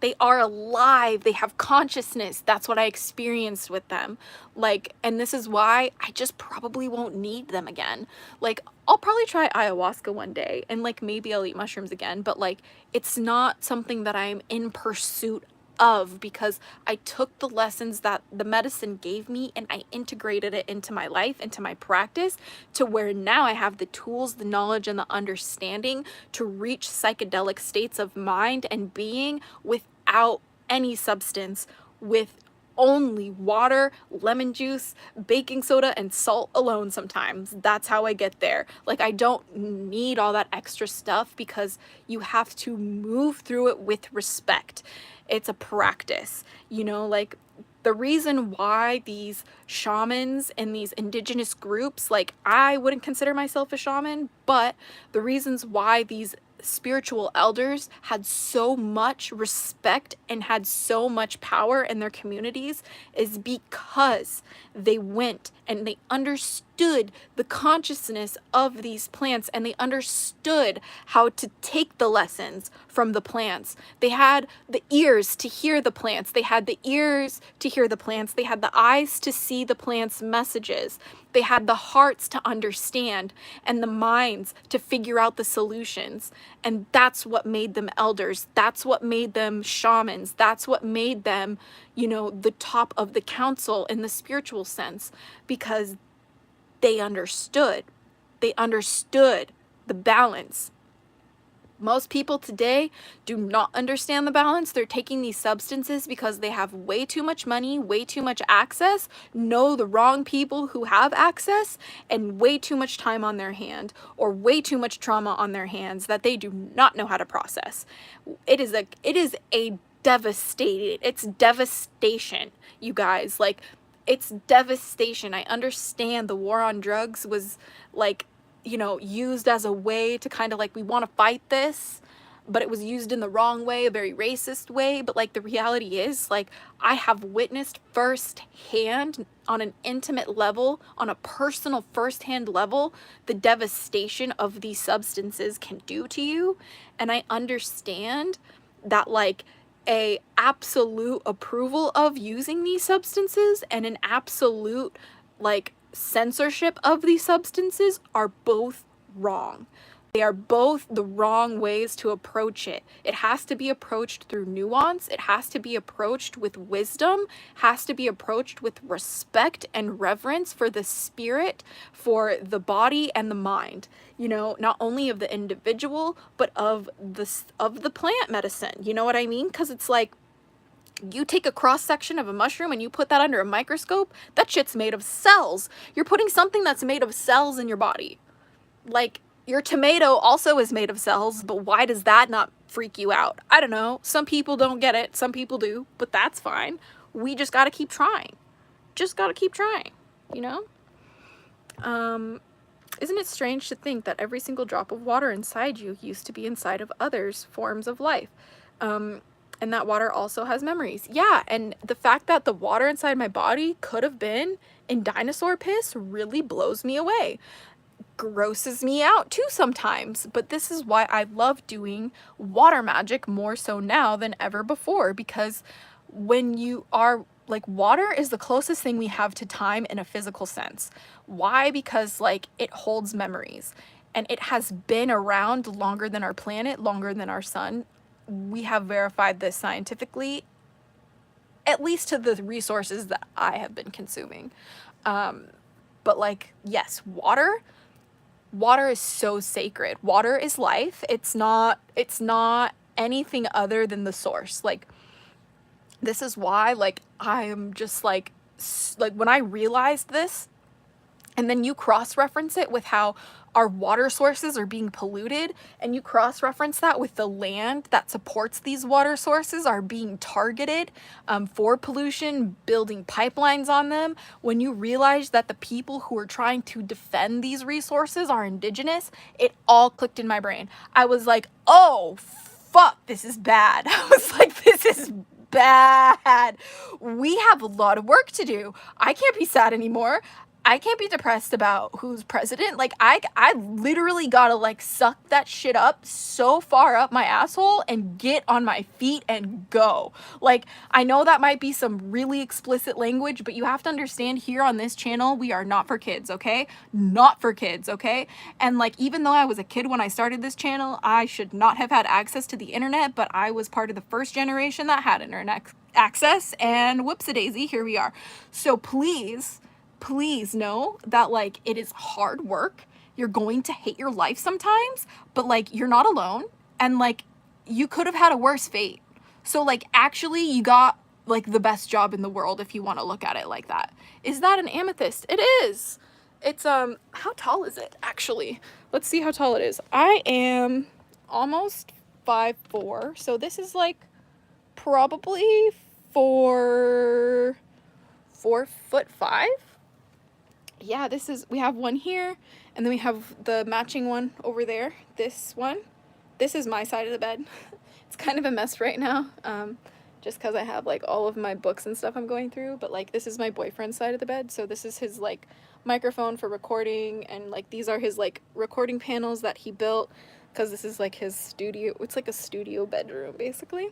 They are alive. They have consciousness. That's what I experienced with them. Like, and this is why I just probably won't need them again. Like, I'll probably try ayahuasca one day, and like maybe I'll eat mushrooms again, but like it's not something that I'm in pursuit of, because I took the lessons that the medicine gave me and I integrated it into my life, into my practice, to where now I have the tools, the knowledge, and the understanding to reach psychedelic states of mind and being without any substance, with only water, lemon juice, baking soda, and salt alone sometimes. That's how I get there. Like, I don't need all that extra stuff, because you have to move through it with respect. It's a practice, you know, like the reason why these shamans and these indigenous groups, like, I wouldn't consider myself a shaman, but the reasons why these spiritual elders had so much respect and had so much power in their communities is because they went and they understood the consciousness of these plants, and they understood how to take the lessons from the plants. They had the ears to hear the plants. They had the ears to hear the plants. They had the eyes to see the plants' messages. They had the hearts to understand, and the minds to figure out the solutions. And that's what made them elders. That's what made them shamans. That's what made them, you know, the top of the council in the spiritual sense, because they understood. They understood the balance. Most people today do not understand the balance. They're taking these substances because they have way too much money, way too much access, know the wrong people who have access, and way too much time on their hand, or way too much trauma on their hands that they do not know how to process. It is a devastated, it's devastation, you guys. Like, it's devastation. I understand the war on drugs was like, you know, used as a way to kind of like, we want to fight this, but it was used in the wrong way, a very racist way. But like, the reality is, like, I have witnessed firsthand, on an intimate level, on a personal firsthand level, the devastation of these substances can do to you. And I understand that, like, a absolute approval of using these substances and an absolute like censorship of these substances are both wrong. They are both the wrong ways to approach it. It has to be approached through nuance. It has to be approached with wisdom, has to be approached with respect and reverence for the spirit, for the body and the mind, you know, not only of the individual, but of the plant medicine. You know what I mean? Because it's like, you take a cross section of a mushroom and you put that under a microscope, that shit's made of cells. You're putting something that's made of cells in your body. Like, your tomato also is made of cells, but why does that not freak you out? I don't know. Some people don't get it. Some people do, but that's fine. We just got to keep trying. Just got to keep trying, you know? Isn't it strange to think that every single drop of water inside you used to be inside of others' forms of life? And that water also has memories. Yeah, and the fact that the water inside my body could have been in dinosaur piss really blows me away. Grosses me out too sometimes, but this is why I love doing water magic more so now than ever before, because when you are like, water is the closest thing we have to time in a physical sense. Why? Because like, it holds memories and it has been around longer than our planet, longer than our sun. We have verified this scientifically, at least to the resources that I have been consuming. But like, yes, water is so sacred. Water is life. It's not anything other than the source. Like, this is why, like, I am just like when I realized this, and then you cross-reference it with how our water sources are being polluted, and you cross-reference that with the land that supports these water sources are being targeted for pollution, building pipelines on them. When you realize that the people who are trying to defend these resources are indigenous, it all clicked in my brain. I was like, oh, fuck, this is bad. I was like, this is bad. We have a lot of work to do. I can't be sad anymore. I can't be depressed about who's president. Like, I literally gotta like suck that shit up so far up my asshole and get on my feet and go. Like, I know that might be some really explicit language, but you have to understand, here on this channel, we are not for kids, okay? Not for kids, okay? And like, even though I was a kid when I started this channel, I should not have had access to the internet, but I was part of the first generation that had internet access, and whoops-a-daisy, here we are. So please know that like, it is hard work. You're going to hate your life sometimes, but like, you're not alone, and like, you could have had a worse fate. So like, actually, you got like the best job in the world if you want to look at it like that. Is that an amethyst? It is. It's how tall is it actually? Let's see how tall it is. I am almost 5'4", so this is like probably 4'5". Yeah, this is, we have one here, and then we have the matching one over there. This one. This is my side of the bed. It's kind of a mess right now, just because I have like all of my books and stuff I'm going through, but like, this is my boyfriend's side of the bed, so this is his like microphone for recording, and like, these are his like recording panels that he built, because this is like his studio. It's like a studio bedroom, basically.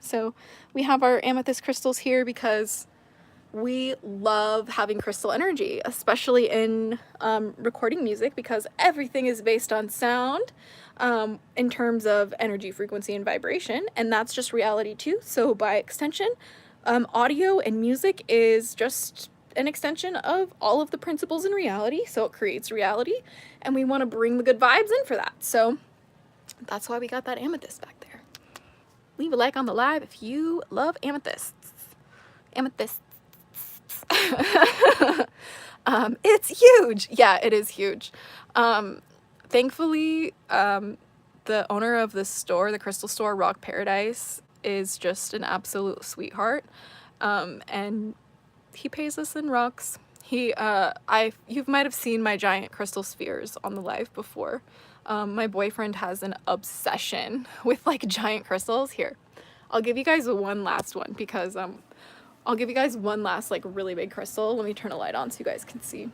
So we have our amethyst crystals here because we love having crystal energy, especially in recording music, because everything is based on sound in terms of energy, frequency, and vibration, and that's just reality too. So by extension, audio and music is just an extension of all of the principles in reality, so it creates reality, and we want to bring the good vibes in for that. So that's why we got that amethyst back there. Leave a like on the live if you love amethysts. Amethysts. It's huge. Yeah, it is huge. Thankfully, the owner of the store, the crystal store, Rock Paradise, is just an absolute sweetheart. And he pays us in rocks. You might have seen my giant crystal spheres on the live before. My boyfriend has an obsession with like giant crystals. Here, I'll give you guys one last one, because I'll give you guys one last like really big crystal. Let me turn a light on so you guys can see.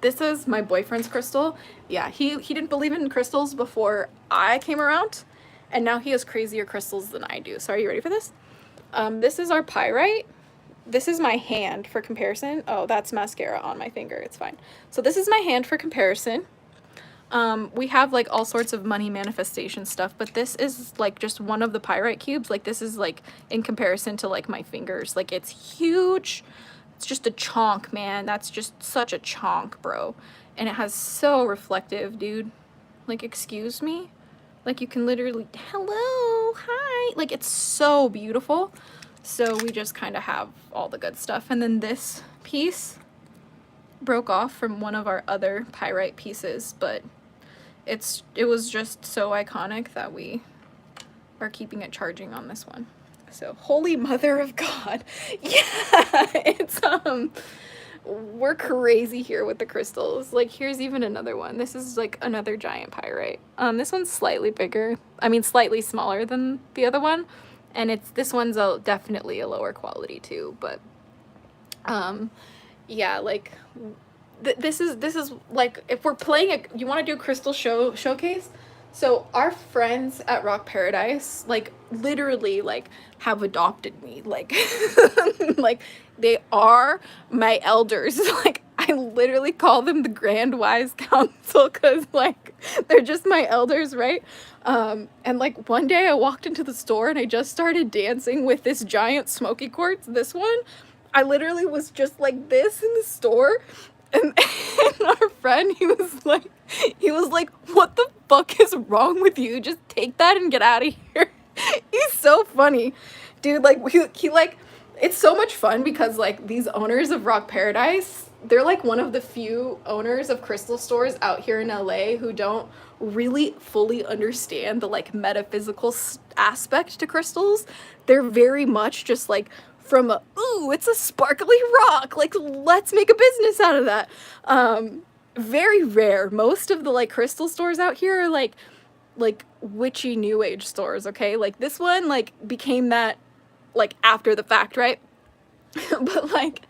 This is my boyfriend's crystal. Yeah, he didn't believe in crystals before I came around, And now he has crazier crystals than I do. So are you ready for this? This is our pyrite. This is my hand for comparison. Oh, that's mascara on my finger. It's fine. So this is my hand for comparison. We have like all sorts of money manifestation stuff, but this is like just one of the pyrite cubes. Like this is like in comparison to like my fingers. Like it's huge. It's just a chonk, man. That's just such a chonk, bro. And it has so reflective, dude. Like, excuse me? Like you can literally, hello, hi. Like it's so beautiful. So we just kind of have all the good stuff. And then this piece broke off from one of our other pyrite pieces, but it was just so iconic that we are keeping it charging on this one. So holy mother of God. Yeah, it's we're crazy here with the crystals. Like here's even another one. This is like another giant pyrite. This one's slightly bigger. I mean slightly smaller than the other one. And this one's definitely a lower quality too, but yeah, like this is like if we're playing you want to do a crystal showcase. So our friends at Rock Paradise like literally like have adopted me, like like they are my elders. Like I literally call them the Grand Wise Council because like they're just my elders, right? And like one day I walked into the store and I just started dancing with this giant smoky quartz. This one, I literally was just like this in the store. And our friend, he was like, what the fuck is wrong with you? Just take that and get out of here. He's so funny. Dude, like, he like, it's so much fun because, like, these owners of Rock Paradise, they're, like, one of the few owners of crystal stores out here in LA who don't really fully understand the, like, metaphysical aspect to crystals. They're very much just, like, from a, ooh, it's a sparkly rock, like let's make a business out of that. Very rare. Most of the like crystal stores out here are like witchy new age stores, okay? Like this one like became that like after the fact, right? But like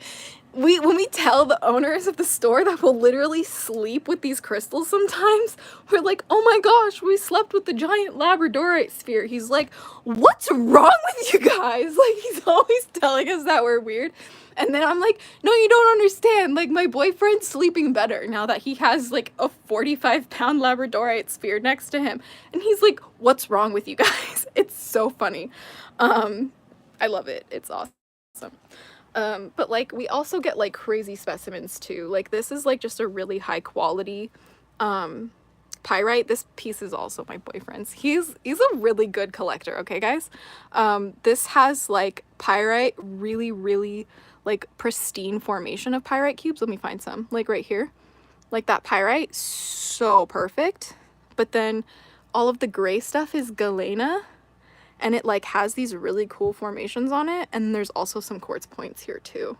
when we tell the owners of the store that we'll literally sleep with these crystals sometimes, we're like, oh my gosh, we slept with the giant labradorite sphere. He's like, what's wrong with you guys? Like, he's always telling us that we're weird. And then I'm like, no, you don't understand. Like, my boyfriend's sleeping better now that he has, like, a 45-pound labradorite sphere next to him. And he's like, what's wrong with you guys? It's so funny. I love it. It's awesome. But like we also get like crazy specimens too. Like this is like just a really high quality pyrite. This piece is also my boyfriend's. He's a really good collector, okay guys? This has like pyrite, really like pristine formation of pyrite cubes. Let me find some, like right here. Like that pyrite, so perfect. But then all of the gray stuff is galena. And it like has these really cool formations on it. And there's also some quartz points here too.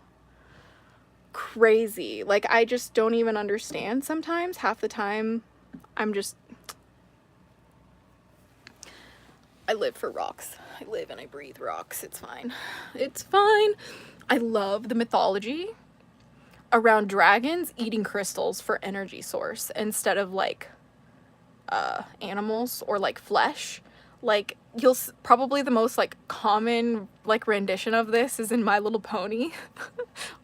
Crazy. Like I just don't even understand sometimes. Half the time I'm just, I live for rocks. I live and I breathe rocks. It's fine. It's fine. I love the mythology around dragons eating crystals for energy source instead of like animals or like flesh. Like you'll probably the most like common like rendition of this is in My Little Pony.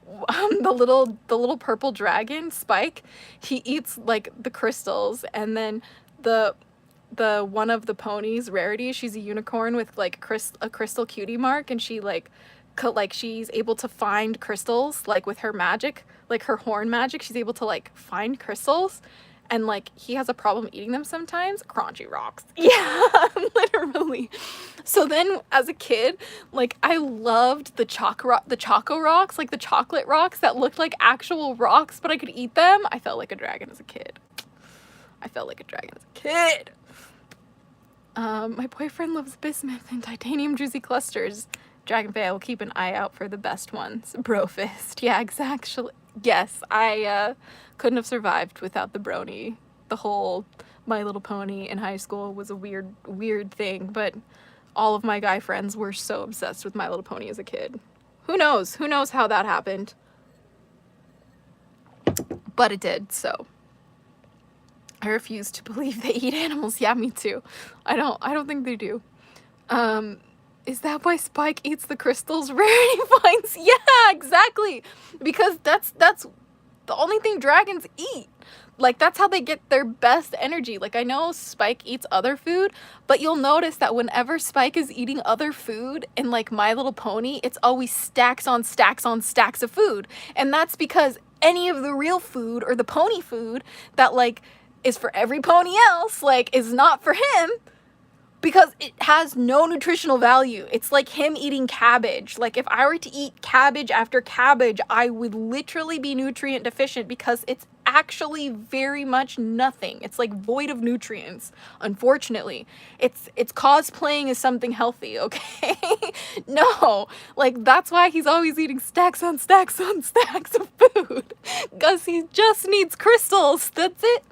The little purple dragon Spike, he eats like the crystals, and then the one of the ponies, Rarity, she's a unicorn with like a crystal cutie mark, and she like she's able to find crystals like with her magic, like her horn magic. She's able to like find crystals. And like he has a problem eating them sometimes. Crunchy rocks. Yeah, literally. So then as a kid, like I loved the choco rocks, like the chocolate rocks that looked like actual rocks, but I could eat them. I felt like a dragon as a kid. My boyfriend loves bismuth and titanium juicy clusters. Dragonfey, I will keep an eye out for the best ones. Brofist. Yeah, exactly. Yes, I couldn't have survived without the brony. The whole My Little Pony in high school was a weird thing, but all of my guy friends were so obsessed with My Little Pony as a kid. Who knows? Who knows how that happened? But it did, so I refuse to believe they eat animals. Yeah, me too. I don't think they do. Is that why Spike eats the crystals Rarity finds? Yeah, exactly. Because that's the only thing dragons eat. Like, that's how they get their best energy. Like, I know Spike eats other food, but you'll notice that whenever Spike is eating other food in, like, My Little Pony, it's always stacks on stacks on stacks of food. And that's because any of the real food or the pony food that, like, is for every pony else, like, is not for him, because it has no nutritional value. It's like him eating cabbage. Like, if I were to eat cabbage after cabbage, I would literally be nutrient deficient, because it's actually very much nothing. It's like void of nutrients, unfortunately. It's cosplaying as something healthy, okay? No, like, that's why he's always eating stacks on stacks on stacks of food, because he just needs crystals. That's it.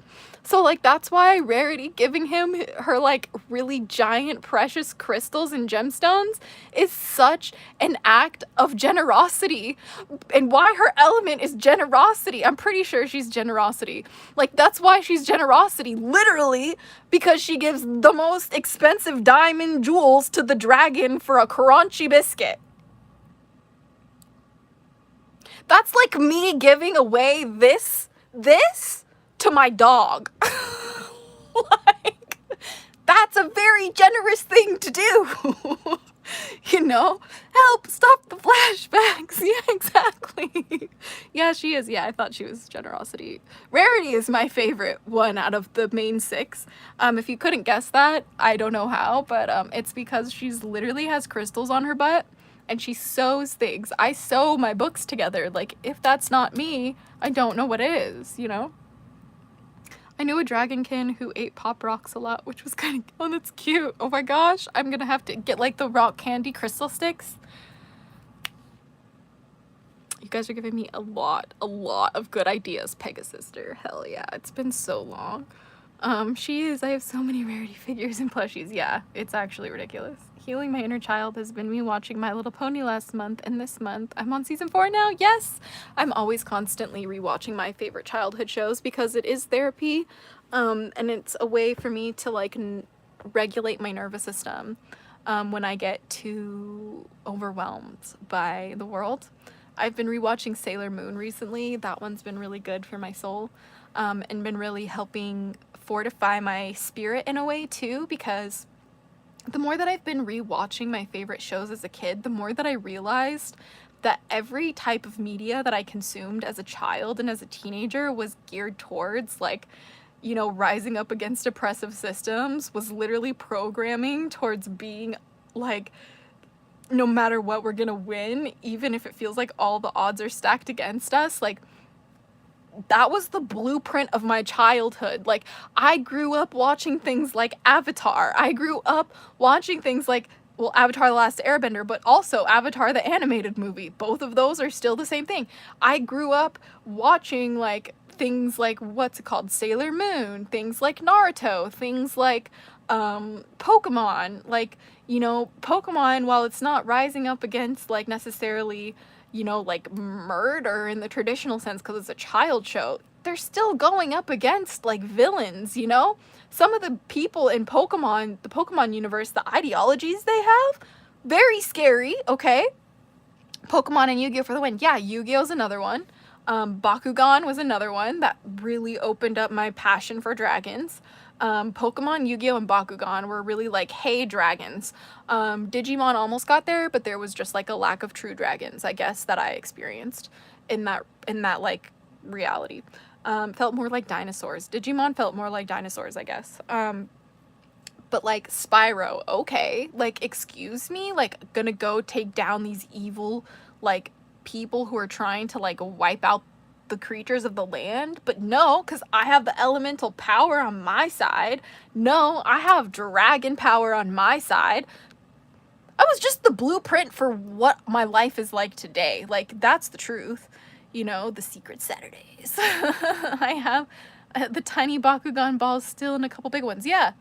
So, like, that's why Rarity giving him her, like, really giant precious crystals and gemstones is such an act of generosity. And why her element is generosity. I'm pretty sure she's generosity. Like, that's why she's generosity, literally, because she gives the most expensive diamond jewels to the dragon for a crunchy biscuit. That's like me giving away this to my dog. Like, that's a very generous thing to do. You know? Help, stop the flashbacks. Yeah, exactly. Yeah, she is. Yeah, I thought she was generosity. Rarity is my favorite one out of the main 6. If you couldn't guess that, I don't know how, but it's because she's literally has crystals on her butt and she sews things. I sew my books together. Like, if that's not me, I don't know what is, you know? I knew a dragonkin who ate pop rocks a lot, which was kind of, oh, that's cute. Oh my gosh, I'm gonna have to get, like, the rock candy crystal sticks. You guys are giving me a lot of good ideas, Pegasister. Hell yeah, it's been so long. I have so many Rarity figures and plushies. Yeah, it's actually ridiculous. Healing my inner child has been me watching My Little Pony last month, and this month I'm on season 4 now. Yes, I'm always constantly rewatching my favorite childhood shows because it is therapy, and it's a way for me to, like, regulate my nervous system when I get too overwhelmed by the world. I've been rewatching Sailor Moon recently. That one's been really good for my soul, and been really helping fortify my spirit in a way too, because the more that I've been rewatching my favorite shows as a kid, the more that I realized that every type of media that I consumed as a child and as a teenager was geared towards, like, you know, rising up against oppressive systems, was literally programming towards being like, no matter what, we're gonna win, even if it feels like all the odds are stacked against us. Like, that was the blueprint of my childhood. Like, I grew up watching things like Avatar. I grew up watching things like, well, Avatar: The Last Airbender, but also Avatar the animated movie. Both of those are still the same thing. I grew up watching, like, things like, what's it called, Sailor Moon, things like Naruto, things like Pokemon. Like, you know, Pokemon, while it's not rising up against, like, necessarily, you know, like, murder in the traditional sense because it's a child show, they're still going up against, like, villains, you know? Some of the people in Pokemon, the Pokemon universe, the ideologies they have, very scary, okay? Pokemon and Yu-Gi-Oh! For the win. Yeah, Yu-Gi-Oh's another one. Bakugan was another one that really opened up my passion for dragons. Pokemon, Yu-Gi-Oh, and Bakugan were really like, hey, dragons. Digimon almost got there, but there was just, like, a lack of true dragons, I guess, that I experienced in that like, reality. Felt more like dinosaurs. Digimon felt more like dinosaurs, I guess. But, like, Spyro, okay, like, excuse me, like, gonna go take down these evil, like, people who are trying to, like, wipe out the creatures of the land? But no, because I have the elemental power on my side. No, I have dragon power on my side. I was just the blueprint for what my life is like today. Like, that's the truth. You know, the secret Saturdays. I have the tiny Bakugan balls still and a couple big ones. Yeah.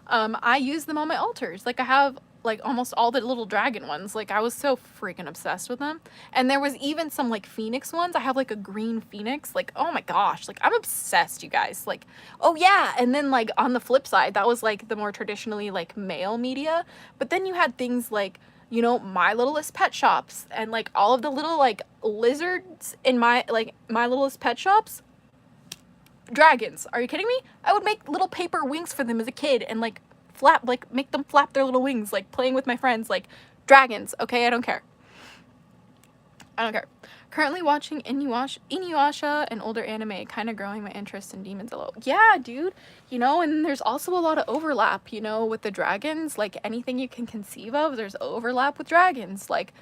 I use them on my altars. Like, I have like almost all the little dragon ones. Like I was so freaking obsessed with them. And there was even some like phoenix ones. I have like a green phoenix. Like, oh my gosh, like I'm obsessed, you guys. Like, oh yeah. And then like on the flip side, that was like the more traditionally like male media. But then you had things like, you know, My Littlest Pet Shops and like all of the little like lizards in my Littlest Pet Shops. Dragons. Are you kidding me? I would make little paper wings for them as a kid and like make them flap their little wings, like playing with my friends, like dragons. Okay, I don't care. Currently watching Inuyasha, an older anime, kind of growing my interest in Demon Below. Yeah, dude. You know, and there's also a lot of overlap, you know, with the dragons. Like anything you can conceive of, there's overlap with dragons. Like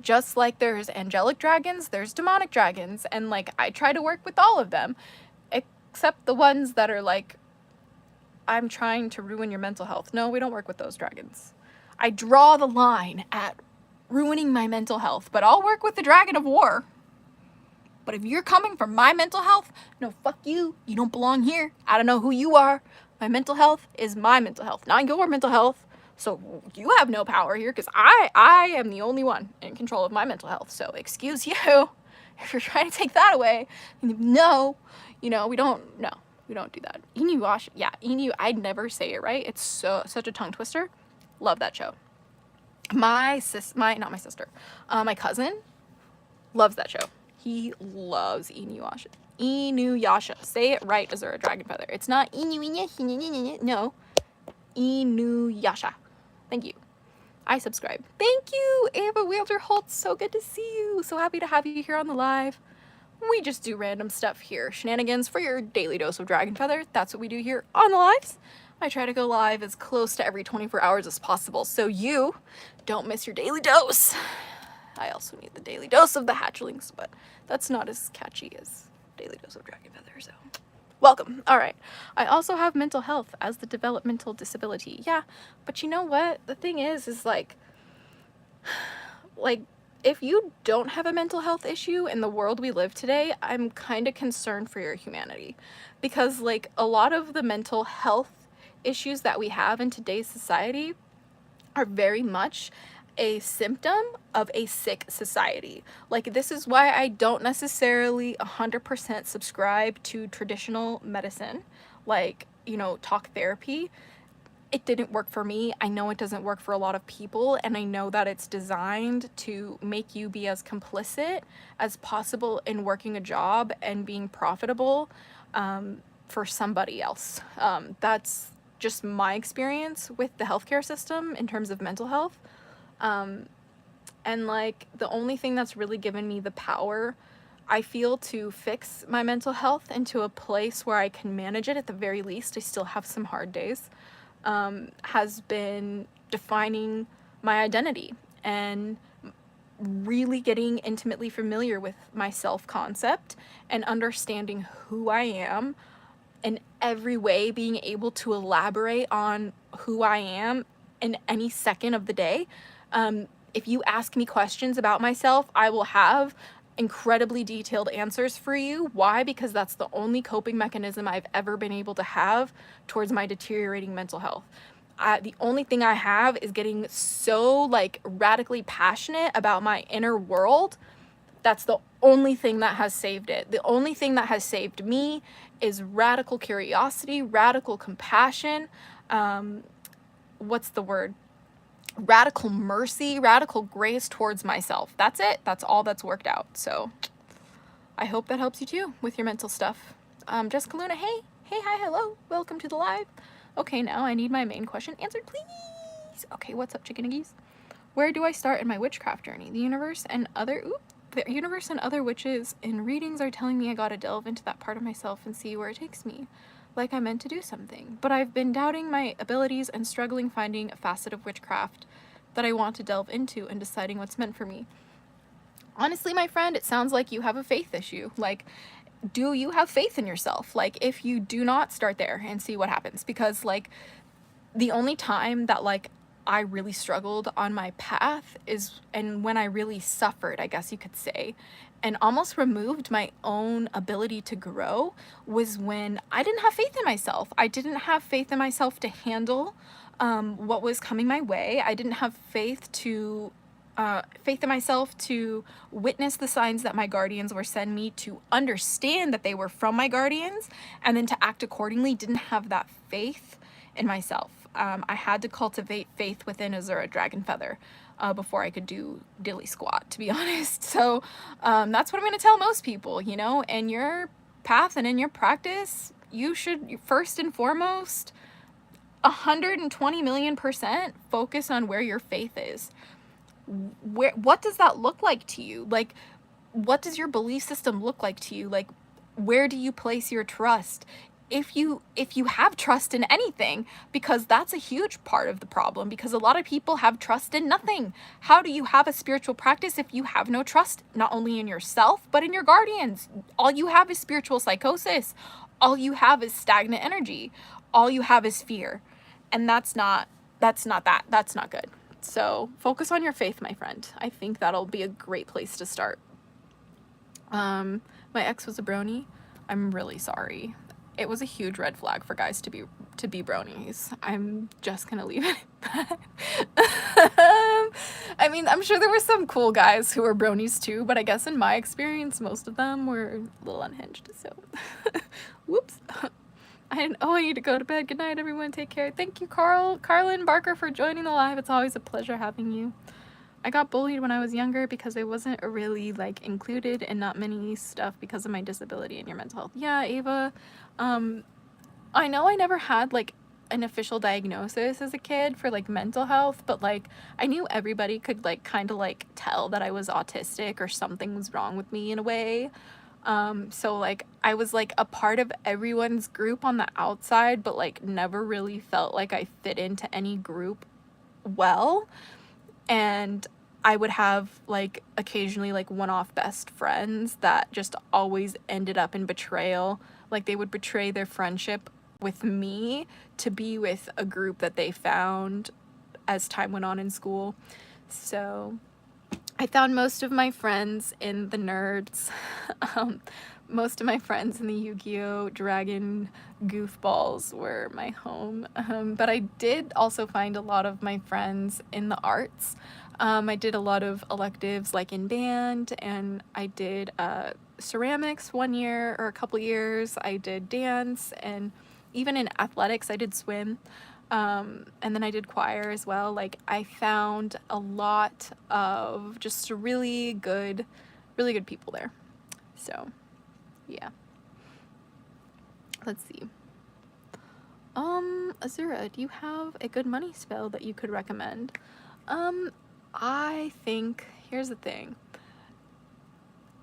just like there's angelic dragons, there's demonic dragons, and like I try to work with all of them, except the ones that are like, I'm trying to ruin your mental health. No, we don't work with those dragons. I draw the line at ruining my mental health, but I'll work with the dragon of war. But if you're coming for my mental health, no, fuck you. You don't belong here. I don't know who you are. My mental health is my mental health, not your mental health. So you have no power here because I am the only one in control of my mental health. So excuse you if you're trying to take that away. No, you know, we don't do that. Inuyasha, yeah, I'd never say it right. It's such a tongue twister. Love that show. My cousin loves that show. He loves Inuyasha. Inuyasha. Say it right, as a dragon feather. It's not Inuyasha. No. Inuyasha. Thank you. I subscribe. Thank you, Ava Wielder Holtz. So good to see you. So happy to have you here on the live. We just do random stuff here. Shenanigans for your daily dose of dragon feather. That's what we do here on the lives. I try to go live as close to every 24 hours as possible, so you don't miss your daily dose. I also need the daily dose of the hatchlings, but that's not as catchy as daily dose of dragon feather, so welcome. All right. I also have mental health as the developmental disability. Yeah, but you know what? The thing is like if you don't have a mental health issue in the world we live today, I'm kind of concerned for your humanity, because like a lot of the mental health issues that we have in today's society are very much a symptom of a sick society. Like this is why I don't necessarily 100% subscribe to traditional medicine, like, you know, talk therapy. It didn't work for me. I know it doesn't work for a lot of people, and I know that it's designed to make you be as complicit as possible in working a job and being profitable for somebody else. That's just my experience with the healthcare system in terms of mental health. And like the only thing that's really given me the power, I feel, to fix my mental health into a place where I can manage it at the very least, I still have some hard days, has been defining my identity and really getting intimately familiar with my self-concept and understanding who I am in every way, being able to elaborate on who I am in any second of the day. If you ask me questions about myself, I will have incredibly detailed answers for you. Why? Because that's the only coping mechanism I've ever been able to have towards my deteriorating mental health. The only thing I have is getting so like radically passionate about my inner world. That's the only thing that has saved it. The only thing that has saved me is radical curiosity, radical compassion, what's the word? Radical mercy, radical grace towards myself. That's it. That's all that's worked out. So I hope that helps you too with your mental stuff. Jessica Luna, hey, hi, hello, welcome to the live. Okay, now I need my main question answered, please. Okay, what's up, chicken eggies? Where do I start in my witchcraft journey? The universe and other witches in readings are telling me I gotta delve into that part of myself and see where it takes me. Like I'm meant to do something. But I've been doubting my abilities and struggling finding a facet of witchcraft that I want to delve into and deciding what's meant for me. Honestly, my friend, it sounds like you have a faith issue. Like, do you have faith in yourself? Like, if you do not, start there and see what happens. Because, like, the only time that, like, I really struggled on my path and when I really suffered, I guess you could say, and almost removed my own ability to grow, was when I didn't have faith in myself. I didn't have faith in myself to handle what was coming my way. I didn't have faith in myself to witness the signs that my guardians were sending me, to understand that they were from my guardians, and then to act accordingly. Didn't have that faith in myself. I had to cultivate faith within Azura Dragon Feather before I could do dilly squat, to be honest. So that's what I'm going to tell most people, you know, in your path and in your practice, you should first and foremost 120 million% focus on where your faith is. What does that look like to you? Like, what does your belief system look like to you? Like, where do you place your trust? If you have trust in anything, because that's a huge part of the problem, because a lot of people have trust in nothing. How do you have a spiritual practice if you have no trust, not only in yourself, but in your guardians? All you have is spiritual psychosis. All you have is stagnant energy. All you have is fear. And that's not good. So focus on your faith, my friend. I think that'll be a great place to start. My ex was a brony. I'm really sorry. It was a huge red flag for guys to be bronies. I'm just gonna leave it at that. I mean, I'm sure there were some cool guys who were bronies too, but I guess in my experience, most of them were a little unhinged, so whoops. I need to go to bed. Good night, everyone. Take care. Thank you, Carlin Barker, for joining the live. It's always a pleasure having you. I got bullied when I was younger because I wasn't really, like, included in not many stuff because of my disability and your mental health. Yeah, Ava. I know I never had, like, an official diagnosis as a kid for, like, mental health, but, like, I knew everybody could, like, kind of, like, tell that I was autistic or something was wrong with me in a way. So, like, I was, like, a part of everyone's group on the outside, but, like, never really felt like I fit into any group well. And I would have, like, occasionally, like, one-off best friends that just always ended up in betrayal. Like, they would betray their friendship with me to be with a group that they found as time went on in school. So I found most of my friends in the nerds, most of my friends in the Yu-Gi-Oh! Dragon goofballs were my home, but I did also find a lot of my friends in the arts. I did a lot of electives, like in band, and I did ceramics one year or a couple years. I did dance, and even in athletics, I did swim. And then I did choir as well. Like, I found a lot of just really good people there. So, yeah. Let's see. Azura, do you have a good money spell that you could recommend? I think, here's the thing.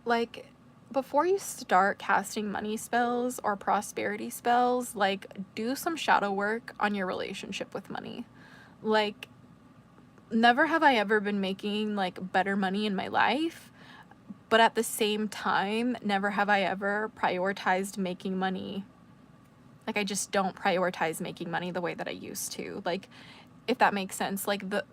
Like, before you start casting money spells or prosperity spells, like, do some shadow work on your relationship with money. Like, never have I ever been making, like, better money in my life, but at the same time, never have I ever prioritized making money. Like, I just don't prioritize making money the way that I used to. Like, if that makes sense. Like, the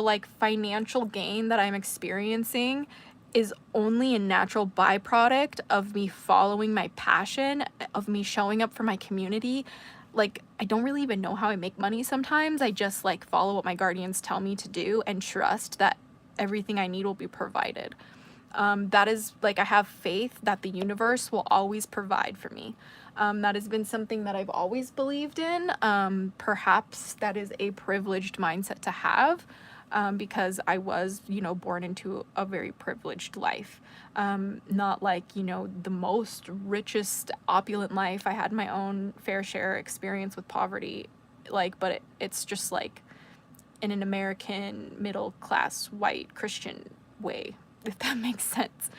like, financial gain that I'm experiencing is only a natural byproduct of me following my passion, of me showing up for my community. Like, I don't really even know how I make money sometimes. I just, like, follow what my guardians tell me to do and trust that everything I need will be provided. That is, like, I have faith that the universe will always provide for me. That has been something that I've always believed in. Perhaps that is a privileged mindset to have. Because I was, you know, born into a very privileged life. Not like, you know, the most richest, opulent life. I had my own fair share experience with poverty, like, but it's just, like, in an American middle class white Christian way, if that makes sense.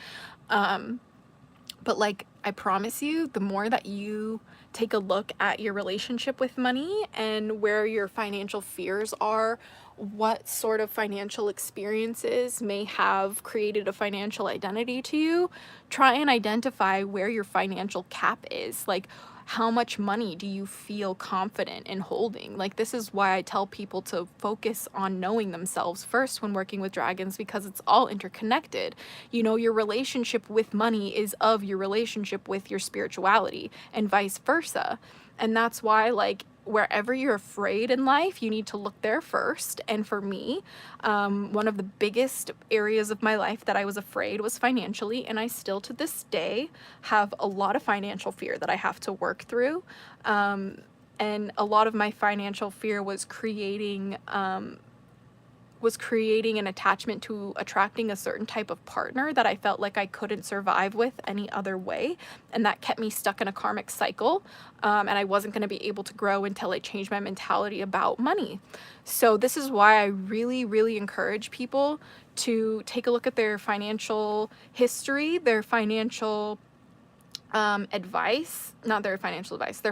But, like, I promise you, the more that you take a look at your relationship with money and where your financial fears are, what sort of financial experiences may have created a financial identity to you, try and identify where your financial cap is. Like, how much money do you feel confident in holding? Like, this is why I tell people to focus on knowing themselves first when working with dragons, because it's all interconnected. You know, your relationship with money is of your relationship with your spirituality, and vice versa. And that's why, like, wherever you're afraid in life, you need to look there first. And for me, one of the biggest areas of my life that I was afraid was financially, and I still to this day have a lot of financial fear that I have to work through. And a lot of my financial fear was creating an attachment to attracting a certain type of partner that I felt like I couldn't survive with any other way. And that kept me stuck in a karmic cycle. And I wasn't going to be able to grow until I changed my mentality about money. So this is why I really, really encourage people to take a look at their financial history, their financial their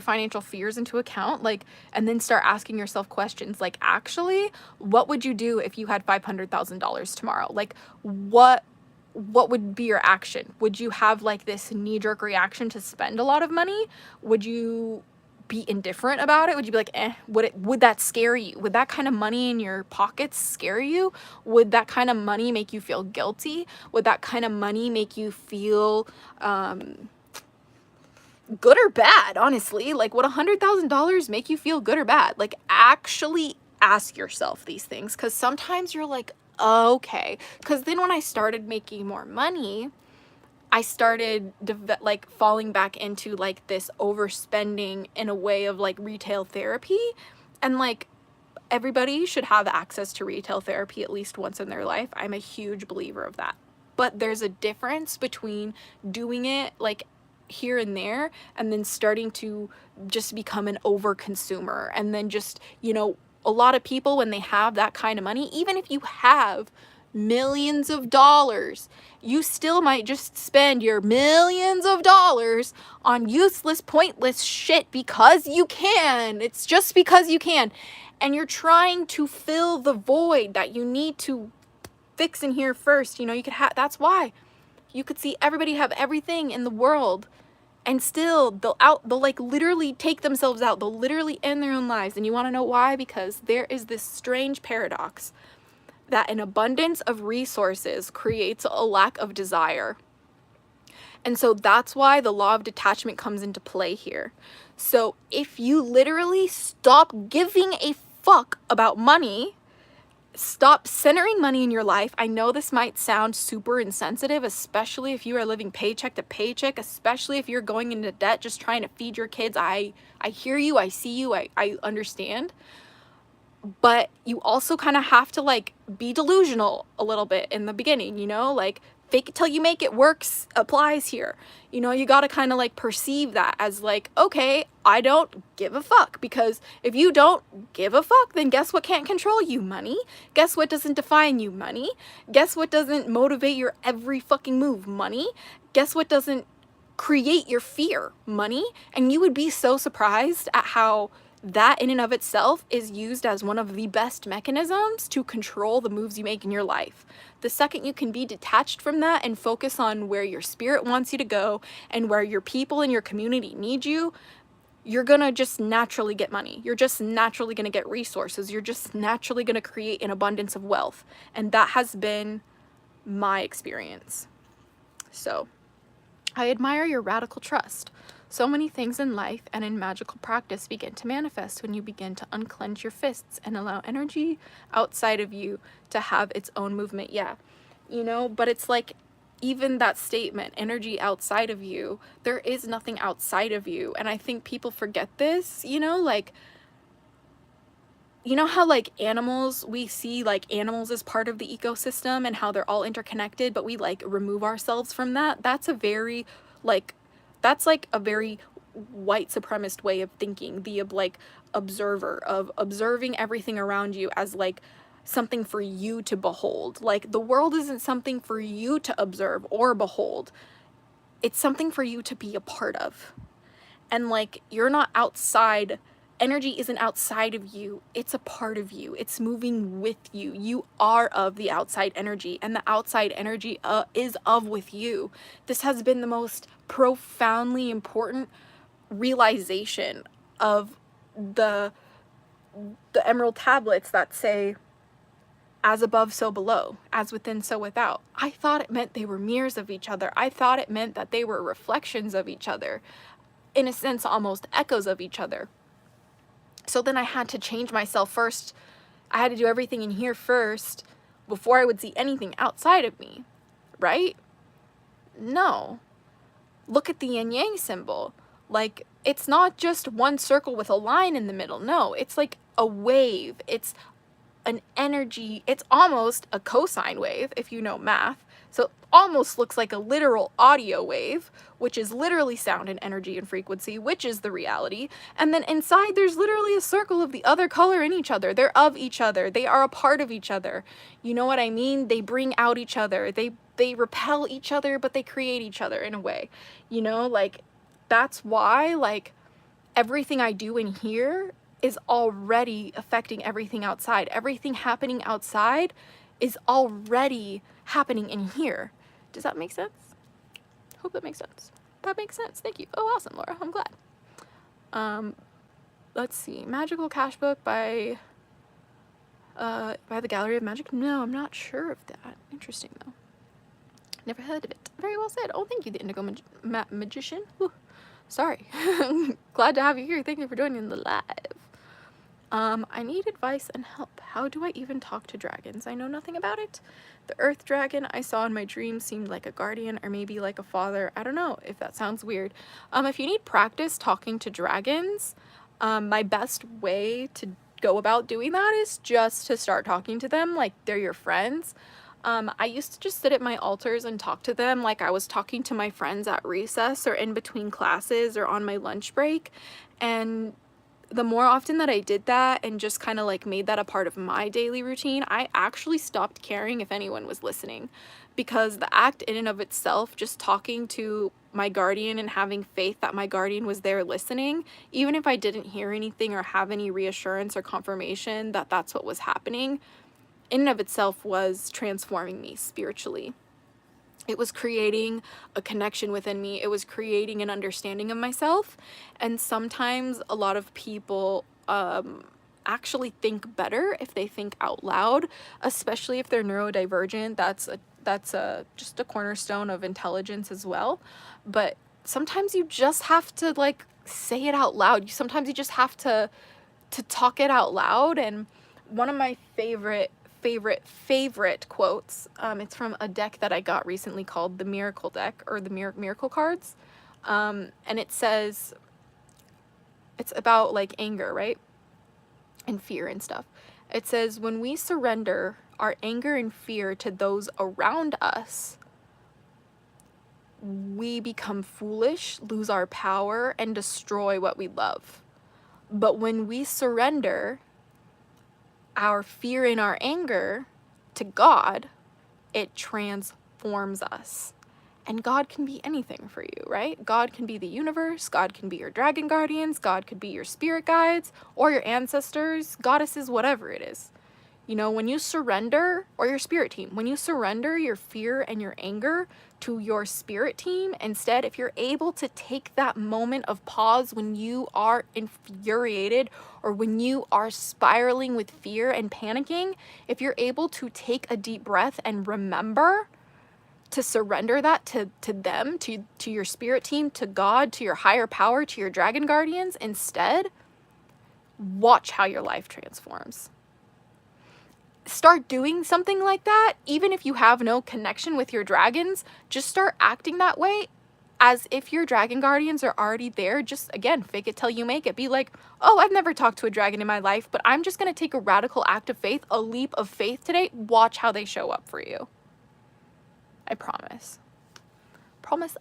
financial fears into account, like, and then start asking yourself questions like, actually, what would you do if you had $500,000 tomorrow? Like, what would be your action? Would you have like this knee-jerk reaction to spend a lot of money? Would you be indifferent about it? Would you be like, would that scare you? Would that kind of money in your pockets scare you? Would that kind of money make you feel guilty? Would that kind of money make you feel good or bad? Honestly, like, would $100,000 make you feel good or bad? Like, actually ask yourself these things, because sometimes you're like, okay. Because then when I started making more money, I started like falling back into like this overspending in a way of like retail therapy. And like, everybody should have access to retail therapy at least once in their life. I'm a huge believer of that. But there's a difference between doing it like here and there and then starting to just become an over consumer. And then just, you know, a lot of people, when they have that kind of money, even if you have millions of dollars, you still might just spend your millions of dollars on useless, pointless shit because you can. It's just because you can. And you're trying to fill the void that you need to fix in here first. You know, you could have, that's why you could see everybody have everything in the world, and still they'll like literally take themselves out. They'll literally end their own lives. And you want to know why? Because there is this strange paradox that an abundance of resources creates a lack of desire. And so that's why the law of detachment comes into play here. So if you literally stop giving a fuck about money, stop centering money in your life. I know this might sound super insensitive, especially if you are living paycheck to paycheck, especially if you're going into debt just trying to feed your kids. I hear you, I see you, I understand. But you also kind of have to like be delusional a little bit in the beginning, you know, like fake it till you make it works applies here. You know, you got to kind of like perceive that as like, okay, I don't give a fuck. Because if you don't give a fuck, then guess what can't control you? Money. Guess what doesn't define you? Money. Guess what doesn't motivate your every fucking move? Money. Guess what doesn't create your fear? Money. And you would be so surprised at how that in and of itself is used as one of the best mechanisms to control the moves you make in your life. The second you can be detached from that and focus on where your spirit wants you to go and where your people in your community need you, you're gonna just naturally get money. You're just naturally gonna get resources. You're just naturally gonna create an abundance of wealth. And that has been my experience. So I admire your radical trust. So many things in life and in magical practice begin to manifest when you begin to unclench your fists and allow energy outside of you to have its own movement. Yeah, you know, but it's like, even that statement, energy outside of you, there is nothing outside of you. And I think people forget this, you know, like, you know how like animals, we see like animals as part of the ecosystem and how they're all interconnected, but we like remove ourselves from that. That's a very like white supremacist way of thinking, the like observer, of observing everything around you as like something for you to behold. Like, the world isn't something for you to observe or behold. It's something for you to be a part of. And like, you're not outside. Energy isn't outside of you. It's a part of you. It's moving with you. You are of the outside energy, and the outside energy is of with you. This has been the most profoundly important realization of the emerald tablets that say, as above, so below, as within, so without. I thought it meant they were mirrors of each other. I thought it meant that they were reflections of each other. In a sense, almost echoes of each other. So then I had to change myself first. I had to do everything in here first before I would see anything outside of me, right? No. Look at the yin yang symbol. Like, it's not just one circle with a line in the middle. No, it's like a wave. It's an energy. It's almost a cosine wave, if you know math. So it almost looks like a literal audio wave, which is literally sound and energy and frequency, which is the reality. And then inside there's literally a circle of the other color in each other. They're of each other. They are a part of each other. You know what I mean? They bring out each other. They repel each other, but they create each other in a way. You know, like, that's why, like, everything I do in here is already affecting everything outside. Everything happening outside is already happening in here. Does that make sense? Hope that makes sense. That makes sense. Thank you. Oh, awesome, Laura. I'm glad. Let's see. Magical Cash Book by the Gallery of Magic. No, I'm not sure of that. Interesting, though. Never heard of it. Very well said. Oh, thank you, the Indigo Magician. Whew. Sorry. Glad to have you here. Thank you for joining the live. I need advice and help. How do I even talk to dragons? I know nothing about it. The earth dragon I saw in my dreams seemed like a guardian or maybe like a father. I don't know if that sounds weird. If you need practice talking to dragons, my best way to go about doing that is just to start talking to them like they're your friends. I used to just sit at my altars and talk to them like I was talking to my friends at recess or in between classes or on my lunch break. And the more often that I did that and just kind of like made that a part of my daily routine, I actually stopped caring if anyone was listening, because the act in and of itself, just talking to my guardian and having faith that my guardian was there listening, even if I didn't hear anything or have any reassurance or confirmation that that's what was happening, in and of itself was transforming me spiritually. It was creating a connection within me. It was creating an understanding of myself. And sometimes a lot of people actually think better if they think out loud, especially if they're neurodivergent. That's just a cornerstone of intelligence as well. But sometimes you just have to like say it out loud. Sometimes you just have to talk it out loud. And one of my favorite quotes, it's from a deck that I got recently called the Miracle Deck, or the Miracle Cards, and it says, it's about like anger, right, and fear and stuff. It says, when we surrender our anger and fear to those around us, we become foolish, lose our power, and destroy what we love. But when we surrender our fear and our anger to God, it transforms us. And God can be anything for you, right? God can be the universe, God can be your dragon guardians, God could be your spirit guides or your ancestors, goddesses, whatever it is. You know, when you surrender, or your spirit team, when you surrender your fear and your anger to your spirit team, instead, if you're able to take that moment of pause when you are infuriated or when you are spiraling with fear and panicking, if you're able to take a deep breath and remember to surrender that to them, to your spirit team, to God, to your higher power, to your dragon guardians instead, watch how your life transforms. Start doing something like that, even if you have no connection with your dragons. Just start acting that way as if your dragon guardians are already there. Just, again, fake it till you make it. Be like, oh, I've never talked to a dragon in my life, but I'm just going to take a radical act of faith, a leap of faith today. Watch how they show up for you. I promise.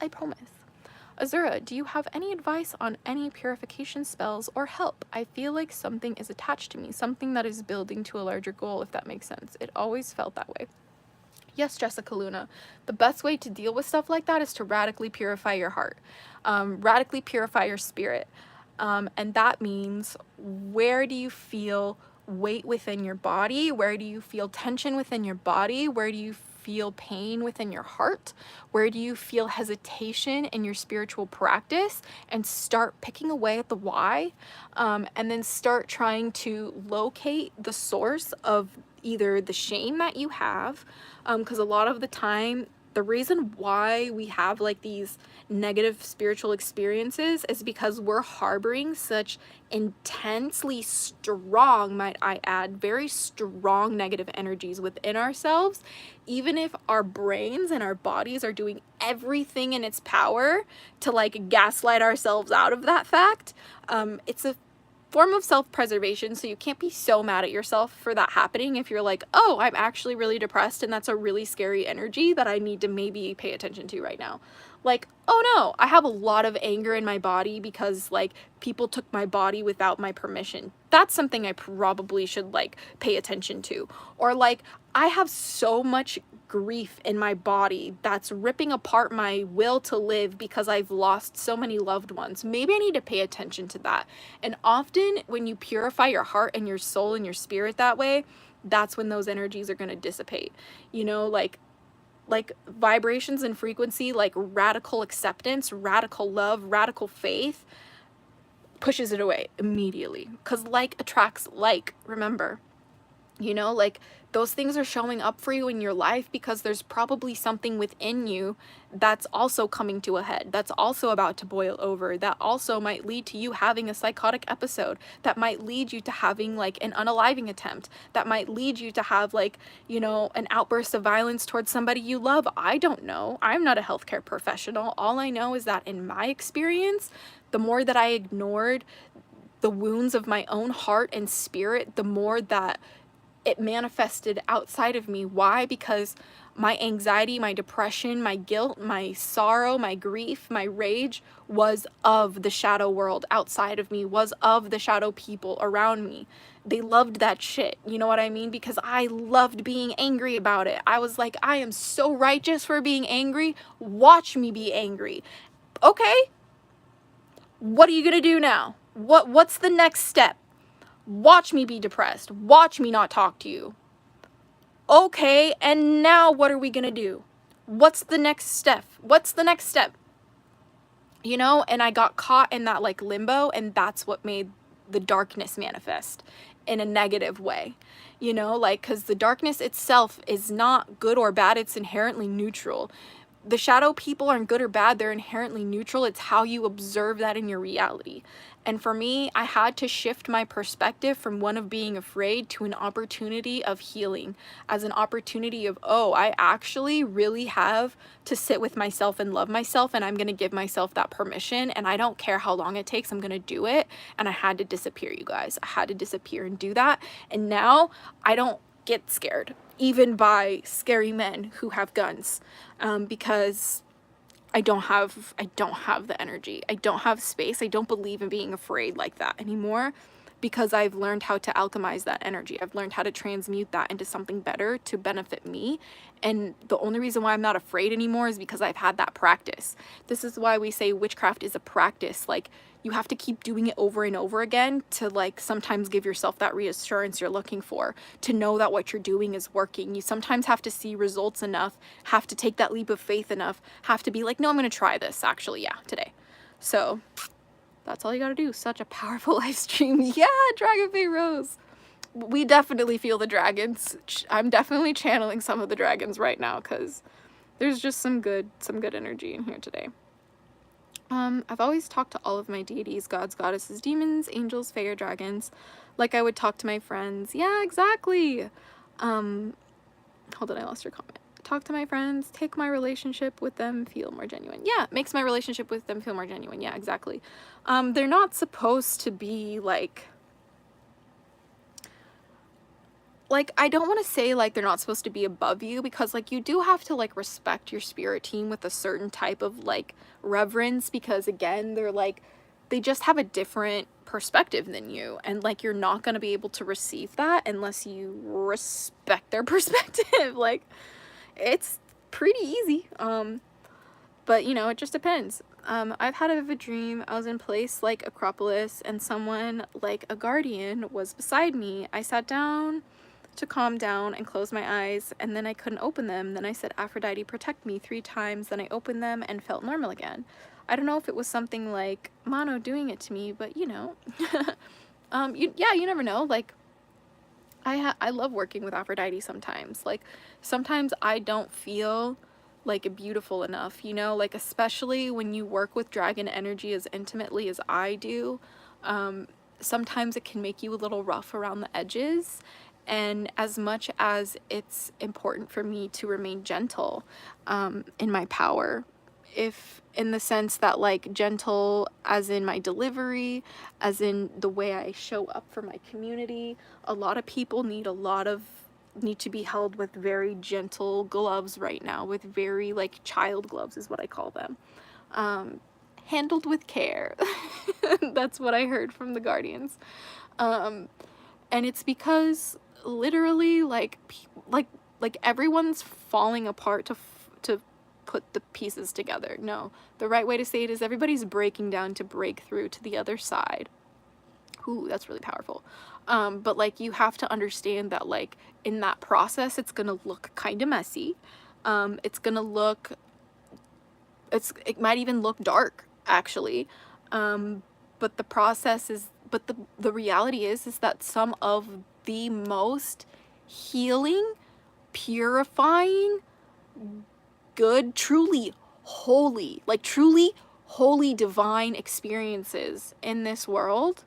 I promise. Azura, do you have any advice on any purification spells or help? I feel like something is attached to me, something that is building to a larger goal, if that makes sense. It always felt that way. Yes, Jessica Luna. The best way to deal with stuff like that is to radically purify your heart, radically purify your spirit. And that means, where do you feel weight within your body? Where do you feel tension within your body? Where do you feel pain within your heart? Where do you feel hesitation in your spiritual practice? And start picking away at the why, and then start trying to locate the source of either the shame that you have, because a lot of the time The reason why we have like these negative spiritual experiences is because we're harboring such intensely strong, might I add, very strong negative energies within ourselves. Even if our brains and our bodies are doing everything in its power to like gaslight ourselves out of that fact, it's a form of self-preservation, so you can't be so mad at yourself for that happening if you're like, oh, I'm actually really depressed and that's a really scary energy that I need to maybe pay attention to right now. Like, oh no, I have a lot of anger in my body because like people took my body without my permission. That's something I probably should like pay attention to. Or like, I have so much grief in my body that's ripping apart my will to live because I've lost so many loved ones. Maybe I need to pay attention to that. And often when you purify your heart and your soul and your spirit that way, that's when those energies are going to dissipate. You know, like vibrations and frequency, like radical acceptance, radical love, radical faith pushes it away immediately, because like attracts like, remember. You know, like those things are showing up for you in your life because there's probably something within you that's also coming to a head, that's also about to boil over, that also might lead to you having a psychotic episode, that might lead you to having like an unaliving attempt, that might lead you to have like, you know, an outburst of violence towards somebody you love. I don't know. I'm not a healthcare professional. All I know is that in my experience, the more that I ignored the wounds of my own heart and spirit, the more that it manifested outside of me. Why? Because my anxiety, my depression, my guilt, my sorrow, my grief, my rage was of the shadow world outside of me, was of the shadow people around me. They loved that shit. You know what I mean? Because I loved being angry about it. I was like, I am so righteous for being angry. Watch me be angry. Okay. What are you going to do now? What's the next step? Watch me be depressed. Watch me not talk to you. Okay, and now what are we gonna do? What's the next step? What's the next step? You know, and I got caught in that like limbo, and that's what made the darkness manifest in a negative way. You know, like, because the darkness itself is not good or bad, it's inherently neutral. The shadow people aren't good or bad, they're inherently neutral. It's how you observe that in your reality. And for me, I had to shift my perspective from one of being afraid to an opportunity of healing, as an opportunity of, oh, I actually really have to sit with myself and love myself, and I'm going to give myself that permission, and I don't care how long it takes, I'm going to do it. And I had to disappear, you guys. I had to disappear and do that. And now I don't get scared, even by scary men who have guns, because I don't have the energy. I don't have space. I don't believe in being afraid like that anymore, because I've learned how to alchemize that energy. I've learned how to transmute that into something better to benefit me. And the only reason why I'm not afraid anymore is because I've had that practice. This is why we say witchcraft is a practice. Like, you have to keep doing it over and over again to like sometimes give yourself that reassurance you're looking for, to know that what you're doing is working. You sometimes have to see results enough, have to take that leap of faith enough, have to be like, no, I'm going to try this actually, yeah, today. So that's all you gotta do. Such a powerful live stream. Yeah, Dragonfey Rose. We definitely feel the dragons. I'm definitely channeling some of the dragons right now because there's just some good energy in here today. I've always talked to all of my deities, gods, goddesses, demons, angels, fae, or dragons, like I would talk to my friends. Yeah, exactly. Hold on, I lost your comment. Talk to my friends, take my relationship with them feel more genuine. Yeah, makes my relationship with them feel more genuine. Yeah, exactly. They're not supposed to be like I don't want to say like they're not supposed to be above you, because like you do have to like respect your spirit team with a certain type of like reverence, because again, they're like, they just have a different perspective than you, and like you're not going to be able to receive that unless you respect their perspective. Like, it's pretty easy. But you know, it just depends. I've had a vivid dream. I was in place like Acropolis, and someone like a guardian was beside me. I sat down to calm down and close my eyes, and then I couldn't open them. Then I said, Aphrodite, protect me 3 times. Then I opened them and felt normal again. I don't know if it was something like Mono doing it to me, but you know, you never know. Like, I love working with Aphrodite sometimes. Like, sometimes I don't feel like beautiful enough, you know, like especially when you work with dragon energy as intimately as I do. Sometimes it can make you a little rough around the edges, and as much as it's important for me to remain gentle in my power, if in the sense that like gentle as in my delivery, as in the way I show up for my community, a lot of people need to be held with very gentle gloves right now, with very like child gloves is what I call them, handled with care. That's what I heard from the guardians. And it's because literally like everyone's falling apart to put the pieces together. No, the right way to say it is everybody's breaking down to break through to the other side. Ooh, that's really powerful. But like you have to understand that like in that process it's gonna look kind of messy. It's gonna look, it might even look dark actually. But the process is, but the reality is that some of the most healing, purifying, good, truly holy, like truly holy divine experiences in this world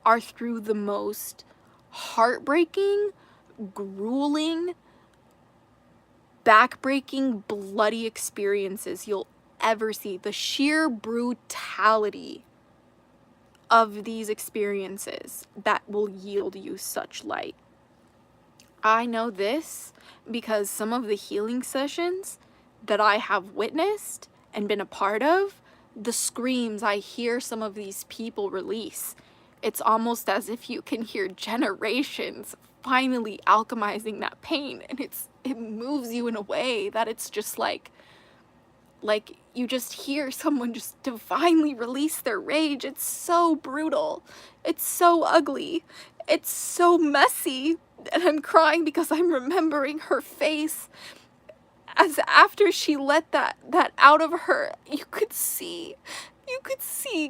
are through the most heartbreaking, grueling, backbreaking, bloody experiences you'll ever see. The sheer brutality of these experiences that will yield you such light. I know this because some of the healing sessions that I have witnessed and been a part of, the screams I hear some of these people release, it's almost as if you can hear generations finally alchemizing that pain, and it moves you in a way that it's just like you just hear someone just divinely release their rage. It's so brutal. It's so ugly. It's so messy. And I'm crying because I'm remembering her face as after she let that out of her. You could see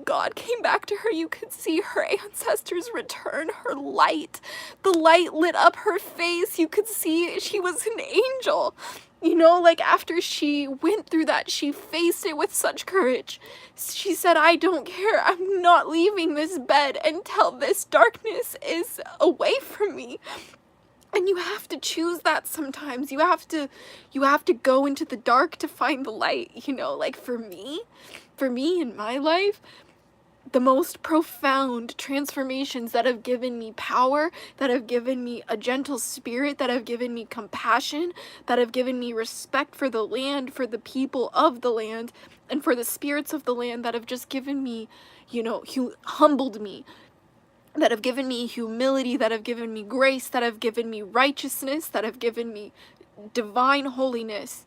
God came back to her. You could see her ancestors return her light. The light lit up her face. You could see she was an angel. You know, like after she went through that, she faced it with such courage. She said, I don't care. I'm not leaving this bed until this darkness is away from me. And you have to choose that sometimes. You have to go into the dark to find the light, you know, like for me in my life, the most profound transformations that have given me power, that have given me a gentle spirit, that have given me compassion, that have given me respect for the land, for the people of the land, and for the spirits of the land, that have just given me, you know, humbled me, that have given me humility, that have given me grace, that have given me righteousness, that have given me divine holiness,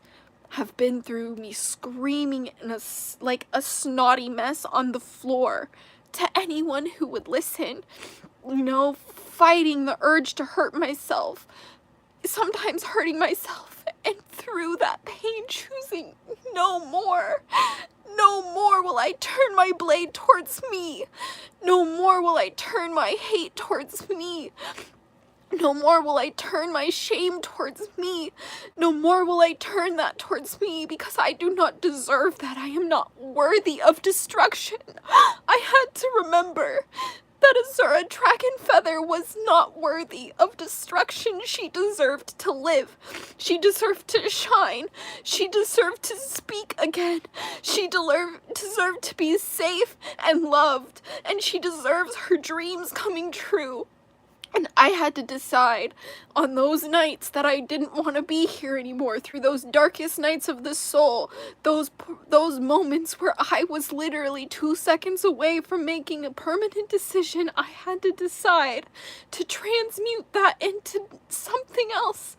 have been through me screaming in like a snotty mess on the floor to anyone who would listen, you know, fighting the urge to hurt myself, sometimes hurting myself, and through that pain choosing no more. No more will I turn my blade towards me. No more will I turn my hate towards me. No more will I turn my shame towards me. No more will I turn that towards me, because I do not deserve that. I am not worthy of destruction. I had to remember that Azura Dragon Feather was not worthy of destruction. She deserved to live. She deserved to shine. She deserved to speak again. She deserved to be safe and loved. And she deserves her dreams coming true. And I had to decide on those nights that I didn't want to be here anymore, through those darkest nights of the soul, those moments where I was literally 2 seconds away from making a permanent decision. I had to decide to transmute that into something else,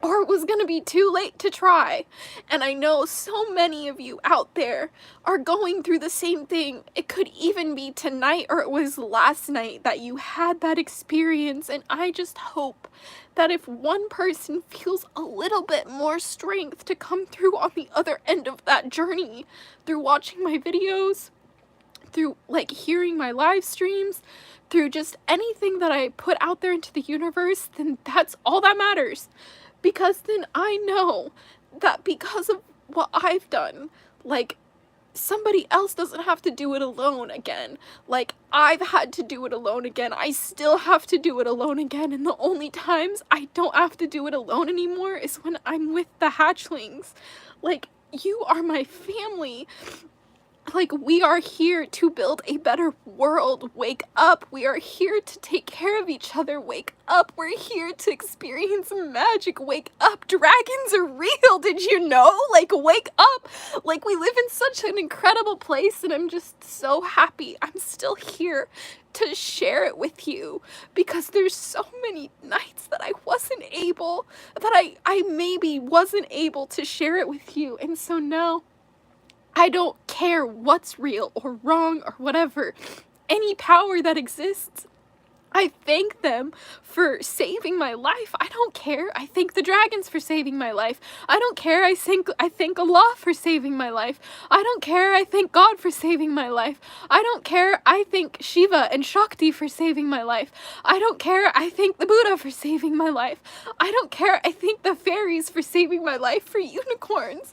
or it was gonna be too late to try. And I know so many of you out there are going through the same thing. It could even be tonight, or it was last night that you had that experience. And I just hope that if one person feels a little bit more strength to come through on the other end of that journey, through watching my videos, through like hearing my live streams, through just anything that I put out there into the universe, then that's all that matters. Because then I know that because of what I've done, like, somebody else doesn't have to do it alone again. Like, I've had to do it alone again. I still have to do it alone again. And the only times I don't have to do it alone anymore is when I'm with the hatchlings. Like, you are my family. Like, we are here to build a better world. Wake up. We are here to take care of each other. Wake up. We're here to experience magic. Wake up. Dragons are real. Did you know? Like, wake up. Like, we live in such an incredible place, and I'm just so happy I'm still here to share it with you, because there's so many nights that I wasn't able, that I maybe wasn't able to share it with you. And so now, I don't care what's real or wrong or whatever. Any power that exists, I thank them for saving my life. I don't care. I thank the dragons for saving my life. I don't care. I thank Allah for saving my life. I don't care. I thank God for saving my life. I don't care. I thank Shiva and Shakti for saving my life. I don't care. I thank the Buddha for saving my life. I don't care. I thank the fairies for saving my life, for unicorns.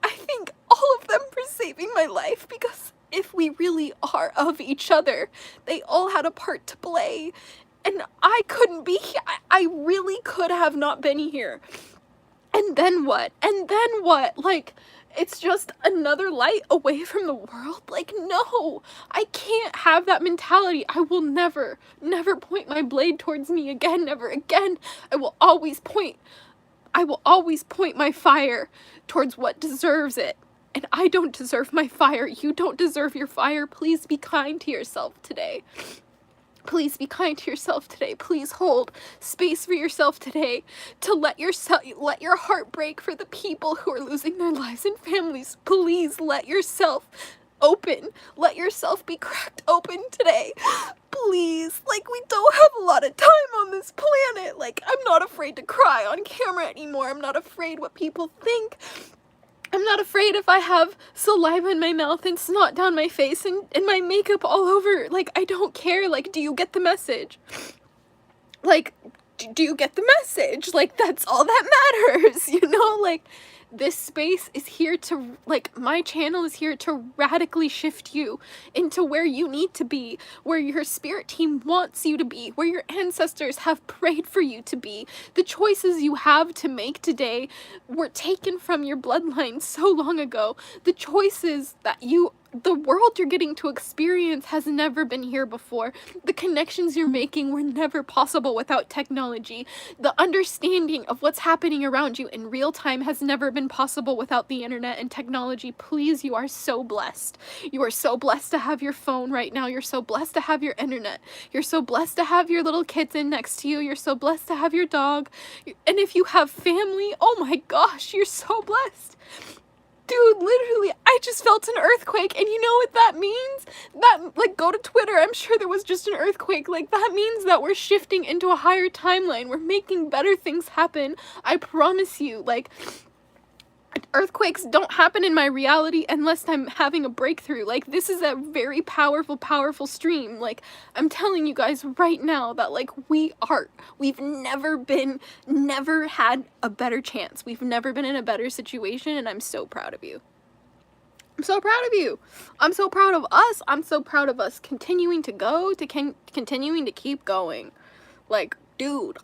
I thank all of them for saving my life, because if we really are of each other, they all had a part to play, and I couldn't be here. I really could have not been here. And then what? And then what? Like, it's just another light away from the world? Like, no, I can't have that mentality. I will never point my blade towards me again, never again. I will always point my fire towards what deserves it. And I don't deserve my fire. You don't deserve your fire. Please be kind to yourself today. Please be kind to yourself today. Please hold space for yourself today, to let your heart break for the people who are losing their lives and families. Please let yourself open. Let yourself be cracked open today. Please. Like, we don't have a lot of time on this planet. Like, I'm not afraid to cry on camera anymore. I'm not afraid what people think. I'm not afraid if I have saliva in my mouth and snot down my face and my makeup all over. Like, I don't care. Like, do you get the message? Like, do you get the message? Like, that's all that matters, you know? Like, this space is here to, like, my channel is here to radically shift you into where you need to be, where your spirit team wants you to be, where your ancestors have prayed for you to be. The choices you have to make today were taken from your bloodline so long ago. The choices that the world you're getting to experience has never been here before. The connections you're making were never possible without technology. The understanding of what's happening around you in real time has never been possible without the internet and technology. Please, you are so blessed. You are so blessed to have your phone right now. You're so blessed to have your internet. You're so blessed to have your little kitten next to you. You're so blessed to have your dog. And if you have family, oh my gosh, you're so blessed. Dude, literally, I just felt an earthquake, and you know what that means? That, like, go to Twitter, I'm sure there was just an earthquake. Like, that means that we're shifting into a higher timeline. We're making better things happen. I promise you. Like, earthquakes don't happen in my reality unless I'm having a breakthrough. Like, this is a very powerful stream. Like, I'm telling you guys right now that, like, we've never had a better chance. We've never been in a better situation, and I'm so proud of you. I'm so proud of you. I'm so proud of us. I'm so proud of us continuing to go, continuing to keep going. Like, dude,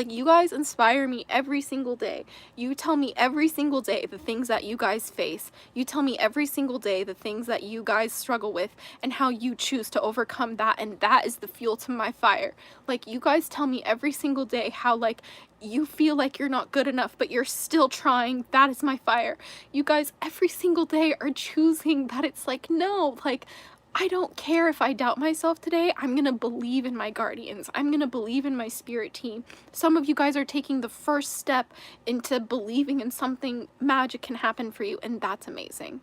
you guys inspire me every single day. You tell me every single day the things that you guys face. You tell me every single day the things that you guys struggle with and how you choose to overcome that, and that is the fuel to my fire. Like, you guys tell me every single day how, like, you feel like you're not good enough, but you're still trying. That is my fire. You guys every single day are choosing that it's like, no, like, I don't care if I doubt myself today. I'm gonna believe in my guardians. I'm gonna believe in my spirit team. Some of you guys are taking the first step into believing in something magic can happen for you, and that's amazing.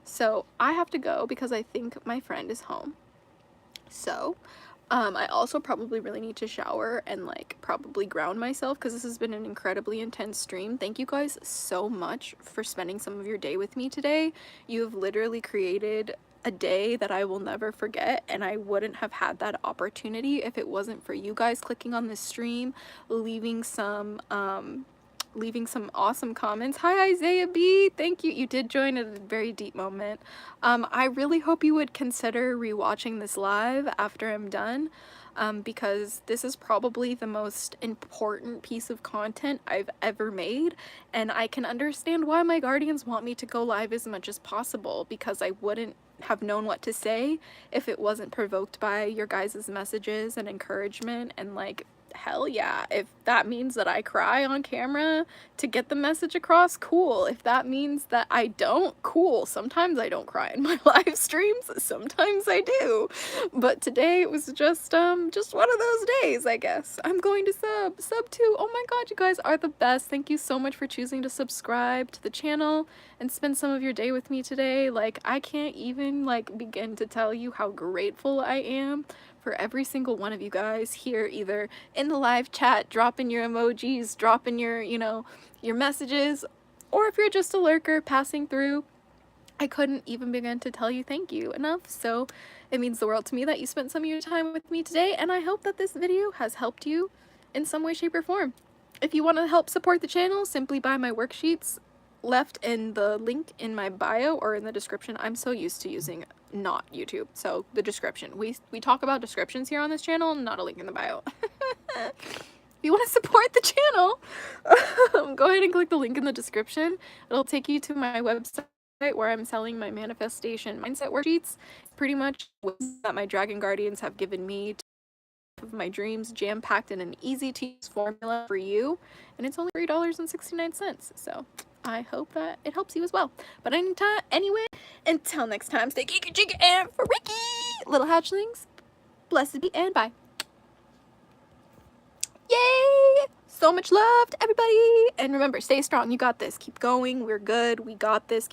So I have to go because I think my friend is home. So I also probably really need to shower and, like, probably ground myself because this has been an incredibly intense stream. Thank you guys so much for spending some of your day with me today. You have literally created a day that I will never forget, and I wouldn't have had that opportunity if it wasn't for you guys clicking on this stream, leaving some leaving some awesome comments. Hi Isaiah B, thank you. You did join at a very deep moment. I really hope you would consider rewatching this live after I'm done, because this is probably the most important piece of content I've ever made, and I can understand why my guardians want me to go live as much as possible, because I wouldn't have known what to say if it wasn't provoked by your guys' messages and encouragement. And like, hell yeah, if that means that I cry on camera to get the message across, cool. If that means that I don't, cool. Sometimes I don't cry in my live streams, sometimes I do. But today it was just one of those days, I guess. I'm going to sub too. Oh my god, you guys are the best. Thank you so much for choosing to subscribe to the channel and spend some of your day with me today. Like, I can't even like begin to tell you how grateful I am for every single one of you guys here, either in the live chat, dropping your emojis, dropping your, you know, your messages, or if you're just a lurker passing through. I couldn't even begin to tell you thank you enough, so it means the world to me that you spent some of your time with me today, and I hope that this video has helped you in some way, shape, or form. If you want to help support the channel, simply buy my worksheets left in the link in my bio or in the description. I'm so used to using not YouTube, so the description. We talk about descriptions here on this channel, not a link in the bio. If you want to support the channel, go ahead and click the link in the description. It'll take you to my website where I'm selling my manifestation mindset worksheets. Pretty much that my dragon guardians have given me of my dreams, jam-packed in an easy-to-use formula for you, and it's only $3.69, so I hope that it helps you as well. But anyway, until next time, stay geeky, jiggy, and freaky, little hatchlings. Blessed be, and bye. Yay! So much love to everybody, and remember, stay strong. You got this. Keep going. We're good. We got this. Keep